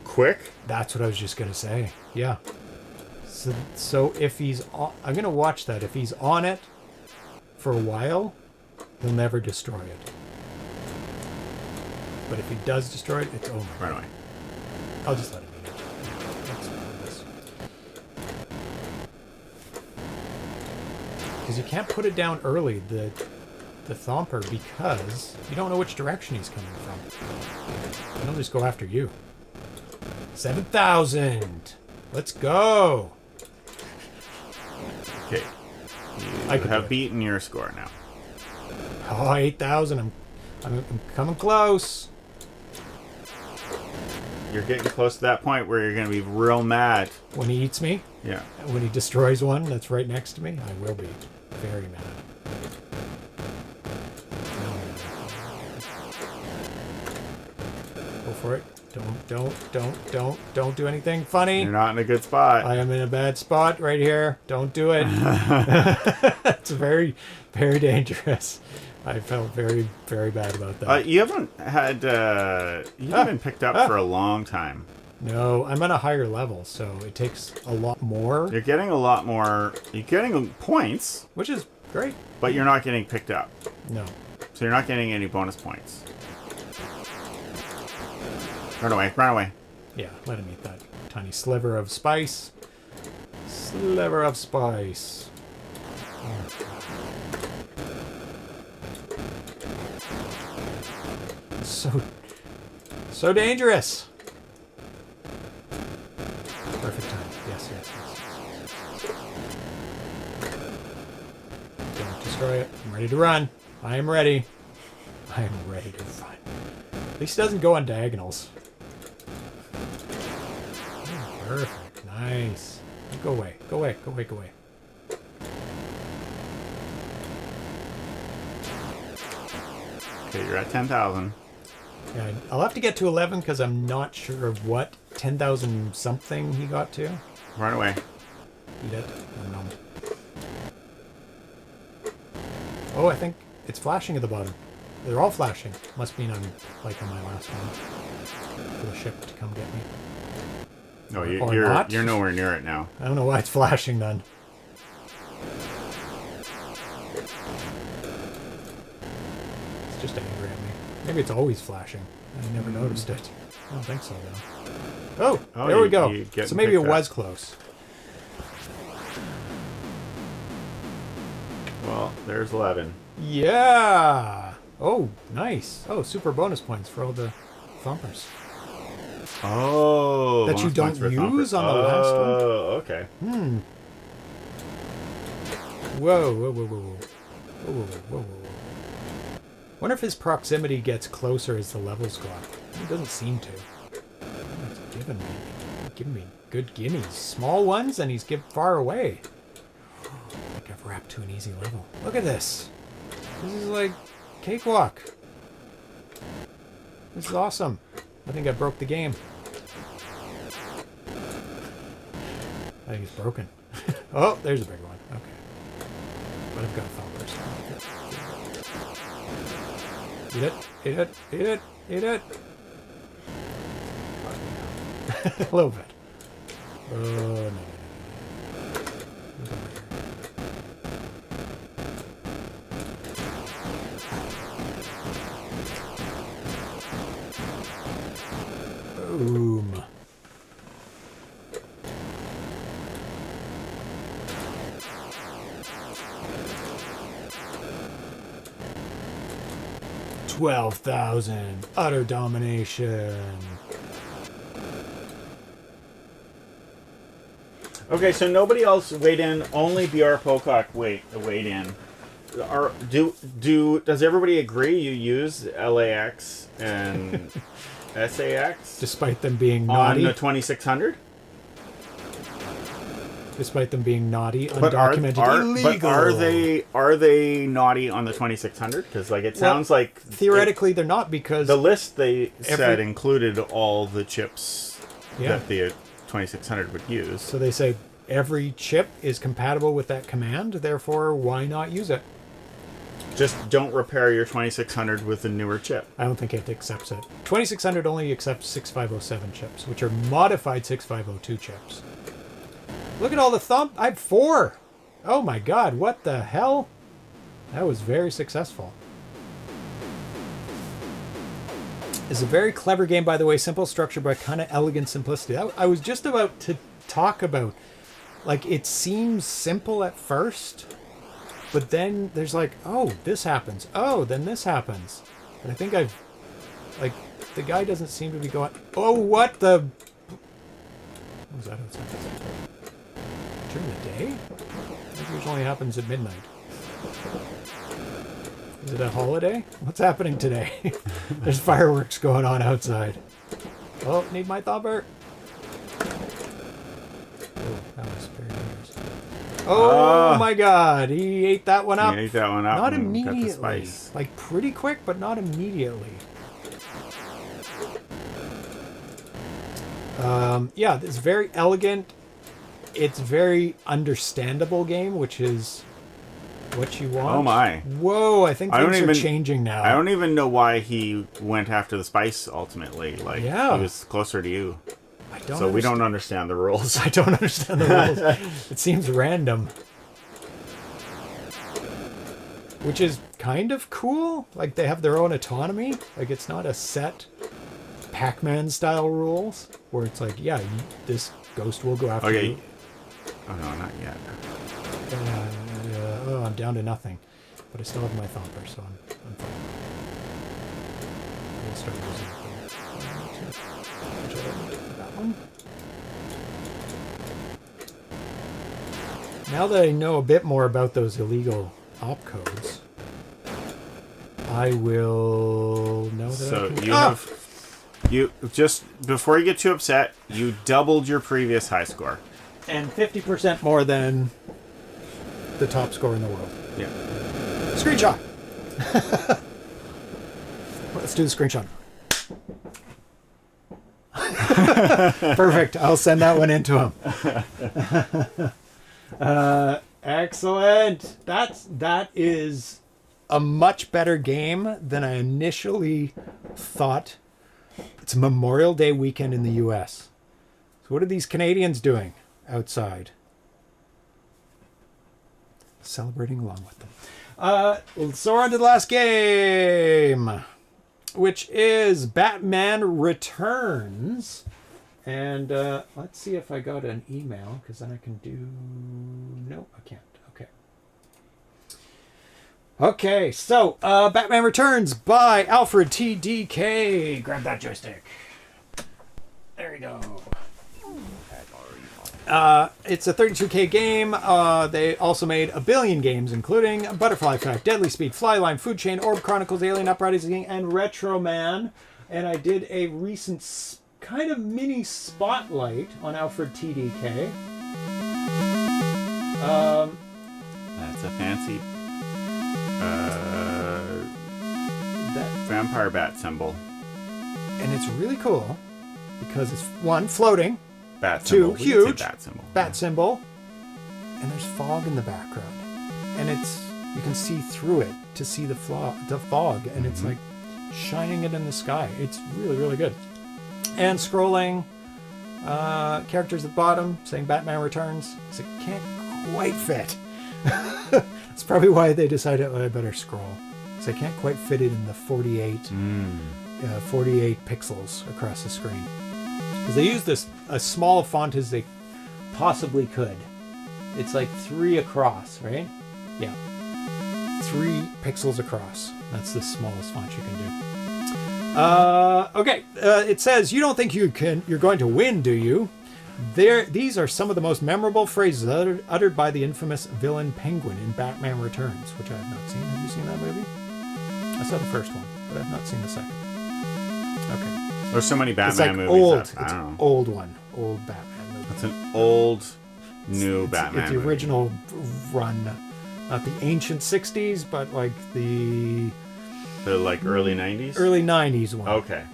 quick. That's what I was just gonna say. Yeah. So if he's on, I'm gonna watch that. If he's on it for a while, he'll never destroy it. But if he does destroy it, it's over. Right away. I'll just let him eat it. That's this. Because you can't put it down early, the thomper, because you don't know which direction he's coming from. And he'll just go after you. 7,000. Let's go. Okay. I You could have do it. beaten your score now. Oh, 8,000. I'm coming close. You're getting close to that point where you're going to be real mad. When he eats me, Yeah. when he destroys one that's right next to me, I will be very mad. Go for it. Don't do anything funny. You're not in a good spot. I am in a bad spot right here. Don't do it. It's very, very dangerous. I felt very, very bad about that. You haven't had... you haven't been picked up for a long time. No, I'm at a higher level, so it takes a lot more, You're getting a lot more... You're getting points, which is great. but you're not getting picked up. No. So you're not getting any bonus points. Run away. Run away. Yeah, let him eat that tiny sliver of spice. Sliver of spice. Oh, God. So dangerous. Perfect time. Yes. Don't destroy it. I'm ready to run. I am ready. I am ready to run. At least he doesn't go on diagonals. Oh, perfect. Nice. Go away. Go away. Go away. Go away. Okay, you're at 10,000. Yeah, I'll have to get to 11 because I'm not sure of what 10,000 something he got to. Run away. Eat it. Nom nom. Oh, I think it's flashing at the bottom. They're all flashing. Must mean I'm like on my last one. For the ship to come get me. No, Or not. you're nowhere near it now. I don't know why it's flashing then. It's just angry at me. Maybe it's always flashing. I never noticed it. I don't think so though. Oh, there we go. you getting So maybe it picked up. was close. Well, there's 11. Yeah. Oh, nice. Oh, super bonus points for all the thumpers. Oh. That you bonus don't points for use Thumper. on the last one? Oh, okay. Whoa. Wonder if his proximity gets closer as the levels go up. It doesn't seem to. It's giving me good gimmies. Small ones, and he's far away. Like I've wrapped to an easy level. Look at this. This is like cakewalk. This is awesome. I think I broke the game. I think it's broken. Oh, there's a big one. Okay. But I've got thumpers. Eat it. Eat it. Eat it. Eat it. A little bit. Oh, no. Boom. $12,000. Utter domination. Okay, so nobody else weighed in. Only BR Pocock weighed in. Does everybody agree you use LAX and SAX Despite them being on naughty. the 2600? despite them being naughty, undocumented, illegal. But are they naughty on the 2600? Because like it sounds like theoretically they're not, because the list they said included all the chips that the 2600 would use. So they say every chip is compatible with that command, therefore why not use it? Just don't repair your 2600 with a newer chip. I don't think it accepts it. 2600 only accepts 6507 chips, which are modified 6502 chips. Look at all the thumb. I have 4. Oh my god, what the hell? That was very successful. It's a very clever game, by the way. Simple structure, but kind of elegant simplicity. I was just about to talk about, like, it seems simple at first, but then there's like, oh, this happens. Oh, then this happens. And I think like, the guy doesn't seem to be going, oh, what the... What was that outside? During the day? It usually happens at midnight. Is it a holiday? What's happening today? There's fireworks going on outside. Oh, need my thumper. Oh, that was very nice. Oh my god, he ate that one up. He ate that one up. Not and immediately. got the spice. Like pretty quick, but not immediately. Yeah, it's very elegant. It's very understandable game, which is what you want. Oh my. Whoa, I think things are changing now. I don't even know why he went after the spice ultimately. Like, he was closer to you. We don't understand the rules. I don't understand the rules. It seems random. Which is kind of cool. Like, they have their own autonomy. Like, it's not a set Pac-Man style rules where it's like, yeah, this ghost will go after you. Oh no, not yet. Oh, I'm down to nothing. But I still have my thumper, so I'm fine. We'll start using that one. Now that I know a bit more about those illegal opcodes, I will know that I can... You just, before you get too upset, you doubled your previous high score. And 50% more than the top score in the world. Yeah. Screenshot! Let's do the screenshot. Perfect. I'll send that one into him. Excellent. That is a much better game than I initially thought. It's Memorial Day weekend in the U.S. So what are these Canadians doing outside? Celebrating along with them. So we're on to the last game, which is Batman Returns. And let's see if I got an email, because then I can do... No, I can't. Okay, so Batman Returns by Alfred TDK. Grab that joystick. There we go. It's a 32K game. They also made a billion games, including Butterfly Effect, Deadly Speed, Flyline, Food Chain, Orb Chronicles, Alien Uprising, and Retro Man. And I did a recent kind of mini spotlight on Alfred TDK. That's a fancy that vampire bat symbol. And it's really cool because it's one, floating. Bat symbol. Two, huge bat symbol. And there's fog in the background, and you can see through it to see the fog, and it's like shining it in the sky. It's really, really good. And scrolling characters at the bottom saying Batman Returns, because it can't quite fit. That's probably why they decided, I better scroll, because I can't quite fit it in the 48 pixels across the screen. Because they used as small a font as they possibly could. It's like 3 across, right? Yeah. 3 pixels across. That's the smallest font you can do. Okay. It says, you don't think you're going to win, do you? These are some of the most memorable phrases uttered by the infamous villain Penguin in Batman Returns, which I have not seen. Have you seen that movie? I saw the first one, but I have not seen the second. Okay. There's so many Batman it's like movies. Old. I don't know. Old one. Old Batman movie. It's an old new Batman. It's the original run, not the ancient '60s, but like the like early '90s. early '90s one. Okay.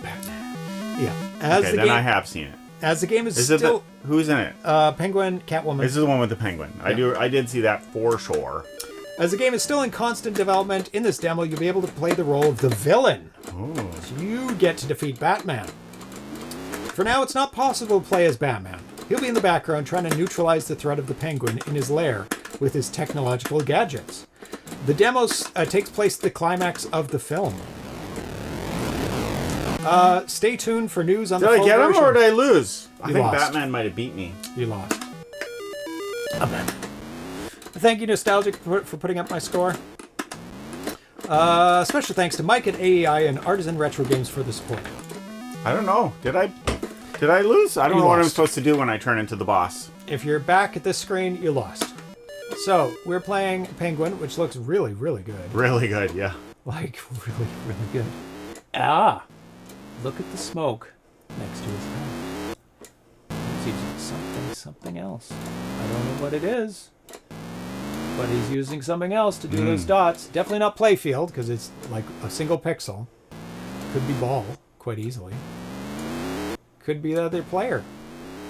Batman. Yeah. As Okay, the then game, I have seen it. as the game is Is it still who's in it? Penguin, Catwoman. This is the one with the penguin. I did see that for sure. As the game is still in constant development, in this demo you'll be able to play the role of the villain. Oh. So you get to defeat Batman. For now, it's not possible to play as Batman. He'll be in the background trying to neutralize the threat of the Penguin in his lair with his technological gadgets. The demo takes place at the climax of the film. Stay tuned for news on the Did full I get him version. or did I lose? I think lost. Batman might have beat me. You lost. Thank you, Nostalgic, for putting up my score. Special thanks to Mike at AEI and Artisan Retro Games for the support. I don't know. Did I lose? I don't You know what I'm lost. supposed to do when I turn into the boss. If you're back at this screen, you lost. So, we're playing Penguin, which looks really, really good. Really good, yeah. Like, really, really good. Ah! Look at the smoke next to his head. He's using something else. I don't know what it is. But he's using something else to do those dots. Definitely not playfield, because it's like a single pixel. Could be ball, quite easily. Could be the other player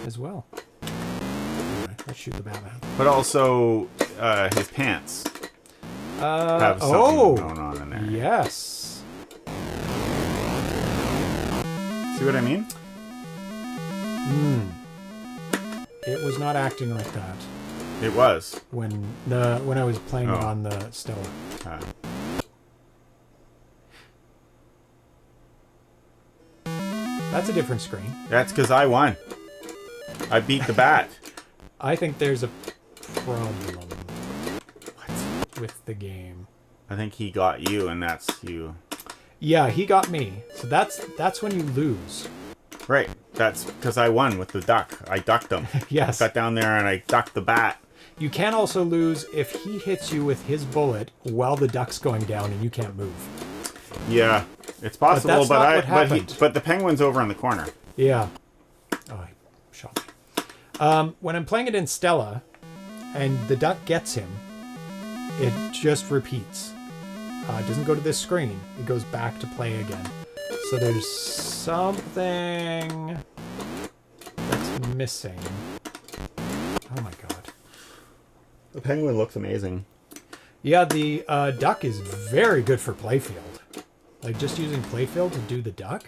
as well. Anyway, let's shoot the Batman. But also, his pants have something going on in there. Yes. See what I mean? It was not acting like that It was. when I was playing it on the Stella. That's a different screen. That's because I won. I beat the bat. I think there's a problem with the game. I think he got you, and that's you. Yeah, he got me. So that's when you lose. Right. That's because I won with the duck. I ducked him. Yes. Got down there and I ducked the bat. You can also lose if he hits you with his bullet while the duck's going down and you can't move. Yeah, it's possible, that's not what happened. but the penguin's over in the corner. Yeah. Oh, he shot me. When I'm playing it in Stella and the duck gets him, it just repeats. It doesn't go to this screen. It goes back to play again. So there's something that's missing. Oh my god. The penguin looks amazing. Yeah, the duck is very good for playfield. Like just using playfield to do the duck.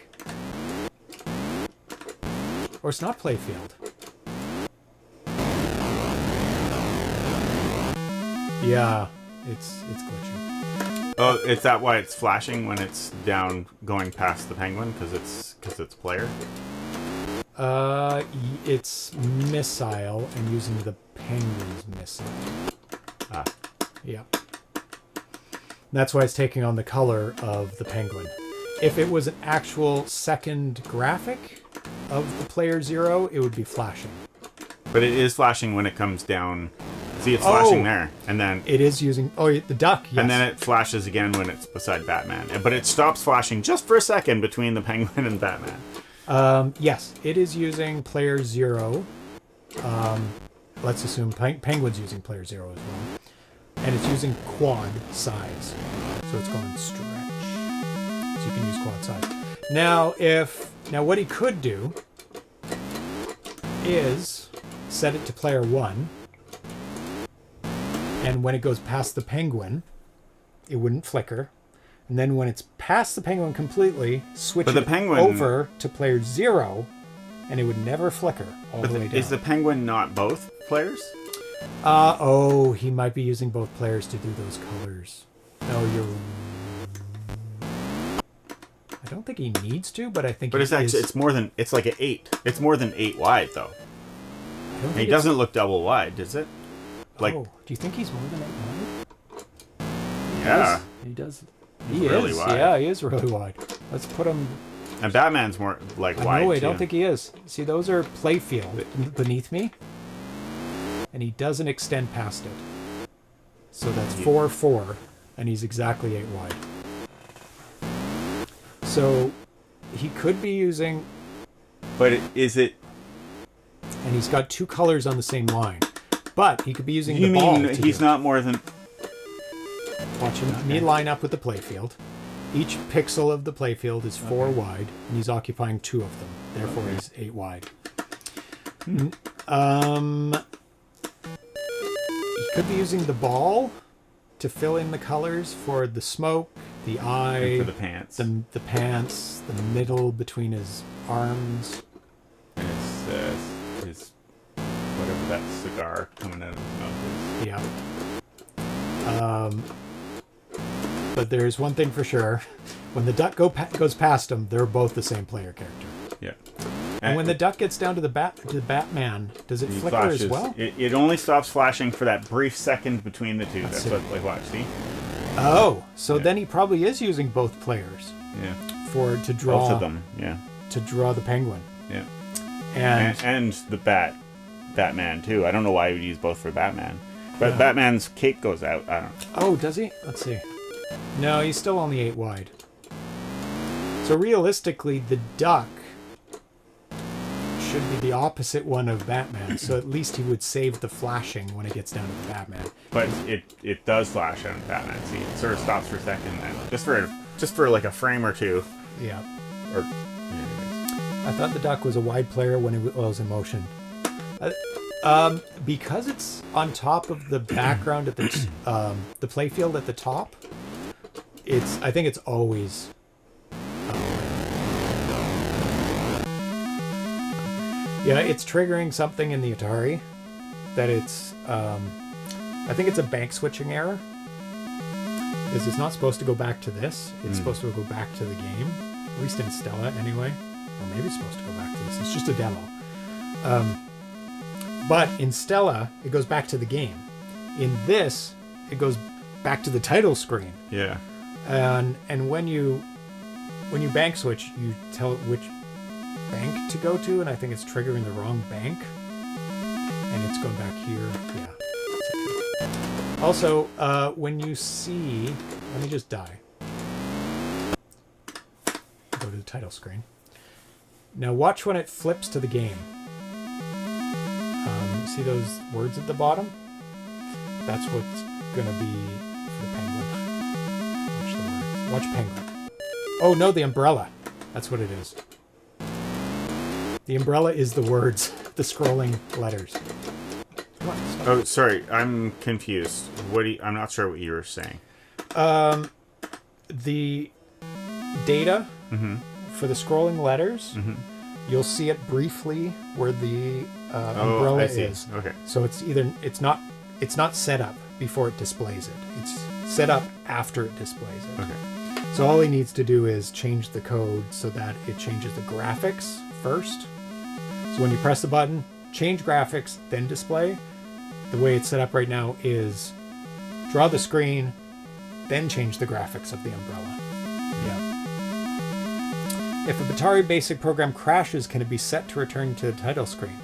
Or it's not playfield. Yeah, it's glitching. Oh, is that why it's flashing when it's down going past the penguin? Because it's player? It's missile and using the penguin's missile. Ah. Yeah. That's why it's taking on the color of the penguin. If it was an actual second graphic of the player 0, it would be flashing. But it is flashing when it comes down. See, it's flashing there. And then It is using... Oh, the duck, yes. and then it flashes again when it's beside Batman. But it stops flashing just for a second between the penguin and Batman. Yes, it is using player 0. Let's assume Penguin's using player 0 as well. And it's using quad size. So it's going stretch. So you can use quad size. Now, what he could do is set it to player 1. And when it goes past the penguin, it wouldn't flicker. And then when it's past the penguin completely, switch But the it penguin- over to player 0, and it would never flicker all the way down. Is the penguin not both players? He might be using both players to do those colors. No, I don't think he needs to, but I think But it's more than... It's like an 8. It's more than 8 wide, though. I don't And think he doesn't look double wide, does it? Like, do you think he's more than 8 wide? yeah. He does. He's He really is. wide. Yeah, he is really wide. Let's put him... And Batman's more, like, wide, No, I too. don't think he is. See, those are playfield beneath me. And he doesn't extend past it. So that's 4-4, and he's exactly 8 wide. So he could be using... But is it... and he's got 2 colors on the same line. But he could be using You the ball. mean he's not more than... Watch him. Me line up with the playfield. Each pixel of the playfield is 4 wide, and he's occupying 2 of them. Therefore, he's 8 wide. He could be using the ball to fill in the colors for the smoke, the eye, And for the pants. the pants, the middle between his arms. And it's his... whatever that cigar coming out of his mouth is. Yeah. But there's one thing for sure. When the duck goes past him, they're both the same player character. Yeah. And when the duck gets down to the Batman, does it he flicker flashes, as well? It only stops flashing for that brief second between the two. That's it. what, like, watch, see? Oh, so Yeah. then he probably is using both players Yeah. to draw Both of them, yeah. to draw the penguin. Yeah. And And the Batman, too. I don't know why he would use both for Batman. But Batman's cape goes out. I don't know. oh, does he? Let's see. No, he's still only 8 wide. So realistically, the duck should be the opposite one of Batman. So at least he would save the flashing when it gets down to the Batman. But it does flash on Batman. See, it sort of stops for a second, and just for like a frame or two. Yeah. Or, anyways. I thought the duck was a wide player when it was in motion. Because it's on top of the background at the playfield at the top. I think it's always. Yeah, it's triggering something in the Atari that it's. I think it's a bank switching error. Because it's not supposed to go back to this. It's supposed to go back to the game. At least in Stella, anyway. Or maybe it's supposed to go back to this. It's just a demo. But in Stella, it goes back to the game. In this, it goes back to the title screen. Yeah. And when you bank switch, you tell it which bank to go to, and I think it's triggering the wrong bank. And it's going back here. Yeah. Also, when you see... Let me just die. Go to the title screen. Now watch when it flips to the game. See those words at the bottom? That's what's going to be for the penguin. Watch the words. Watch penguin. Oh, no, the umbrella. That's what it is. The umbrella is the words, the scrolling letters. Come on, stop. Oh, sorry. I'm confused. I'm not sure what you were saying. The data for the scrolling letters, you'll see it briefly where the umbrella I see. is. Okay. So it's not set up before it displays it. It's set up after it displays it. Okay. So all he needs to do is change the code so that it changes the graphics first. So when you press the button, change graphics, then display. The way it's set up right now is draw the screen, then change the graphics of the umbrella. Yeah. If a Atari Basic program crashes, can it be set to return to the title screen?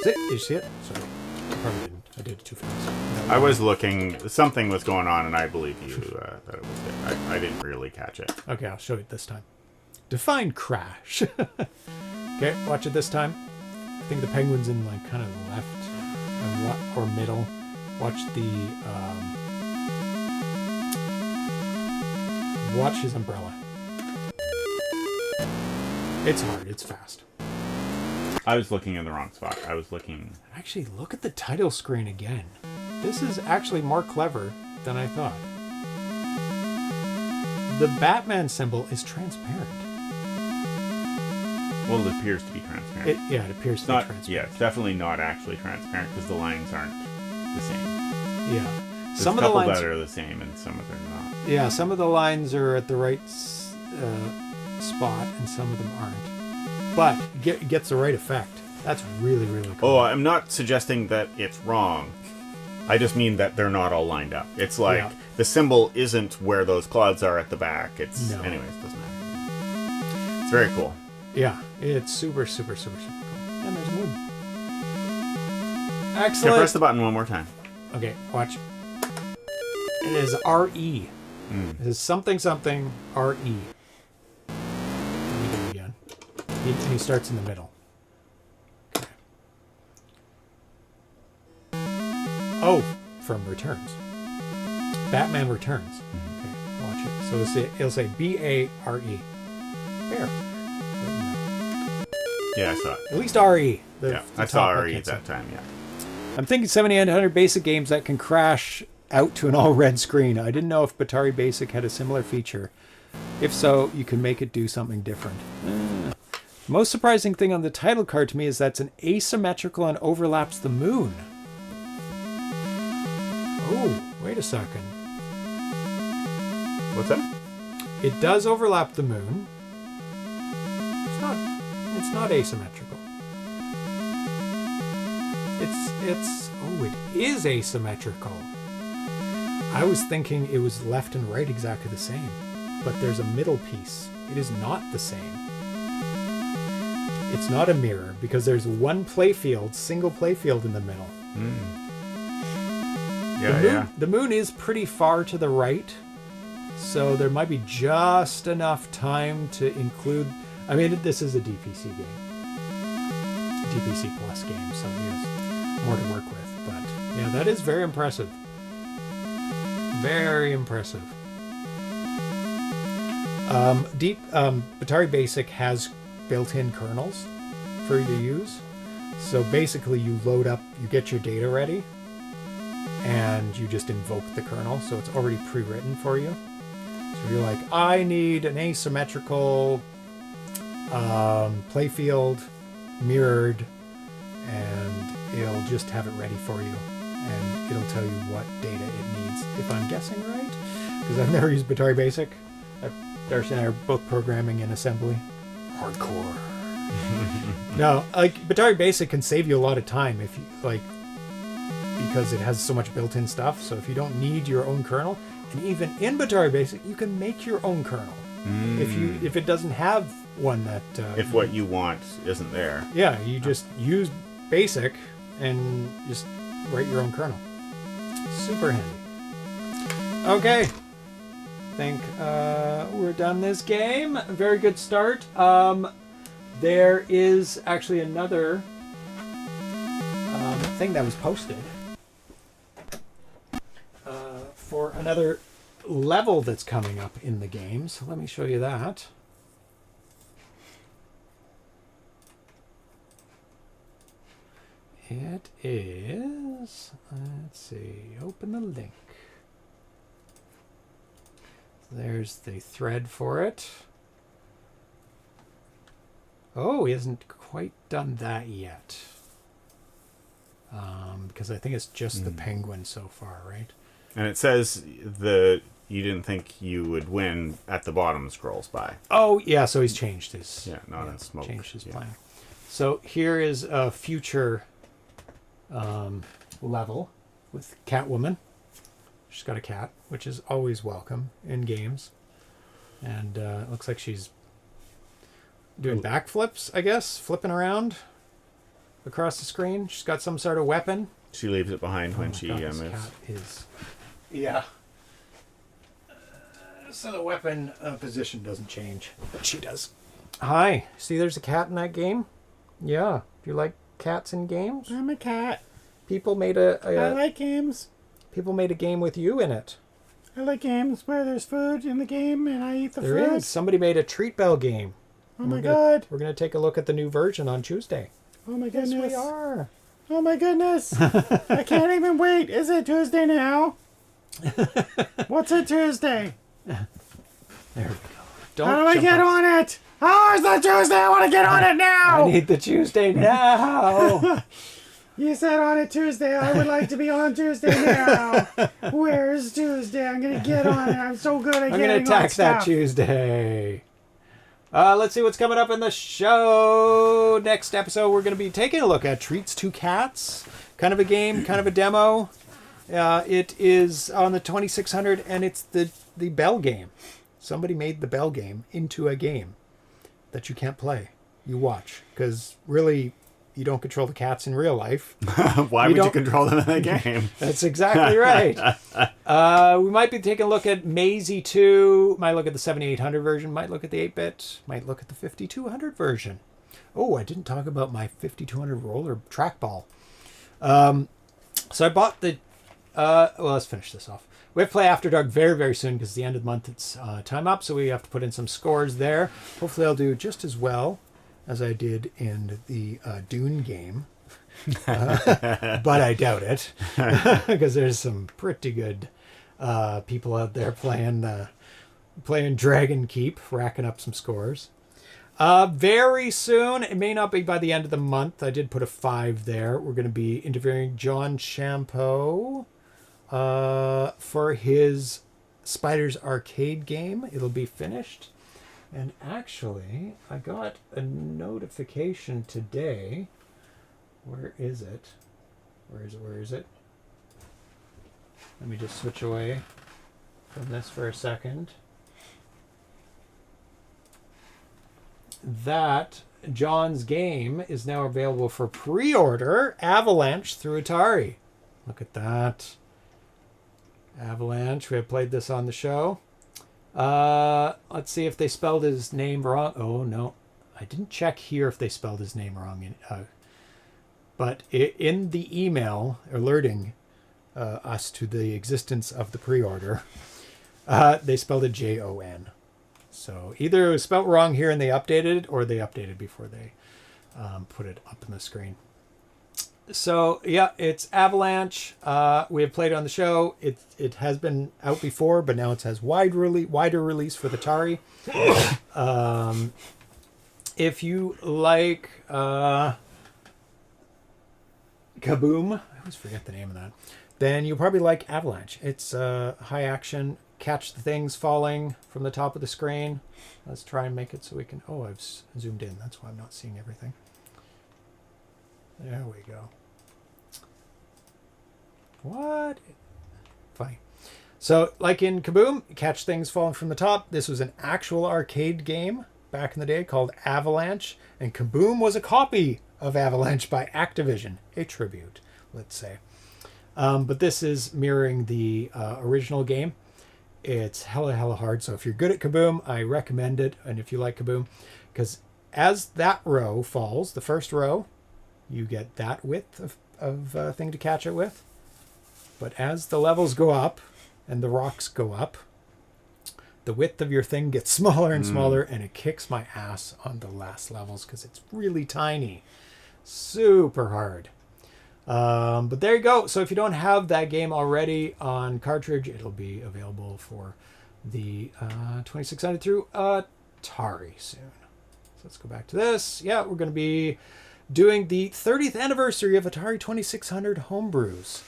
Did you see it? Sorry. I probably didn't. I did it too fast. I was looking. Something was going on, and I believe you that it was there. I didn't really catch it. Okay, I'll show you this time. Define crash. Okay, watch it this time. I think the penguin's in like kind of the left or middle. Watch his umbrella. It's hard. It's fast. I was looking in the wrong spot. I was looking... Actually, look at the title screen again. This is actually more clever than I thought. The Batman symbol is transparent. Well, it appears to be transparent. It appears to be transparent. Yeah, it's definitely not actually transparent because the lines aren't the same. Yeah. There's Some a of the couple lines that are the same and some of them are not. Yeah, some of the lines are at the right spot and some of them aren't. But it gets the right effect. That's really, really cool. Oh, I'm not suggesting that it's wrong. I just mean that they're not all lined up. It's like the symbol isn't where those clouds are at the back. It's anyways, doesn't matter. It's very cool. Yeah, it's super, super, super, super cool. And there's a moon. Can Excellent. I press the button one more time? Okay, watch. It is R-E. It is something, something, R-E. Let me do it again. And he starts in the middle. Oh, from Returns. Batman Returns. Okay, watch it. So it'll say B-A-R-E. Bear. Yeah, I saw it. At least R-E. I saw RE at that time, yeah. I'm thinking 7800 basic games that can crash out to an all red screen. I didn't know if Atari Basic had a similar feature. If so, you can make it do something different. Most surprising thing on the title card to me is that's an asymmetrical and overlaps the moon. Oh, wait a second. What's that? It does overlap the moon. It's not asymmetrical. It is asymmetrical. I was thinking it was left and right exactly the same, but there's a middle piece. It is not the same. It's not a mirror because there's one playfield, single playfield in the middle. The moon is pretty far to the right, so there might be just enough time to include. I mean, this is a DPC game, DPC Plus game, so he has more to work with. But yeah, that is very impressive. Very impressive. Atari Basic has built-in kernels for you to use. So basically, you load up, you get your data ready, and you just invoke the kernel. So it's already pre-written for you. So you're like, I need an asymmetrical playfield mirrored, and it'll just have it ready for you, and it'll tell you what data it needs, if I'm guessing right, because I've never used Atari Basic. Darcy and I are both programming in assembly. Hardcore. No, like Atari Basic can save you a lot of time if you like, because it has so much built-in stuff. So if you don't need your own kernel, and even in Atari Basic, you can make your own kernel. If it doesn't have one that if what you want isn't there. Yeah, you just use Basic and just write your own kernel. Super handy. Okay. Think we're done this game. Very good start. There is actually another thing that was posted for another level that's coming up in the game. So let me show you that. It is, let's see, open the link. There's the thread for it. Oh, he hasn't quite done that yet. Because I think it's just the penguin so far, right? And it says you didn't think you would win at the bottom scrolls by. Oh, yeah, so he's changed his... Yeah, not in smoke. Changed his plan. So here is a future level with Catwoman. She's got a cat, which is always welcome in games. And it looks like she's doing backflips, I guess, flipping around across the screen. She's got some sort of weapon. She leaves it behind when she moves. Cat is... Yeah. So the weapon position doesn't change, but she does. Hi. See, there's a cat in that game? Yeah. Do you like cats in games? I'm a cat. People made I like games. People made a game with you in it. I like games where there's food in the game and I eat the food. There is. Somebody made a treat bell game. Oh my god. We're going to take a look at the new version on Tuesday. Oh my goodness. Yes, we are. Oh my goodness. I can't even wait. Is it Tuesday now? What's a Tuesday? There we go. How do I get on it? Oh, it's not Tuesday. I want to get on it now. I need the Tuesday now. You said on a Tuesday. I would like to be on Tuesday now. Where's Tuesday? I'm going to get on it. I'm so good at getting on stuff. I'm going to tax that Tuesday. Let's see what's coming up in the show. Next episode, we're going to be taking a look at Treats to Cats. Kind of a game, kind of a demo. It is on the 2600, and it's the Bell game. Somebody made the Bell game into a game that you can't play. You watch, because really, you don't control the cats in real life. Why would you control them in a game? That's exactly right. We might be taking a look at Maisie 2. Might look at the 7800 version. Might look at the 8-bit. Might look at the 5200 version. Oh, I didn't talk about my 5200 roller trackball. So I bought the well, let's finish this off. We have to play After Dark very, very soon because the end of the month it's time up, so we have to put in some scores there. Hopefully I'll do just as well as I did in the Dune game. But I doubt it because there's some pretty good people out there playing Dragon Keep, racking up some scores. Very soon, it may not be by the end of the month. I did put a 5 there. We're going to be interviewing John Champeau for his Spiders arcade game. It'll be finished. And actually, I got a notification today. Where is it? Where is it? Let me just switch away from this for a second. That John's game is now available for pre-order. Avalanche through Atari. Look at that. Avalanche. We have played this on the show. Let's see if they spelled his name wrong. Oh, no. I didn't check here if they spelled his name wrong. But in the email alerting us to the existence of the pre-order, they spelled it Jon. So either it was spelled wrong here and they updated it, or they updated before they put it up on the screen. So yeah, it's Avalanche. We have played it on the show. It has been out before, but now it has wider release for the Atari. If you like Kaboom, I always forget the name of that, then you'll probably like Avalanche. It's high action, catch the things falling from the top of the screen. Let's try and make it so we can... Oh, I've zoomed in. That's why I'm not seeing everything. There we go. What? Funny. So, like in Kaboom, catch things falling from the top. This was an actual arcade game back in the day called Avalanche. And Kaboom was a copy of Avalanche by Activision. A tribute, let's say. But this is mirroring the original game. It's hella hard. So if you're good at Kaboom, I recommend it. And if you like Kaboom, because as that row falls, the first row, you get that width of thing to catch it with. But as the levels go up and the rocks go up, the width of your thing gets smaller and smaller, and it kicks my ass on the last levels because it's really tiny. Super hard. But there you go. So if you don't have that game already on cartridge, it'll be available for the 2600 through Atari soon. So let's go back to this. Yeah, we're going to be doing the 30th anniversary of Atari 2600 homebrews.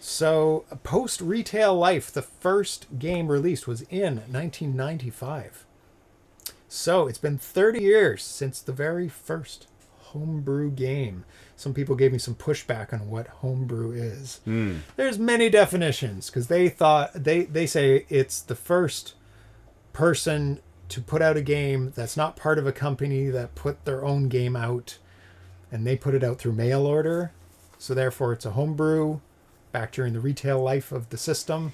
So post-retail life, the first game released was in 1995. So it's been 30 years since the very first homebrew game. Some people gave me some pushback on what homebrew is. There's many definitions because they say it's the first person to put out a game that's not part of a company that put their own game out, and they put it out through mail order. So therefore it's a homebrew back during the retail life of the system.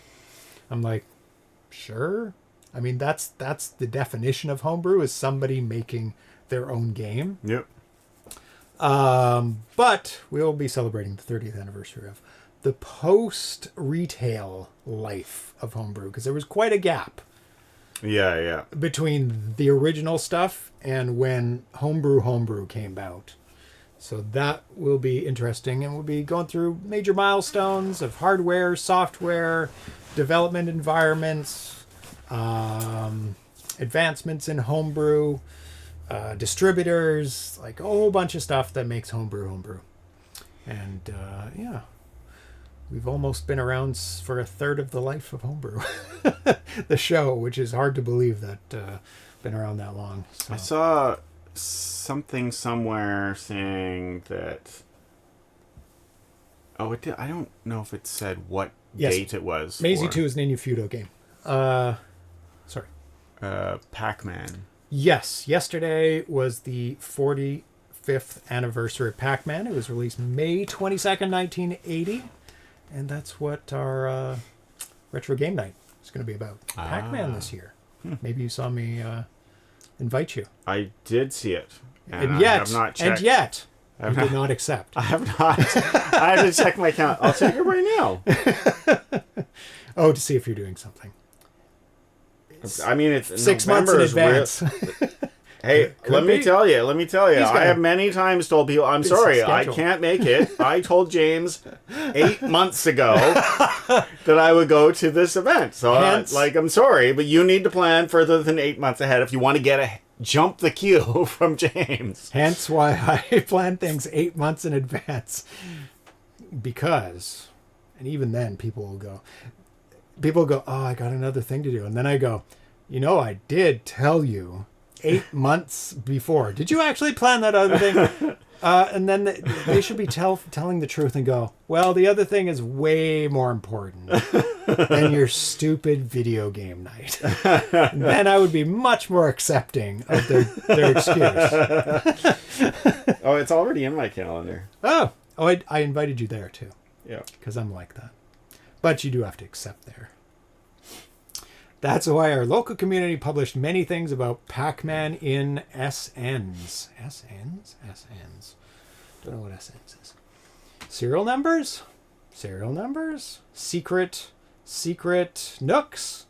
I'm like, sure. I mean, that's the definition of homebrew, is somebody making their own game. Yep. But we'll be celebrating the 30th anniversary of the post-retail life of homebrew, because there was quite a gap. Yeah. Between the original stuff and when homebrew came out. So that will be interesting, and we'll be going through major milestones of hardware, software, development environments, advancements in homebrew, distributors, like a whole bunch of stuff that makes homebrew. And yeah, we've almost been around for a third of the life of homebrew, the show, which is hard to believe that been around that long. So. I saw something somewhere saying that... Oh, it did. I don't know if it said what date it was. Maisie 2 is an Inufeudo game. Sorry. Pac-Man. Yes, yesterday was the 45th anniversary of Pac-Man. It was released May 22nd, 1980. And that's what our retro game night is going to be about. Pac-Man this year. Maybe you saw me invite you. I did see it. And yet, You did not accept. I have not. I have to check my account. I'll check it right now. Oh, to see if you're doing something. I mean, it's 6 months in November is advance. Hey, let me tell you. I have many times told people, I'm sorry, I schedule. can't make it. I told James 8 months ago that I would go to this event. So, I'm sorry, but you need to plan further than 8 months ahead if you want to jump the queue from James. Hence why I plan things 8 months in advance. Because, and even then, people will go, oh, I got another thing to do. And then I go, I did tell you 8 months before. Did you actually plan that other thing? And then they should be telling the truth and go, well, the other thing is way more important than your stupid video game night. And then I would be much more accepting of their excuse. Oh, it's already in my calendar. Oh, I invited you there too. Yeah. Because I'm like that. But you do have to accept there. That's why our local community published many things about Pac-Man in SNs. SNs? SNs. Don't know what SNs is. Serial numbers? Serial numbers? Secret nooks?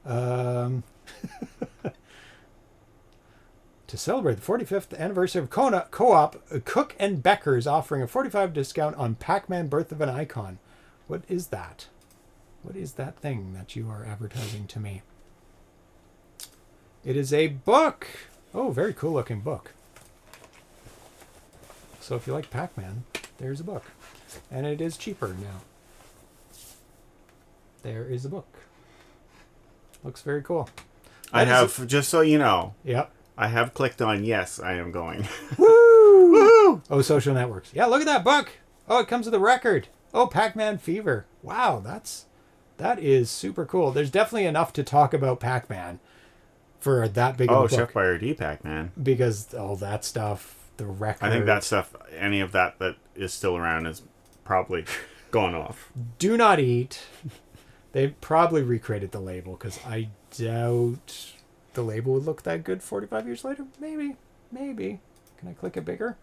To celebrate the 45th anniversary of Co-op, Cook and Becker is offering a 45% discount on Pac-Man Birth of an Icon. What is that? What is that thing that you are advertising to me? It is a book. Oh, very cool looking book. So if you like Pac-Man, there's a book. And it is cheaper now. There is a book. Looks very cool. I have, just so you know. Yep. I have clicked on yes, I am going. Woo! Woo! Oh, social networks. Yeah, look at that book. Oh, it comes with a record. Oh, Pac-Man Fever. Wow, that is super cool. There's definitely enough to talk about Pac-Man for that big of a book. Oh, Chef Boyardee Pac-Man. Because all that stuff, the record. I think that stuff, any of that is still around is probably gone off. Do not eat. They probably recreated the label because I doubt the label would look that good 45 years later. Maybe. Can I click it bigger?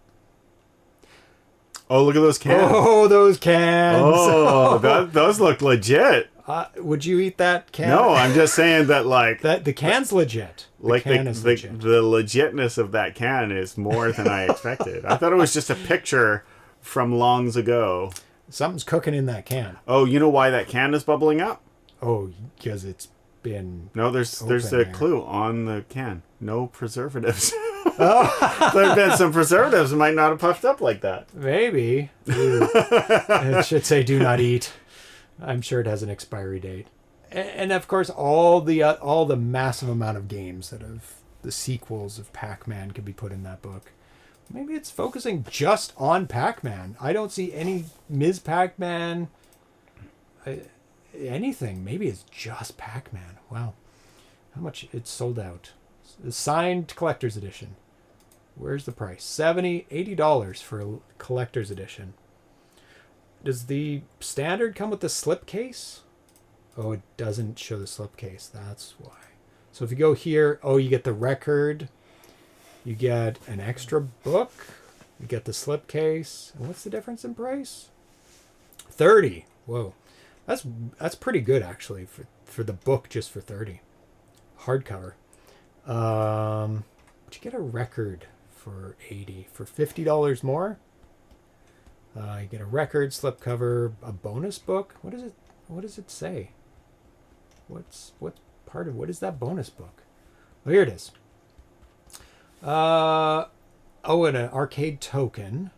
Oh, look at those cans. Oh, those cans. Oh, those look legit. Would you eat that can? No, I'm just saying that the can's legit. The legitness of that can is more than I expected. I thought it was just a picture from longs ago. Something's cooking in that can. Oh, you know why that can is bubbling up? Oh, because it's been. No, there's a clue on the can. No preservatives. Oh. There have been some preservatives that might not have puffed up like that. Maybe. It should say "do not eat." I'm sure it has an expiry date, and of course, all the massive amount of games that have the sequels of Pac-Man could be put in that book. Maybe it's focusing just on Pac-Man. I don't see any Ms. Pac-Man. Anything. Maybe it's just Pac-Man. Wow, how much it's sold out. The signed collector's edition. Where's the price? $70, $80 for a collector's edition. Does the standard come with the slipcase? Oh, it doesn't show the slipcase. That's why. So if you go here, you get the record. You get an extra book. You get the slipcase. And what's the difference in price? $30. Whoa. That's pretty good, actually, for the book, just for $30. Hardcover. But you get a record for $80. For $50 more, you get a record, slipcover, a bonus book. What does it say? What is that bonus book? Oh, here it is. And an arcade token,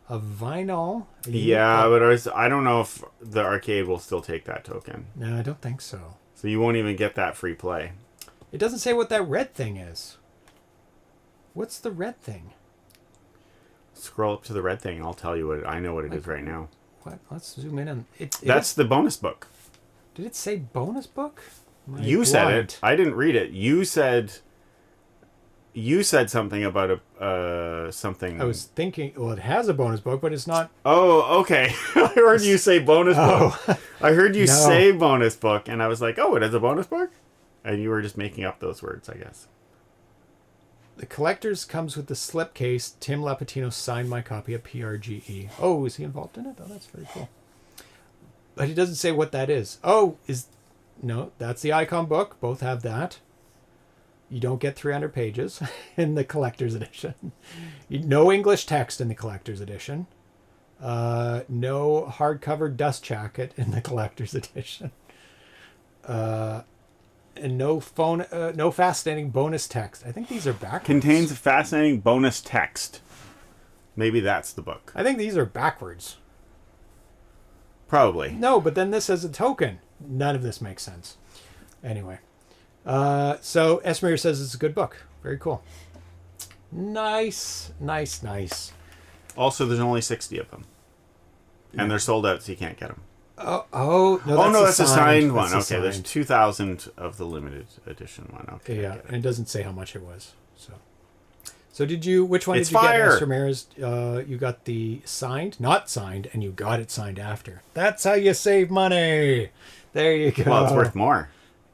a vinyl. Yeah, but I don't know if the arcade will still take that token. No, I don't think so. So you won't even get that free play. It doesn't say what that red thing is. What's the red thing? Scroll up to the red thing. I'll tell you what I know what it is right now. What? Let's zoom in on it. That's the bonus book. Did it say bonus book? You said it. I didn't read it. You said something about something. I was thinking. Well, it has a bonus book, but it's not. Oh, okay. I heard you say bonus book. I heard you say bonus book, and I was like, oh, it has a bonus book. And you were just making up those words, I guess. The collector's comes with the slipcase. Tim Lapatino signed my copy of PRGE. Oh, is he involved in it? Oh, that's very cool. But he doesn't say what that is. Oh, no, that's the Icon book. Both have that. You don't get 300 pages in the collector's edition. No English text in the collector's edition. No hardcover dust jacket in the collector's edition. And no fascinating bonus text. I think these are backwards. Contains a fascinating bonus text. Maybe that's the book. I think these are backwards. Probably. No, but then this has a token. None of this makes sense. Anyway. So Esmer says it's a good book. Very cool. Nice. Also, there's only 60 of them. And they're sold out, so you can't get them. No, that's a signed one. That's Okay, there's 2,000 of the limited edition one. Okay. Yeah, and it doesn't say how much it was. So did you? Which one It's did you fire. get, Mr. Ramirez? You got the signed, not signed, and you got it signed after. That's how you save money. There you go. Well, it's worth more.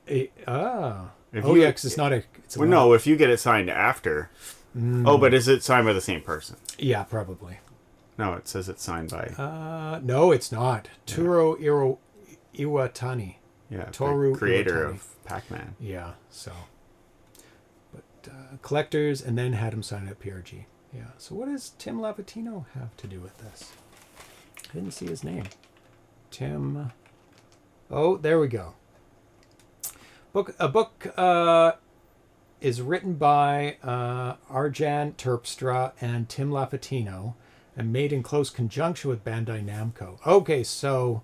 Yeah, If because it's not a. It's a Well, no, if you get it signed after. Oh, but is it signed by the same person? Yeah, probably. No, it says it's signed by. No, it's not. Turo Iwatani. Yeah, Toru the creator Iwatani. of Pac-Man. Yeah, so. But collectors, and then had him sign at PRG. Yeah. So what does Tim Lapatino have to do with this? I didn't see his name. Tim. Oh, there we go. A book is written by Arjan Terpstra and Tim Lapatino and made in close conjunction with Bandai Namco. Okay, so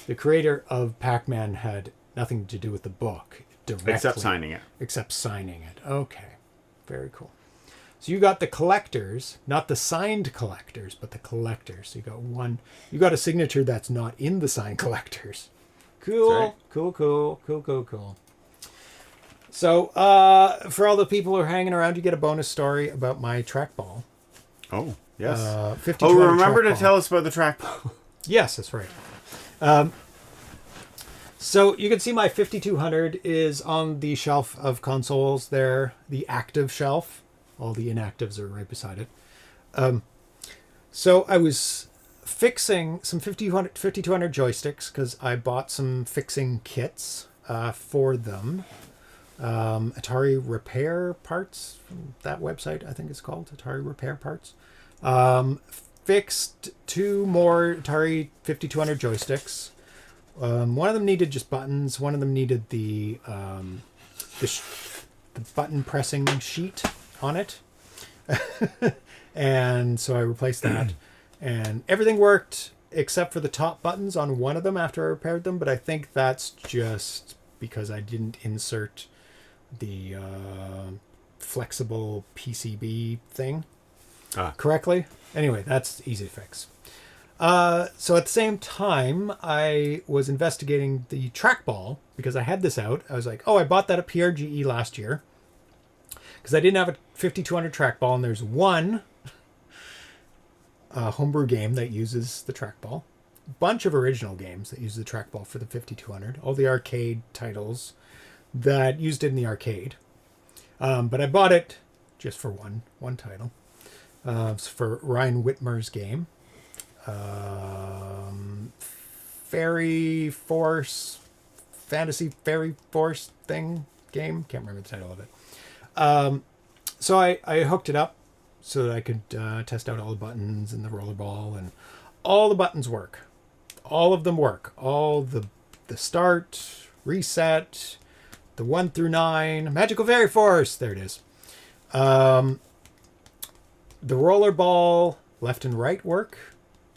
the creator of Pac-Man had nothing to do with the book directly. Except signing it. Except signing it. Okay. Very cool. So you got the collectors, not the signed collectors, but the collectors. So you got one. You got a signature that's not in the signed collectors. Cool. That's right. Cool. So for all the people who are hanging around, you get a bonus story about my trackball. Oh, yes. 5200 remember to trackball. tell us about the trackball. Yes, that's right. So you can see my 5200 is on the shelf of consoles there, the active shelf. All the inactives are right beside it. So I was fixing some 5200 joysticks because I bought some fixing kits for them. Atari Repair Parts, from that website, I think it's called, Atari Repair Parts. Fixed two more Atari 5200 joysticks. One of them needed just buttons. One of them needed the button pressing sheet on it. And so I replaced that. And everything worked except for the top buttons on one of them after I repaired them. But I think that's just because I didn't insert the flexible PCB thing correctly. Anyway, that's easy to fix. So at the same time, I was investigating the trackball because I had this out. I was like, oh, I bought that at PRGE last year because I didn't have a 5200 trackball, and there's one homebrew game that uses the trackball. A bunch of original games that use the trackball for the 5200. All the arcade titles that used it in the arcade. But I bought it just for one title. It's for Ryan Whitmer's game. Fantasy Fairy Force game. Can't remember the title of it. So I hooked it up so that I could test out all the buttons and the rollerball, and all the buttons work. All of them work. All the start, reset, the 1 through 9, Magical Fairy Force. There it is. The rollerball left and right work.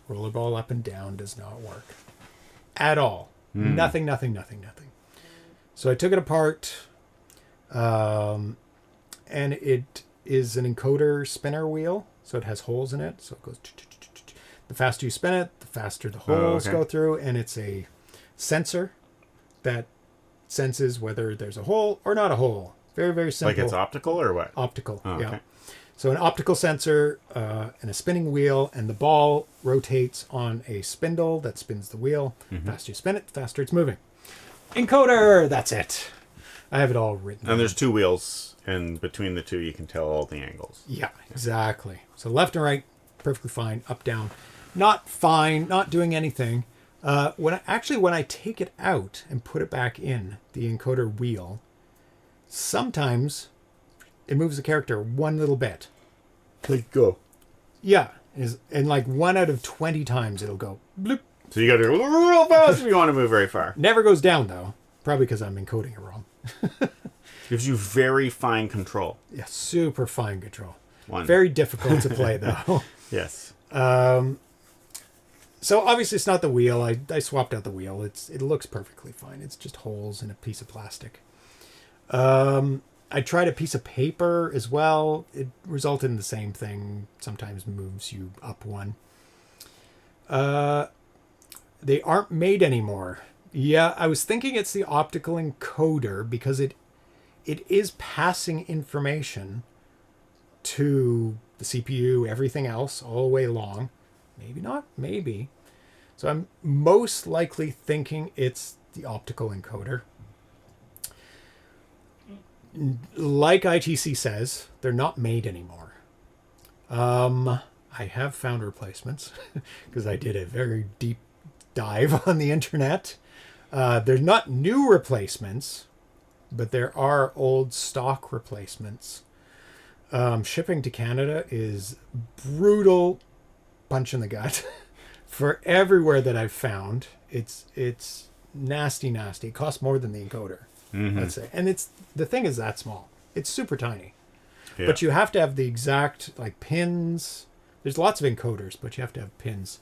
Rollerball up and down does not work at all. Nothing. So I took it apart, and it is an encoder spinner wheel. So it has holes in it. So it goes. The faster you spin it, the faster the holes go through, and it's a sensor that senses whether there's a hole or not a hole. Very, very simple. Like it's optical or what? Optical, Oh, yeah. okay. So an optical sensor and a spinning wheel, and the ball rotates on a spindle that spins the wheel. The faster you spin it, the faster it's moving. Encoder, that's it. I have it all written. And there's 2 wheels, and between the 2 you can tell all the angles. Yeah, exactly. So left and right, perfectly fine. Up, down, not fine, not doing anything. When I take it out and put it back in the encoder wheel, sometimes it moves the character one little bit. Like go. Yeah, and like 1 out of 20 times it'll go bloop. So you got to go real fast if you want to move very far. Never goes down though, probably because I'm encoding it wrong. Gives you very fine control. Yeah, super fine control. One. Very difficult to play though. Yes. So obviously it's not the wheel. I swapped out the wheel. It looks perfectly fine. It's just holes in a piece of plastic. I tried a piece of paper as well. It resulted in the same thing. Sometimes moves you up one. They aren't made anymore. Yeah, I was thinking it's the optical encoder because it is passing information to the CPU, everything else, all the way along. Maybe not, maybe. So I'm most likely thinking it's the optical encoder. Like ITC says, they're not made anymore. I have found replacements because I did a very deep dive on the internet. There's not new replacements, but there are old stock replacements. Shipping to Canada is brutal punch in the gut for everywhere that I've found. It's nasty. It costs more than the encoder. Let's say, and the thing is that small. It's super tiny, but you have to have the exact like pins. There's lots of encoders, but you have to have pins.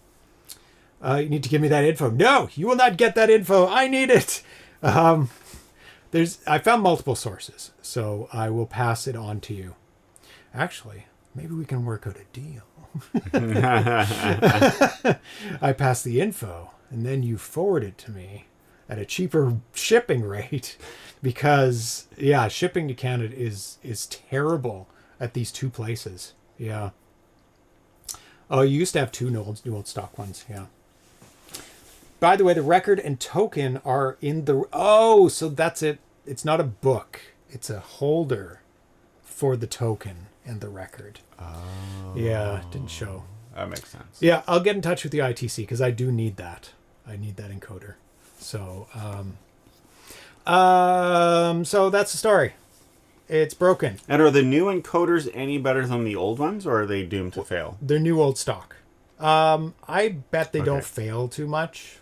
You need to give me that info. No, you will not get that info. I need it. I found multiple sources, so I will pass it on to you. Actually, maybe we can work out a deal. I pass the info, and then you forward it to me at a cheaper shipping rate, because shipping to Canada is terrible at these 2 places. Yeah. Oh, you used to have 2 new old stock ones. Yeah. By the way, the record and token are in the... Oh, so that's it. It's not a book. It's a holder for the token and the record. Oh. Yeah, didn't show. That makes sense. Yeah, I'll get in touch with the ITC because I do need that. I need that encoder. So, so that's the story. It's broken. And are the new encoders any better than the old ones, or are they doomed to fail? They're new old stock. I bet they don't fail too much,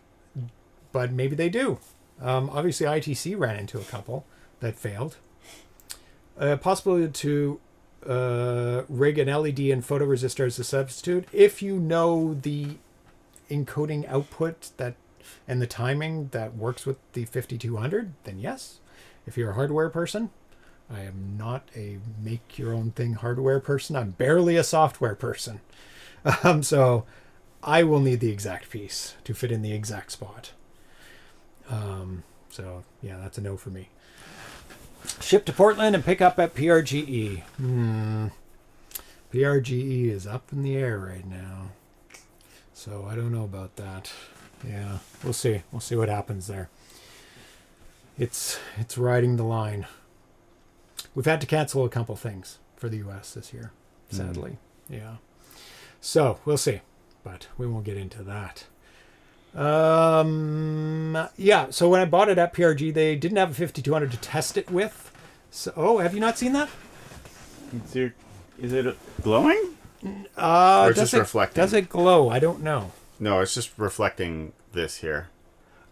but maybe they do. Obviously, ITC ran into a couple that failed. Possibility to rig an LED and photoresistor as a substitute. If you know the encoding output and the timing that works with the 5200, then yes. If you're a hardware person, I am not a make-your-own-thing hardware person. I'm barely a software person. So I will need the exact piece to fit in the exact spot. So, yeah, that's a no for me. Ship to Portland and pick up at PRGE. PRGE is up in the air right now. So I don't know about that. Yeah, we'll see. We'll see what happens there. It's riding the line. We've had to cancel a couple things for the US this year, sadly. Yeah. So we'll see, but we won't get into that. Yeah, so when I bought it at PRG, they didn't have a 5200 to test it with. So, have you not seen that? Is it glowing? Or it's just reflecting? Does it glow? I don't know. No, it's just reflecting this here.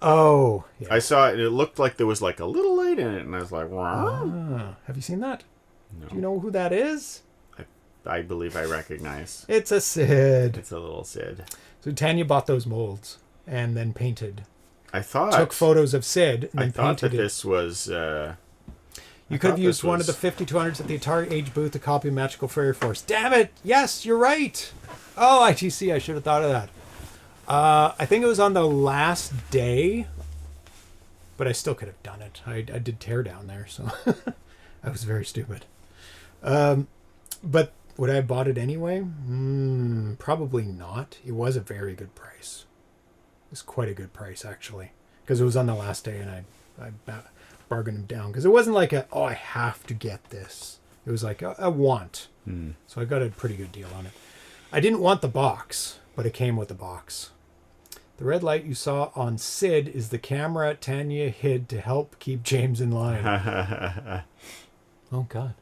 Oh. Yeah. I saw it. It looked like there was like a little light in it, and I was like, wow. Have you seen that? No. Do you know who that is? I believe I recognize. It's a SVID. It's a little SVID. So Tanya bought those molds and then painted. Took photos of SVID and then painted that this was... you could have used one of the 5200s at the Atari Age booth to copy Magical Fairy Force. Damn it! Yes, you're right! Oh, ITC, I should have thought of that. I think it was on the last day, but I still could have done it. I did teardown there, so I was very stupid. But would I have bought it anyway? Probably not. It was a very good price. It was quite a good price, actually, because it was on the last day, and I bargained them down because it wasn't like I have to get this. It was like a want. So I got a pretty good deal on it. I didn't want the box, but it came with the box. The red light you saw on Sid is the camera Tanya hid to help keep James in line. Oh, God.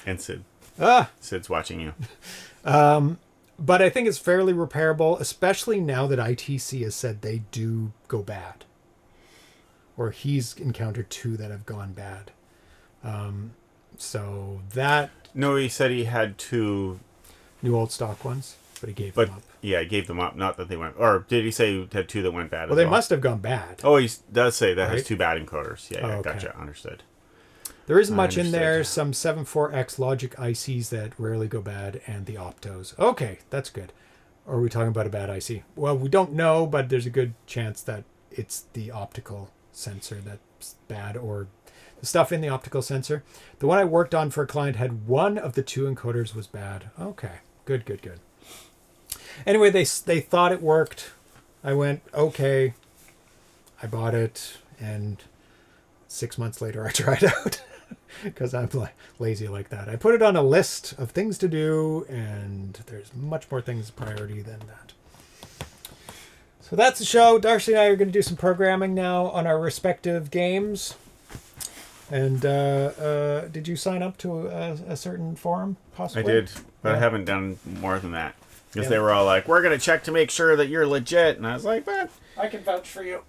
And Sid. Ah! Sid's watching you. But I think it's fairly repairable, especially now that ITC has said they do go bad. Or he's encountered 2 that have gone bad. So that... No, he said he had 2... New old stock ones, but he gave them up. Yeah, he gave them up. Not that they went... Or did he say he had 2 that went bad Well, they must have gone bad. Oh, he does say that Right? has 2 bad encoders. Yeah, Okay. Gotcha. Understood. There isn't much in understood. there. Some 7.4X logic ICs that rarely go bad, and the optos. Okay, that's good. Or are we talking about a bad IC? Well, we don't know, but there's a good chance that it's the optical sensor that's bad, or the stuff in the optical sensor. The one I worked on for a client had 1 of the 2 encoders was bad. Okay, good. Anyway, they thought it worked. I went, okay. I bought it, and 6 months later I tried out. Because I'm lazy like that. I put it on a list of things to do, and there's much more things priority than that. So that's the show. Darcy and I are going to do some programming now on our respective games. And did you sign up to a certain forum, possibly? I did, but I haven't done more than that. Because they were all like, we're going to check to make sure that you're legit. And I was like, what? I can vouch for you.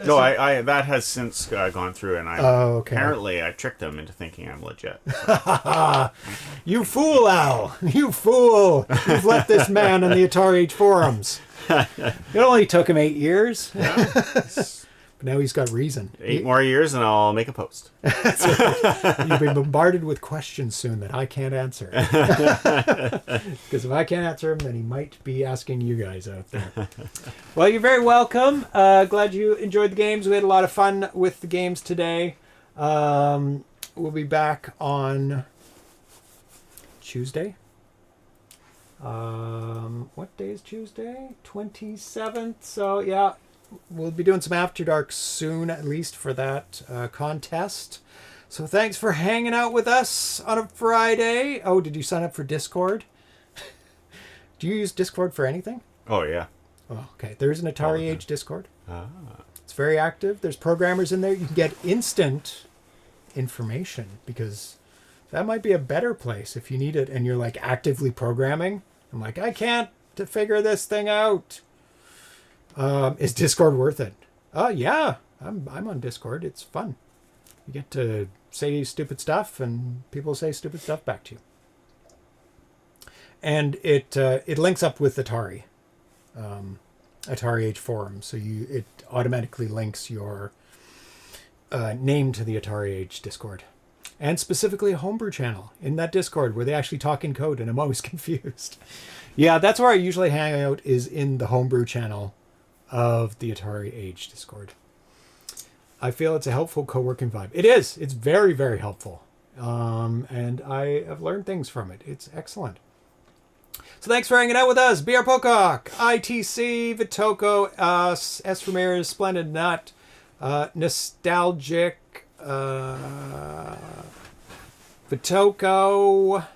No, I that has since gone through, and apparently I tricked them into thinking I'm legit. You fool, Al! You fool! You've let this man on the Atari Age forums. It only took him 8 years. But now he's got reason. 8 more years, and I'll make a post. You'll be bombarded with questions soon that I can't answer. Because if I can't answer them, then he might be asking you guys out there. Well, you're very welcome. Glad you enjoyed the games. We had a lot of fun with the games today. We'll be back on Tuesday. What day is Tuesday? 27th. So, yeah. We'll be doing some After Dark soon, at least for that contest. So thanks for hanging out with us on a Friday. Oh, did you sign up for Discord? Do you use Discord for anything? Oh, yeah. Oh, okay. There's an Atari Age Discord. It's very active. There's programmers in there. You can get instant information, because that might be a better place if you need it and you're like actively programming. I'm like, I can't figure this thing out. Is Discord worth it? Yeah, I'm on Discord. It's fun. You get to say stupid stuff, and people say stupid stuff back to you. And it links up with Atari, Atari Age forum. So it automatically links your name to the Atari Age Discord, and specifically a homebrew channel in that Discord where they actually talk in code, and I'm always confused. Yeah, that's where I usually hang out, is in the homebrew channel of the Atari Age Discord. I feel it's a helpful co-working vibe. It is. It's very, very helpful. And I have learned things from it. It's excellent. So thanks for hanging out with us. BR Pocock, ITC, Vitoko, S. Ramirez, Splendid Nut, Nostalgic, Vitoko,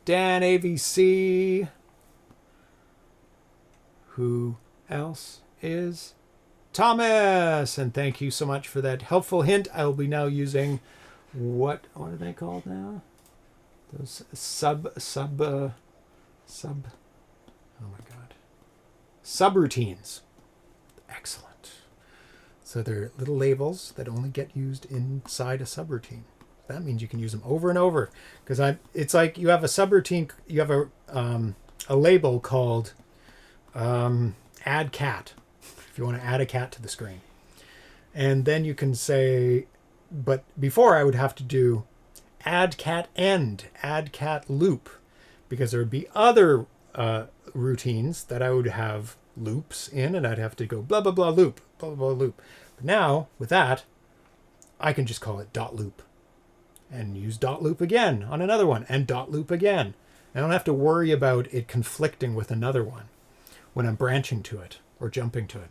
Dan AVC, who else is Thomas, and thank you so much for that helpful hint. I will be now using what are they called now? Those sub oh my god, subroutines. Excellent. So they're little labels that only get used inside a subroutine. That means you can use them over and over, because it's like you have a subroutine, you have a label called add cat, if you want to add a cat to the screen. And then you can say, but before I would have to do add cat end, add cat loop, because there would be other routines that I would have loops in, and I'd have to go blah, blah, blah, loop, blah, blah, blah, loop. But now, with that, I can just call it dot loop, and use dot loop again on another one, and dot loop again. I don't have to worry about it conflicting with another one when I'm branching to it or jumping to it.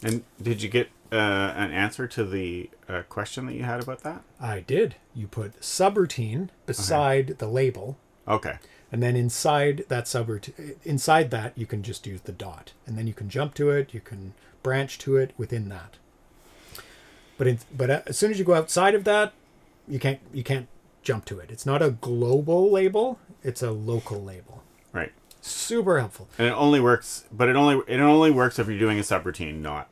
And did you get an answer to the question that you had about that? I did. You put subroutine beside the label, Okay. and then inside that you can just use the dot, and then you can jump to it. You can branch to it within that. But as soon as you go outside of that, you can't jump to it. It's not a global label; it's a local label. Right. Super helpful. And it only works, but it only works if you're doing a subroutine, not.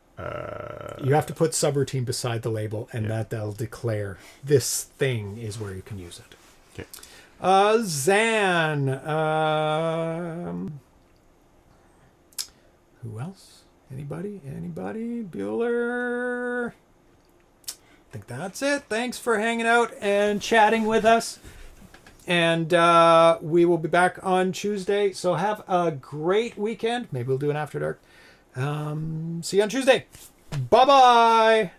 You have to put subroutine beside the label, and that'll declare this thing is where you can use it. Okay. Zan. Who else? Anybody? Bueller? I think that's it. Thanks for hanging out and chatting with us. And we will be back on Tuesday. So have a great weekend. Maybe we'll do an After Dark. See you on Tuesday. Bye-bye.